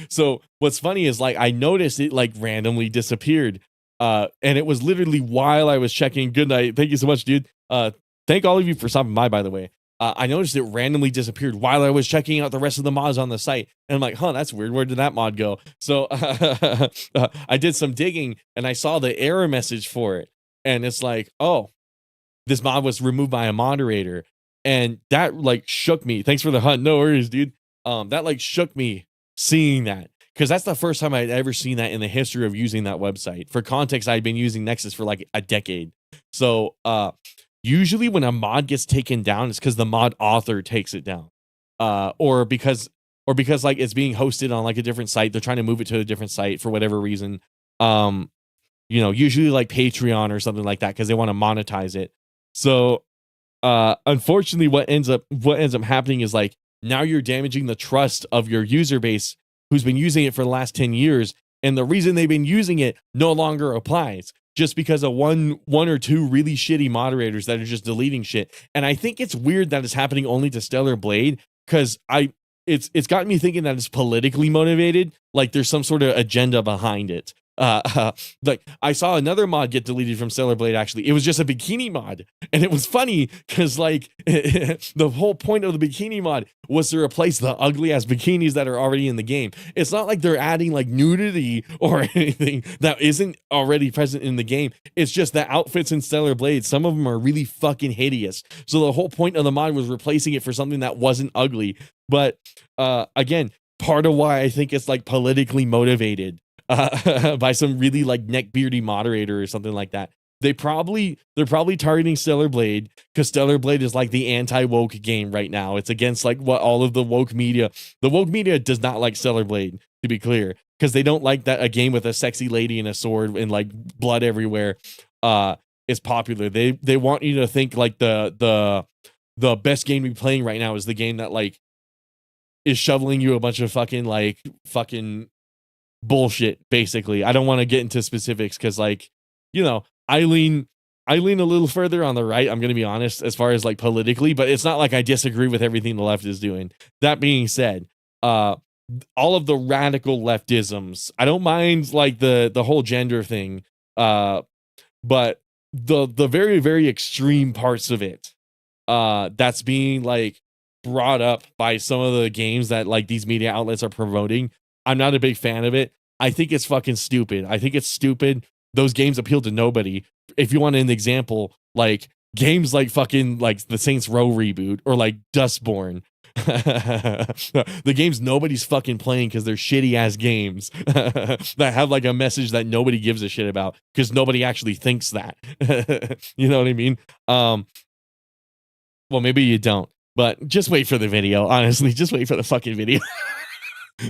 So what's funny is like I noticed it like randomly disappeared, and it was literally while I was checking. Good night, thank you so much, dude. Thank all of you for stopping by the way. I noticed it randomly disappeared while I was checking out the rest of the mods on the site, and I'm like, huh, that's weird, where did that mod go? So I did some digging and I saw the error message for it, and it's like, oh, this mod was removed by a moderator, and that like shook me. Thanks for the hunt. No worries, dude. That like shook me seeing that, because that's the first time I'd ever seen that in the history of using that website. For context, I'd been using Nexus for like a decade. So usually when a mod gets taken down, it's because the mod author takes it down, or because like it's being hosted on like a different site. They're trying to move it to a different site for whatever reason. Usually like Patreon or something like that, because they want to monetize it. So unfortunately, what ends up happening is like, now you're damaging the trust of your user base who's been using it for the last 10 years. And the reason they've been using it no longer applies just because of one or two really shitty moderators that are just deleting shit. And I think it's weird that it's happening only to Stellar Blade, because it's gotten me thinking that it's politically motivated. Like there's some sort of agenda behind it. Like I saw another mod get deleted from Stellar Blade. Actually, it was just a bikini mod, and it was funny because like the whole point of the bikini mod was to replace the ugly ass bikinis that are already in the game. It's not like they're adding like nudity or anything that isn't already present in the game. It's just the outfits in Stellar Blade. Some of them are really fucking hideous. So the whole point of the mod was replacing it for something that wasn't ugly. But again, part of why I think it's like politically motivated by some really like neckbeardy moderator or something like that. They're probably targeting Stellar Blade because Stellar Blade is like the anti-woke game right now. It's against like what all of the woke media. The woke media does not like Stellar Blade, to be clear, because they don't like that a game with a sexy lady and a sword and like blood everywhere is popular. They want you to think like the best game to be playing right now is the game that like is shoveling you a bunch of fucking bullshit, basically. I don't want to get into specifics because like, you know, I lean a little further on the right, I'm gonna be honest, as far as like politically, but it's not like I disagree with everything the left is doing. That being said, all of the radical leftisms, I don't mind like the whole gender thing, but the very, very extreme parts of it, that's being like brought up by some of the games that like these media outlets are promoting, I'm not a big fan of it. I think it's fucking stupid. I think it's stupid. Those games appeal to nobody. If you want an example, like games like fucking like the Saints Row reboot or like Dustborn, the games nobody's fucking playing because they're shitty ass games that have like a message that nobody gives a shit about because nobody actually thinks that. You know what I mean? Well, maybe you don't, but just wait for the video. Honestly, just wait for the fucking video.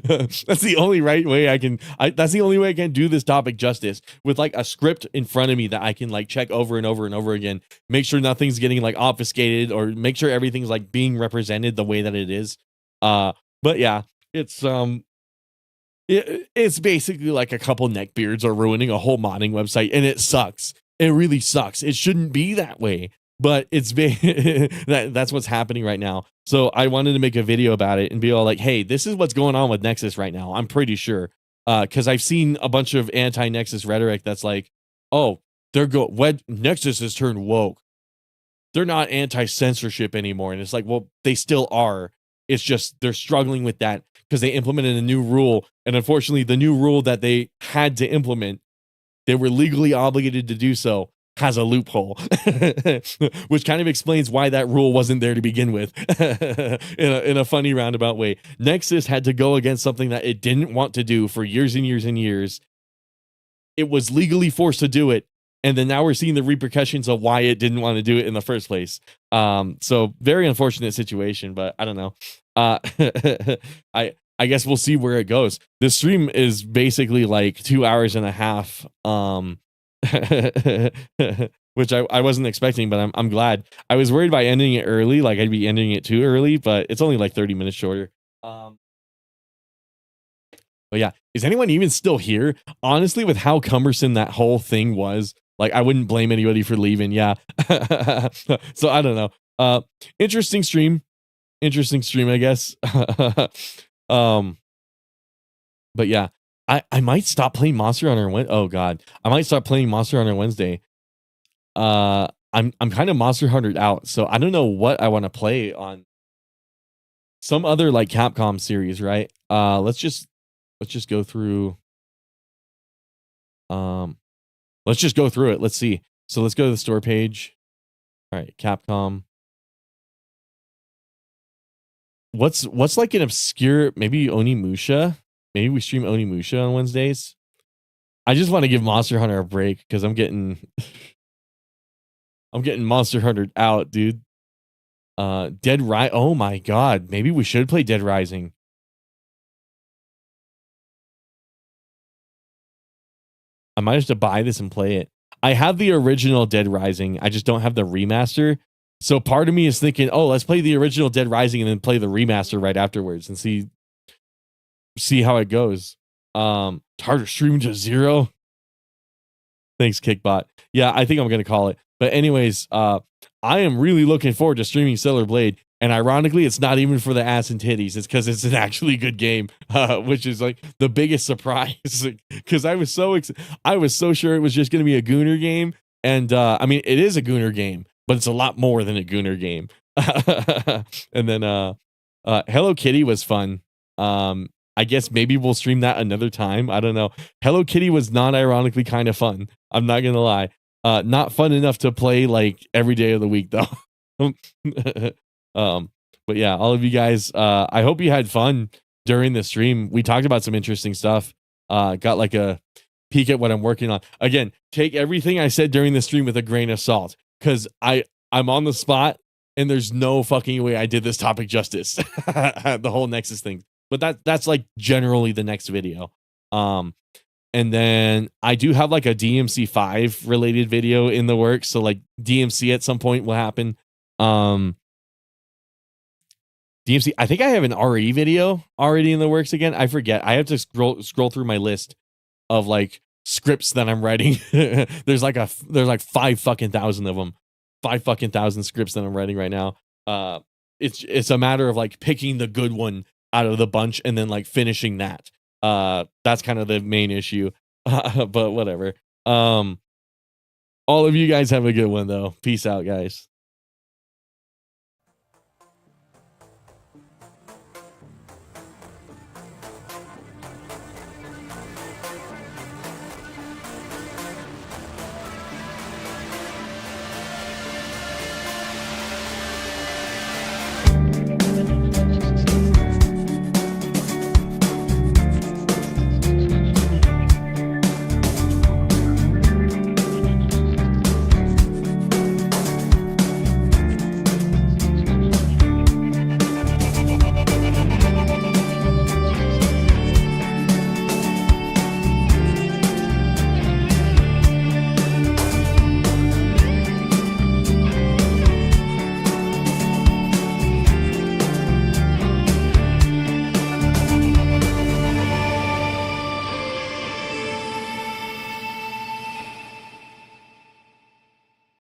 That's the only right way I can. That's the only way I can do this topic justice, with like a script in front of me that I can like check over and over and over again. Make sure nothing's getting like obfuscated, or make sure everything's like being represented the way that it is. But yeah, it's basically like a couple neckbeards are ruining a whole modding website, and it sucks. It really sucks. It shouldn't be that way, but it's that's what's happening right now. So I wanted to make a video about it and be all like, hey, this is what's going on with Nexus right now. I'm pretty sure. Because I've seen a bunch of anti-Nexus rhetoric that's like, oh, Nexus has turned woke. They're not anti-censorship anymore. And it's like, well, they still are. It's just they're struggling with that because they implemented a new rule. And unfortunately, the new rule that they had to implement, they were legally obligated to do so, has a loophole, which kind of explains why that rule wasn't there to begin with. in a funny roundabout way, Nexus had to go against something that it didn't want to do for years and years and years. It was legally forced to do it, and then now we're seeing the repercussions of why it didn't want to do it in the first place. So very unfortunate situation, but I don't know. I guess we'll see where it goes. The stream is basically like 2 hours and a half. Which I wasn't expecting, but I'm glad. I was worried by ending it early, like I'd be ending it too early, but it's only like 30 minutes shorter. But yeah, is anyone even still here? Honestly, with how cumbersome that whole thing was, like I wouldn't blame anybody for leaving. Yeah. So I don't know. Interesting stream, I guess. But yeah, I might stop playing Monster Hunter oh god, I might stop playing Monster Hunter Wednesday. I'm kind of Monster Hunter out, so I don't know what I want to play on some other like Capcom series, right? Let's just go through. Let's just go through it. Let's see. So let's go to the store page. All right, Capcom. What's like an obscure, maybe Onimusha? Maybe we stream Onimusha on Wednesdays. I just want to give Monster Hunter a break because I'm getting Monster Hunter out, dude. Dead Rising. Oh my god, maybe we should play Dead Rising. I might have to buy this and play it. I have the original Dead Rising. I just don't have the remaster. So part of me is thinking, oh, let's play the original Dead Rising and then play the remaster right afterwards and see how it goes. Tartar streaming to 0. Thanks, Kickbot. Yeah, I think I'm gonna call it. But anyways, I am really looking forward to streaming Stellar Blade. And ironically, it's not even for the ass and titties. It's because it's an actually good game, which is like the biggest surprise. Because I was so sure it was just going to be a Gooner game, and I mean, it is a Gooner game, but it's a lot more than a Gooner game. And then Hello Kitty was fun. I guess maybe we'll stream that another time. I don't know. Hello Kitty was non-ironically kind of fun. I'm not gonna lie. Not fun enough to play like every day of the week though. But yeah, all of you guys, I hope you had fun during the stream. We talked about some interesting stuff. Got like a peek at what I'm working on. Again, take everything I said during the stream with a grain of salt, because I'm on the spot and there's no fucking way I did this topic justice. The whole Nexus thing. But that's like generally the next video. And then I do have like a DMC5 related video in the works. So like DMC at some point will happen. DMC, I think I have an RE video already in the works again. I forget. I have to scroll through my list of like scripts that I'm writing. there's like 5,000 of them. 5,000 scripts that I'm writing right now. It's a matter of like picking the good one out of the bunch and then like finishing that. That's kind of the main issue. But whatever. All of you guys have a good one though. Peace out, guys.